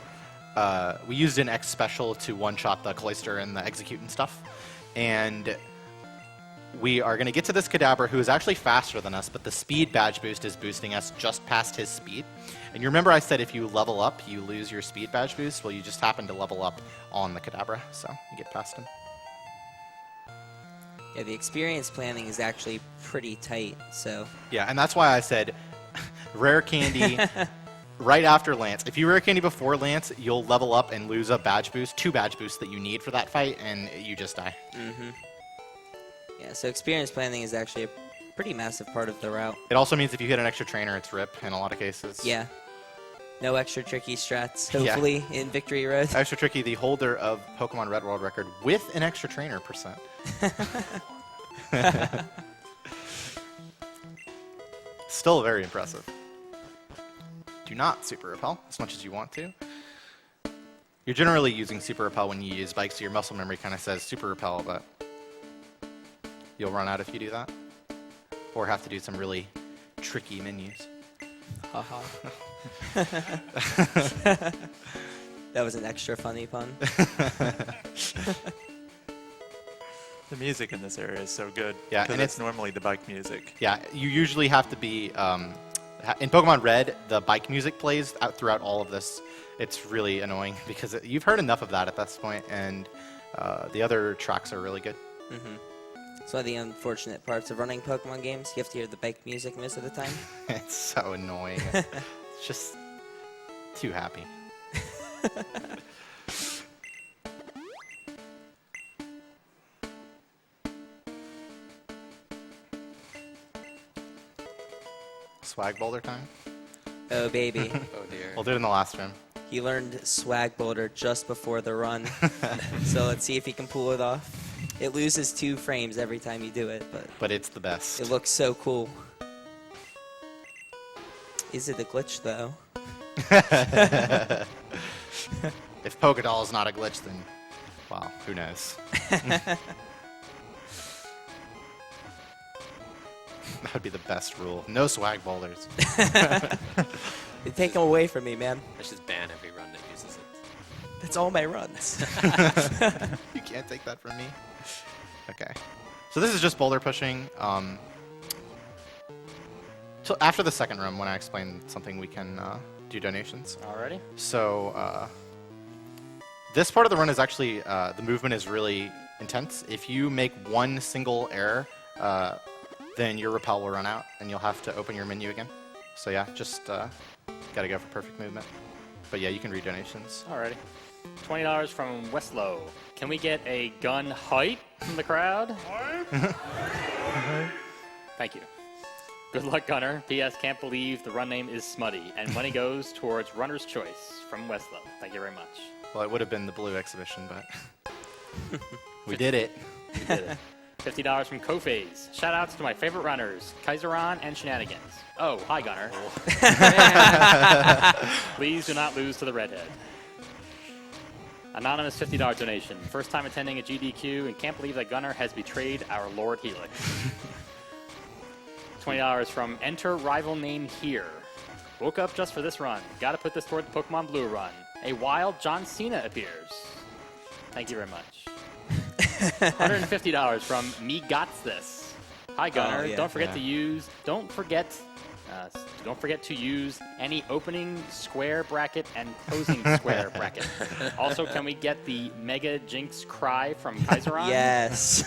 We used an X special to one-shot the Cloister and the Execute and stuff. And we are going to get to this Kadabra who is actually faster than us, but the speed badge boost is boosting us just past his speed. And you remember I said if you level up, you lose your speed badge boost? Well, you just happen to level up on the Kadabra, so you get past him. Yeah, the experience planning is actually pretty tight, so... Yeah, and that's why I said rare candy right after Lance. If you rare candy before Lance, you'll level up and lose a badge boost, 2 badge boosts that you need for that fight, and you just die. Mm-hmm. Yeah, so experience planning is actually a pretty massive part of the route. It also means if you hit an extra trainer, it's RIP in a lot of cases. Yeah. No extra tricky strats, hopefully, in Victory Road. Extra Tricky, the holder of Pokemon Red World record with an extra trainer percent. Still very impressive. Do not Super Repel as much as you want to. You're generally using Super Repel when you use bikes, so your muscle memory kind of says Super Repel, but you'll run out if you do that. Or have to do some really tricky menus. Haha. That was an extra funny pun. The music in this area is so good. Yeah, because and it's normally the bike music. Yeah, you usually have to be... in Pokemon Red, the bike music plays out throughout all of this. It's really annoying because you've heard enough of that at this point, and the other tracks are really good. Mm-hmm. It's one of the unfortunate parts of running Pokemon games. You have to hear the bike music most of the time. It's so annoying. It's just too happy. Swag boulder time? Oh, baby. Oh dear. We'll do it in the last room. He learned Swag Boulder just before the run. So let's see if he can pull it off. It loses 2 frames every time you do it, But it's the best. it looks so cool. Is it a glitch, though? If Pokédoll is not a glitch, then, wow, who knows? That would be the best rule. No swag boulders. They take them away from me, man. Let's just ban every run that uses it. That's all my runs. You can't take that from me. Okay. So this is just boulder pushing. So after the second room, when I explain something, we can do donations. Alrighty. So this part of the run is actually, the movement is really intense. If you make one single error, then your repel will run out, and you'll have to open your menu again. So yeah, just gotta go for perfect movement. But yeah, you can read donations. Alrighty. $20 from Westlow. Can we get a gun hype from the crowd? Thank you. Good luck, Gunner. P.S. Can't believe the run name is Smutty, and money goes towards Runner's Choice from Westlow. Thank you very much. Well, it would have been the blue exhibition, but we did it. We did it. $50 from Kofaze. Shoutouts to my favorite runners, Kaiseron and Shenanigans. Oh, hi, Gunner. Please do not lose to the redhead. Anonymous $50 donation. First time attending a GDQ and can't believe that Gunner has betrayed our Lord Helix. $20 from Enter Rival Name Here. Woke up just for this run. Gotta put this toward the Pokemon Blue run. A wild John Cena appears. Thank you very much. $150 from Me Gots This. Hi Gunner. Oh, yeah. Don't forget to use. Don't forget to use any opening square bracket and closing square bracket. Also, can we get the Mega Jinx cry from Kaiseron? Yes.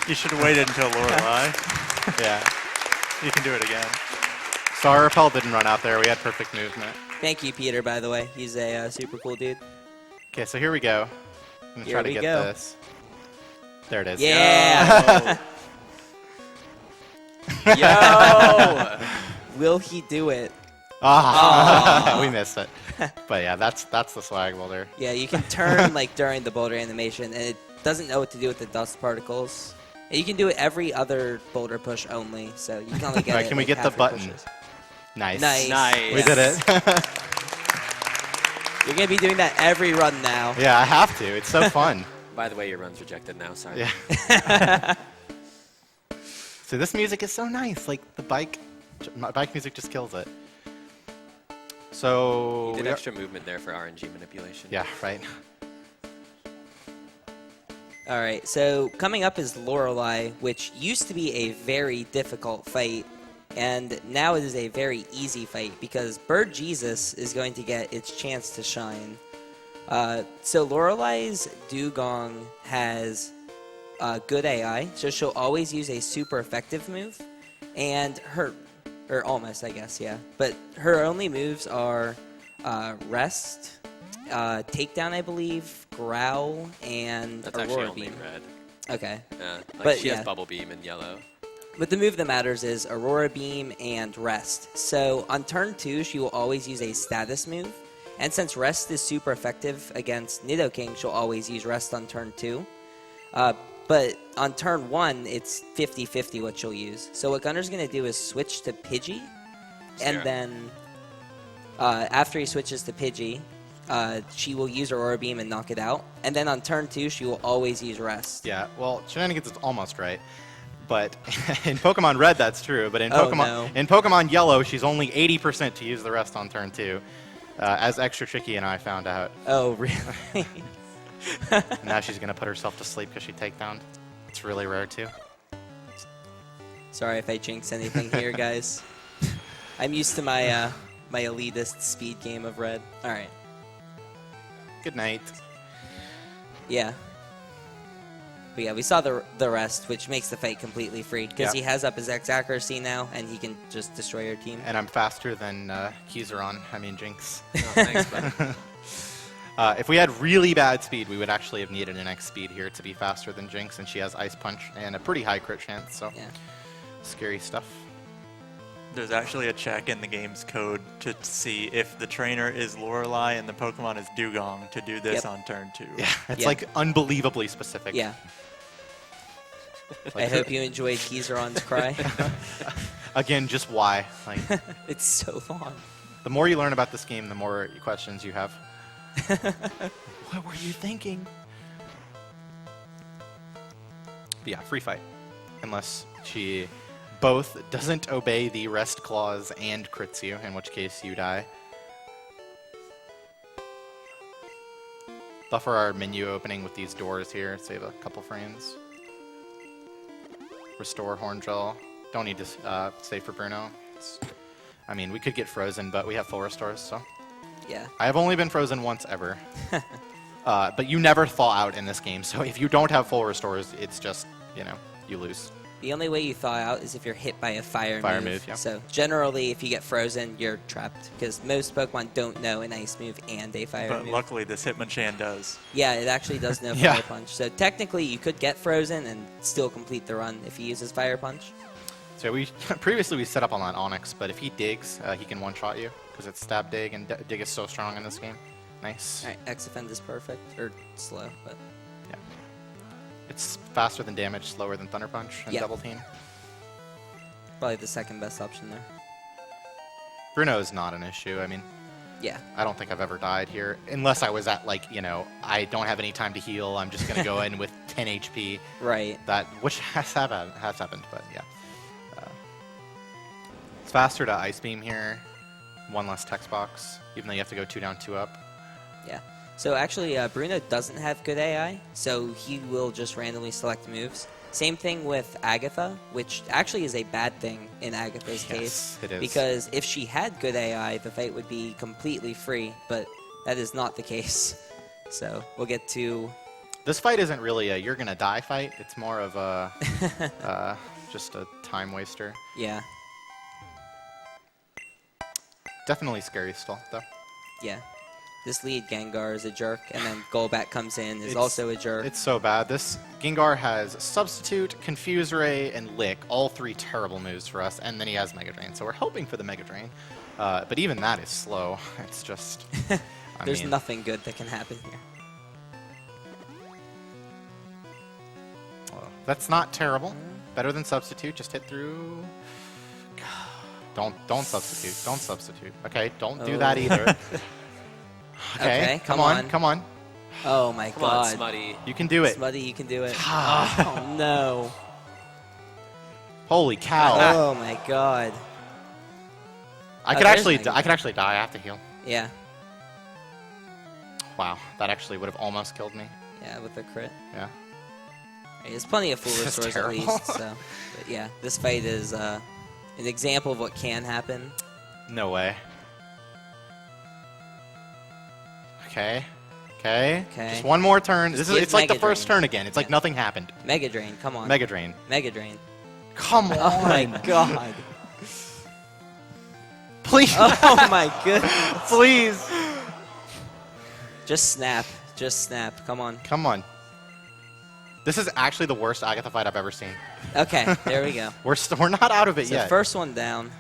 You should have waited until Lorelei. Yeah. You can do it again. So our repel didn't run out there. We had perfect movement. Thank you, Peter, by the way. He's a super cool dude. Okay, so here we go. I'm going to try to get this. There it is. Yeah! Yo! Will he do it? We missed it. But yeah, that's the swag boulder. Yeah, you can turn like during the boulder animation, and it doesn't know what to do with the dust particles. And you can do it every other boulder push only, so you can only get Alright, it can we like, get the half your button? pushes. Nice. Nice. We did it. You're going to be doing that every run now. Yeah, I have to. It's so fun. by the way, your run's rejected now. Sorry. Yeah. So this music is so nice. Like the bike music just kills it. So You did we are- extra movement there for RNG manipulation. yeah, right. All right, so coming up is Lorelei, which used to be a very difficult fight, and now it is a very easy fight because Bird Jesus is going to get its chance to shine. So Lorelei's Dugong has good AI, so she'll always use a super effective move, and or almost, I guess, yeah. But her only moves are Rest, Takedown, I believe, Growl, and That's actually Aurora only Beam. red. Okay. Like But, she yeah. has Bubble Beam in yellow. But the move that matters is Aurora Beam and Rest. So on turn 2, she will always use a status move. And since Rest is super effective against Nidoking, she'll always use Rest on turn 2. But on turn 1, it's 50-50 what she'll use. So what Gunner's going to do is switch to Pidgey. Sarah. And then after he switches to Pidgey, she will use Aurora Beam and knock it out. And then on turn 2, she will always use Rest. Yeah, well, Shenanigans is almost right. But in Pokemon Red, that's true. But in Oh, Pokemon no. in Pokemon Yellow, she's only 80% to use the rest on turn 2, as Extra Tricky and I found out. Oh, really? Now she's gonna put herself to sleep because she takedown. It's really rare too. Sorry if I jinx anything here, guys. I'm used to my my elitist speed game of Red. All right. Good night. Yeah. But yeah, we saw the rest, which makes the fight completely free because Yeah. he has up his X accuracy now, and he can just destroy your team. And I'm faster than Kizaron. I mean Jinx. Oh, thanks, buddy. If we had really bad speed, we would actually have needed an X speed here to be faster than Jinx, and she has Ice Punch and a pretty high crit chance. So Yeah. scary stuff. There's actually a check in the game's code to see if the trainer is Lorelei and the Pokemon is Dugong to do this Yep. on turn 2. Yeah, it's Yeah. like unbelievably specific. Yeah. I Like, hope you enjoyed Kizaron's cry. Again, just why? Like, It's so long. the more you learn about this game, the more questions you have. What were you thinking? But yeah, free fight. Unless she both doesn't obey the rest clause and crits you, in which case you die. Buffer our menu opening with these doors here, save a couple frames. Restore Horngel. Don't need to save for Bruno. I mean, we could get frozen, but we have full restores, so. Yeah. I have only been frozen once ever. But you never thaw out in this game, so if you don't have full restores, it's just, you lose. The only way you thaw out is if you're hit by a fire move, yeah. So generally, if you get frozen, you're trapped because most Pokemon don't know an ice move and a fire But move. luckily, this Hitmonchan does. Yeah, it actually does know Yeah. Fire Punch. So technically, you could get frozen and still complete the run if he uses Fire Punch. So previously we set up on that Onyx, but if he digs, he can one-shot you because it's stab dig, and dig is so strong in this game. Nice. All right, X-Offend is perfect, or slow, but Yeah. It's faster than damage, slower than Thunder Punch, and Yeah. Double Team. probably the second best option there. Bruno is not an issue. I mean, Yeah. I don't think I've ever died here, unless I was at I don't have any time to heal. I'm just gonna go in with 10 HP. Right. Which has happened, but yeah. It's faster to Ice Beam here. One less text box, even though you have to go 2 down, 2 up. Yeah. So actually, Bruno doesn't have good AI, so he will just randomly select moves. Same thing with Agatha, which actually is a bad thing in Agatha's case. Yes, it is. Because if she had good AI, the fight would be completely free, but that is not the case. So we'll get to... This fight isn't really a you're gonna die fight. It's more of a just a time waster. Yeah. Definitely scary still, though. Yeah. This lead Gengar is a jerk, and then Golbat comes in, is It's- also a jerk. It's so bad. This Gengar has Substitute, Confuse Ray, and Lick, all 3 terrible moves for us, and then he has Mega Drain. So we're hoping for the Mega Drain, but even that is slow. It's just... There's nothing good that can happen here. Well, that's not terrible. Better than Substitute. Just hit through. Don't substitute. Don't substitute. Okay, don't do that Oh. either. Okay, Okay, come come on, on. come on. Oh my Come on, god. Smutty. You can do it. Smutty, you can do it. Oh no. Holy cow. Oh my god. I Oh, could there's actually Mega I could actually die. I have to heal. Yeah. Wow, that actually would have almost killed me. Yeah, with the crit. Yeah. Hey, there's plenty of full This is restores at terrible. least. So, but yeah, this fight is an example of what can happen. No way. Okay. Okay. Okay. Just one more turn. This is give it's like the Mega first Drain. turn again. It's like Yeah. nothing happened. Mega Drain, come on. Mega Drain. Mega Drain. Come on. Oh my god. Please. Oh my goodness. Please. Just snap. Just snap. Come on. Come on. This is actually the worst Agatha fight I've ever seen. Okay, there we go. We're not out of it So yet. first one down.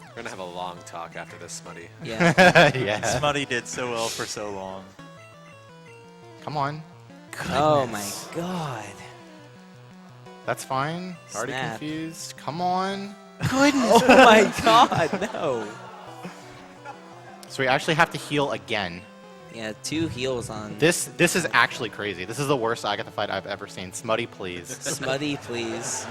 We're going to have a long talk after this, Smutty. Yeah. yeah. Smutty did so well for so long. Come on. Oh my god. That's fine. Already Snap. confused. Come on. Goodness. Oh my god, no. So we actually have to heal again. Yeah, 2 heals on This is actually crazy. This is the worst Agatha fight I've ever seen. Smutty, please. Smutty, please.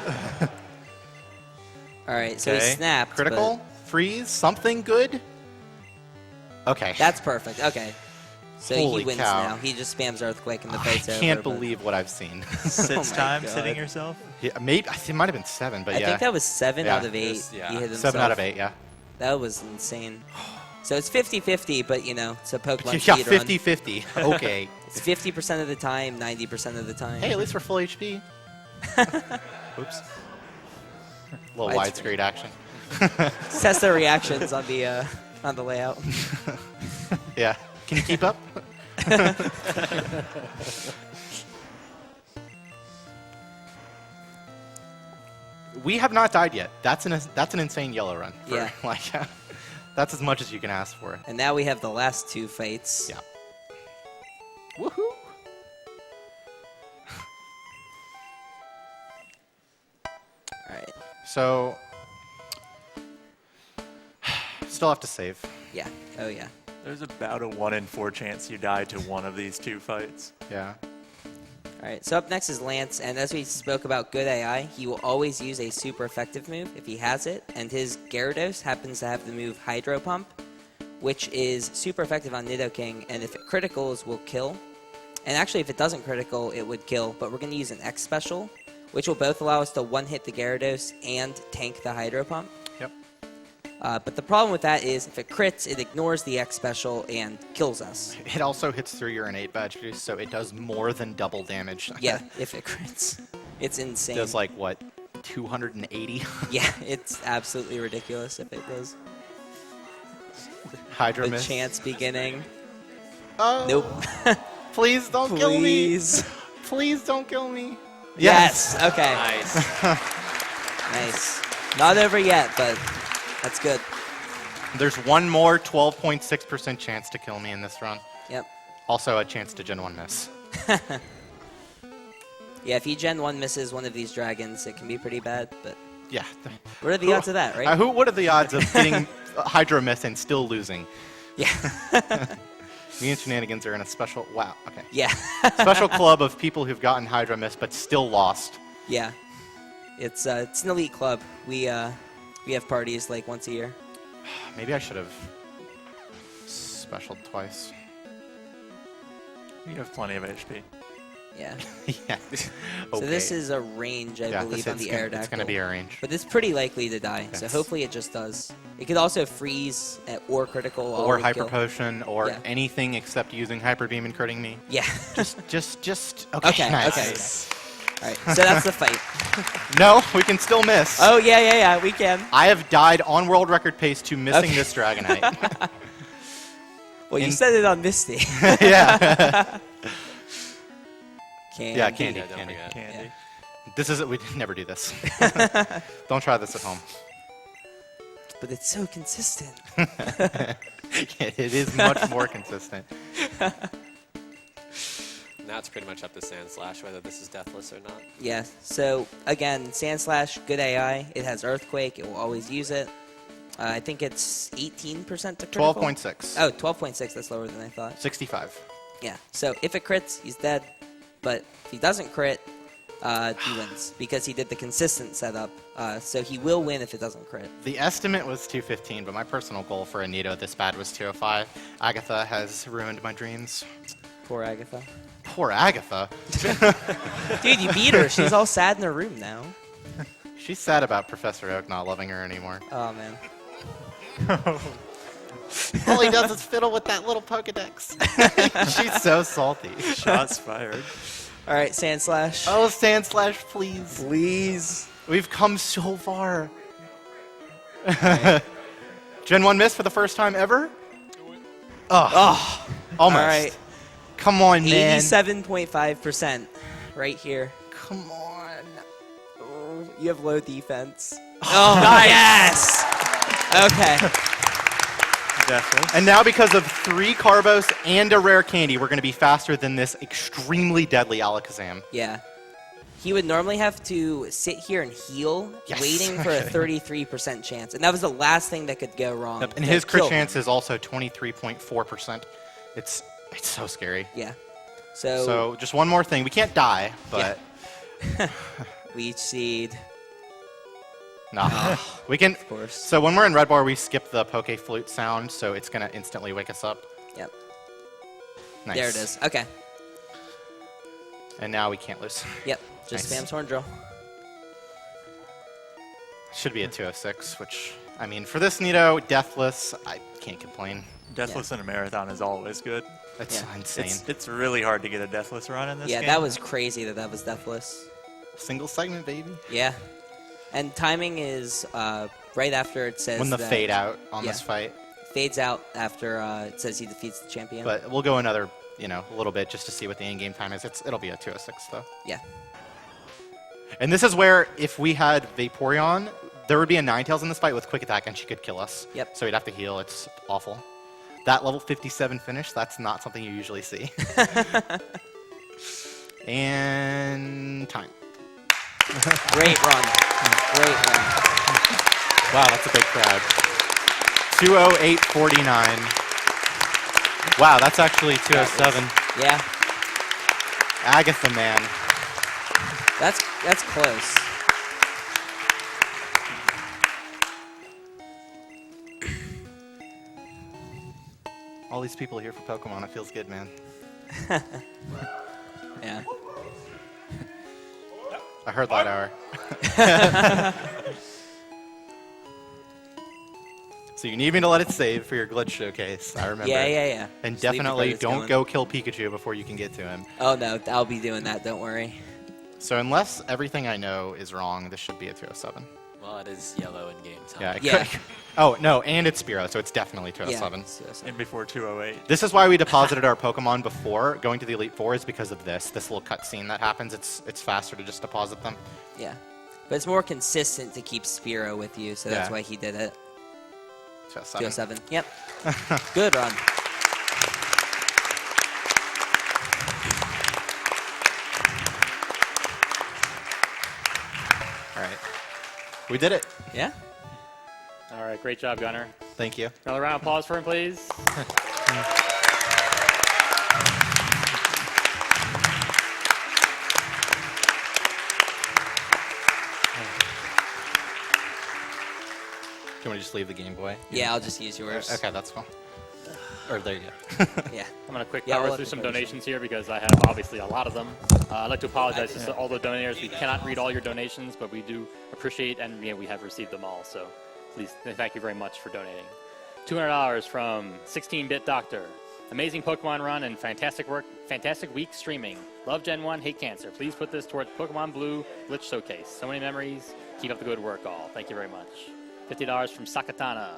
Alright, so he Okay. snapped. Critical? Freeze? Something good? Okay. but That's perfect. Okay. So Holy he wins cow. now. He just spams Earthquake and the I fight's over. can't but- believe what I've seen. Six my times God. hitting yourself? Yeah, maybe I think it might have been 7, but I yeah. think that was 7 Yeah. out of 8. Yeah. He hit himself. 7 out of 8, yeah. That was insane. So it's 50-50, but you know, it's a Pokemon Yeah, speedrun. 50-50. Okay. It's 50% of the time, 90% of the time. Hey, at least we're full HP. Oops. A little Widescreen. widescreen action. Let's test their reactions on the layout. Yeah. Can you keep up? We have not died yet. That's an insane yellow run. For, Yeah. Like, that's as much as you can ask for. And now we have the last 2 fights. Yeah. Woohoo! Alright. So, still have to save. Yeah. Oh, yeah. There's about a 1 in 4 chance you die to one of these 2 fights. Yeah. Alright, so up next is Lance, and as we spoke about good AI, he will always use a super effective move if he has it, and his Gyarados happens to have the move Hydro Pump, which is super effective on Nidoking, and if it criticals, will kill. And actually, if it doesn't critical, it would kill, but we're going to use an X special, which will both allow us to one-hit the Gyarados and tank the Hydro Pump. Yep. But the problem with that is if it crits, it ignores the X special and kills us. It also hits through your innate badges, so it does more than double damage. Yeah, if it crits. It's insane. It does like, what, 280? Yeah, it's absolutely ridiculous if it does. Hydro The Mist. chance beginning. Oh, Nope. Please don't kill me. Please. Please don't kill me. Yes. Okay. Nice. Nice. Not over yet, but that's good. There's one more 12.6% chance to kill me in this run. Yep. Also a chance to Gen 1 miss. Yeah, if you Gen 1 misses one of these dragons, it can be pretty bad, but Yeah. what are the odds of that, right? What are the odds of getting Hydro Mist and still losing? Yeah. Me and Shenanigans are in a special... Wow, okay. Yeah. Special club of people who've gotten Hydro Mist but still lost. Yeah. It's an elite club. We have parties like once a year. Maybe I should have specialed twice. You have plenty of HP. Yeah. Yeah. So this is a range, I yeah, believe, on the Aerodactyl. it's going to be a range. But it's pretty likely to die, so Yes. hopefully it just does. It could also freeze or critical. Or would Hyper kill. Potion, or Yeah. anything except using Hyper Beam and critting me. Yeah. Just okay. Okay, Nice. All right, so that's the fight. No, we can still miss. Oh, yeah, we can. I have died on world record pace to missing Okay. this Dragonite. Well, you In- said it on Misty. Yeah. Candy. Yeah, candy. Yeah, don't Candy. forget. Candy. This is we never do this. Don't try this at home. But it's so consistent. It is much more consistent. Now it's pretty much up to Sandslash whether this is deathless or not. Yeah, so again, Sandslash, good AI. It has Earthquake. It will always use it. I think it's 18% to critical. 12.6. Oh, 12.6. That's lower than I thought. 65. Yeah, so if it crits, he's dead. But if he doesn't crit, he wins because he did the consistent setup. So he will win if it doesn't crit. The estimate was 215, but my personal goal for a Nito this bad was 205. Agatha has ruined my dreams. Poor Agatha. Poor Agatha. Dude, you beat her. She's all sad in her room now. She's sad about Professor Oak not loving her anymore. Oh, man. All he does is fiddle with that little Pokedex. She's so salty. Shots fired. All right, Sandslash. Oh, Sandslash, please. Please. We've come so far. Gen 1 miss for the first time ever? Oh, almost. All right. Come on, man. 87.5% right here. Come on. Oh, you have low defense. Oh, yes! Okay. Definitely. And now because of 3 Carbos and a rare candy, we're going to be faster than this extremely deadly Alakazam. Yeah. He would normally have to sit here and heal, Yes. waiting for a 33% chance. And that was the last thing that could go wrong. Yep. And to his crit kill him. chance is also 23.4%. It's so scary. Yeah. So, So just one more thing. We can't die, but Leech Seed, nah. We can. of course. So when we're in Red Bar, we skip the Poke Flute sound, so it's going to instantly wake us up. Yep. Nice. There it is. Okay. And now we can't lose. Yep. Just Nice. spam Horn Drill. Should be a 206, which, I mean, for this Nito, Deathless, I can't complain. Deathless in a marathon is always good. It's Yeah. insane. It's really hard to get a Deathless run in this Yeah, game. that was crazy that was Deathless. Single segment, baby. Yeah. And timing is right after it says When the that fade out on yeah. this fight. Fades out after it says he defeats the champion. But we'll go another, a little bit just to see what the in-game time is. It'll be a 206, though. yeah. And this is where, if we had Vaporeon, there would be a Ninetales in this fight with Quick Attack, and she could kill us. Yep. So we'd have to heal. It's awful. That level 57 finish, that's not something you usually see. And time. Great run. Great run. Wow, that's a big crowd. 208.49. Wow, that's actually 207. Yeah. Agatha, man. That's close. All these people here for Pokemon, it feels good, man. Yeah. I heard Light Hour. So you need me to let it save for your glitch showcase, I remember. Yeah. And Just leave the definitely credits don't going. go kill Pikachu before you can get to him. Oh, no. I'll be doing that. Don't worry. So unless everything I know is wrong, this should be a 207. Well, it is yellow in games. Huh? Yeah. It Yeah. could- Oh, no, and it's Spearow, so it's definitely Yeah. 207. in before 208. This is why we deposited our Pokemon before going to the Elite Four, is because of this little cutscene that happens. It's faster to just deposit them. Yeah. But it's more consistent to keep Spearow with you, so that's Yeah. why he did it. 207. 207. Yep. Good run. All right. We did it. Yeah. All right, great job, Gunner. Thank you. Another round of applause for him, please. Do you want to just leave the Game Boy? Yeah, I'll just use yours. Okay, that's fine. Or there you go. Yeah. I'm going to quick Yeah, power we'll through let some the coach donations here because I have obviously a lot of them. I'd like to apologize to all the donators. We cannot read all your donations, but we do appreciate and we have received them all. So please, thank you very much for donating. $200 from 16-Bit Doctor. Amazing Pokemon run and fantastic week streaming. Love Gen 1, hate cancer. Please put this towards Pokemon Blue Glitch Showcase. So many memories. Keep up the good work, all. Thank you very much. $50 from Sakatana.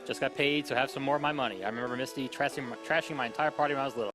Just got paid, so have some more of my money. I remember Misty trashing my entire party when I was little.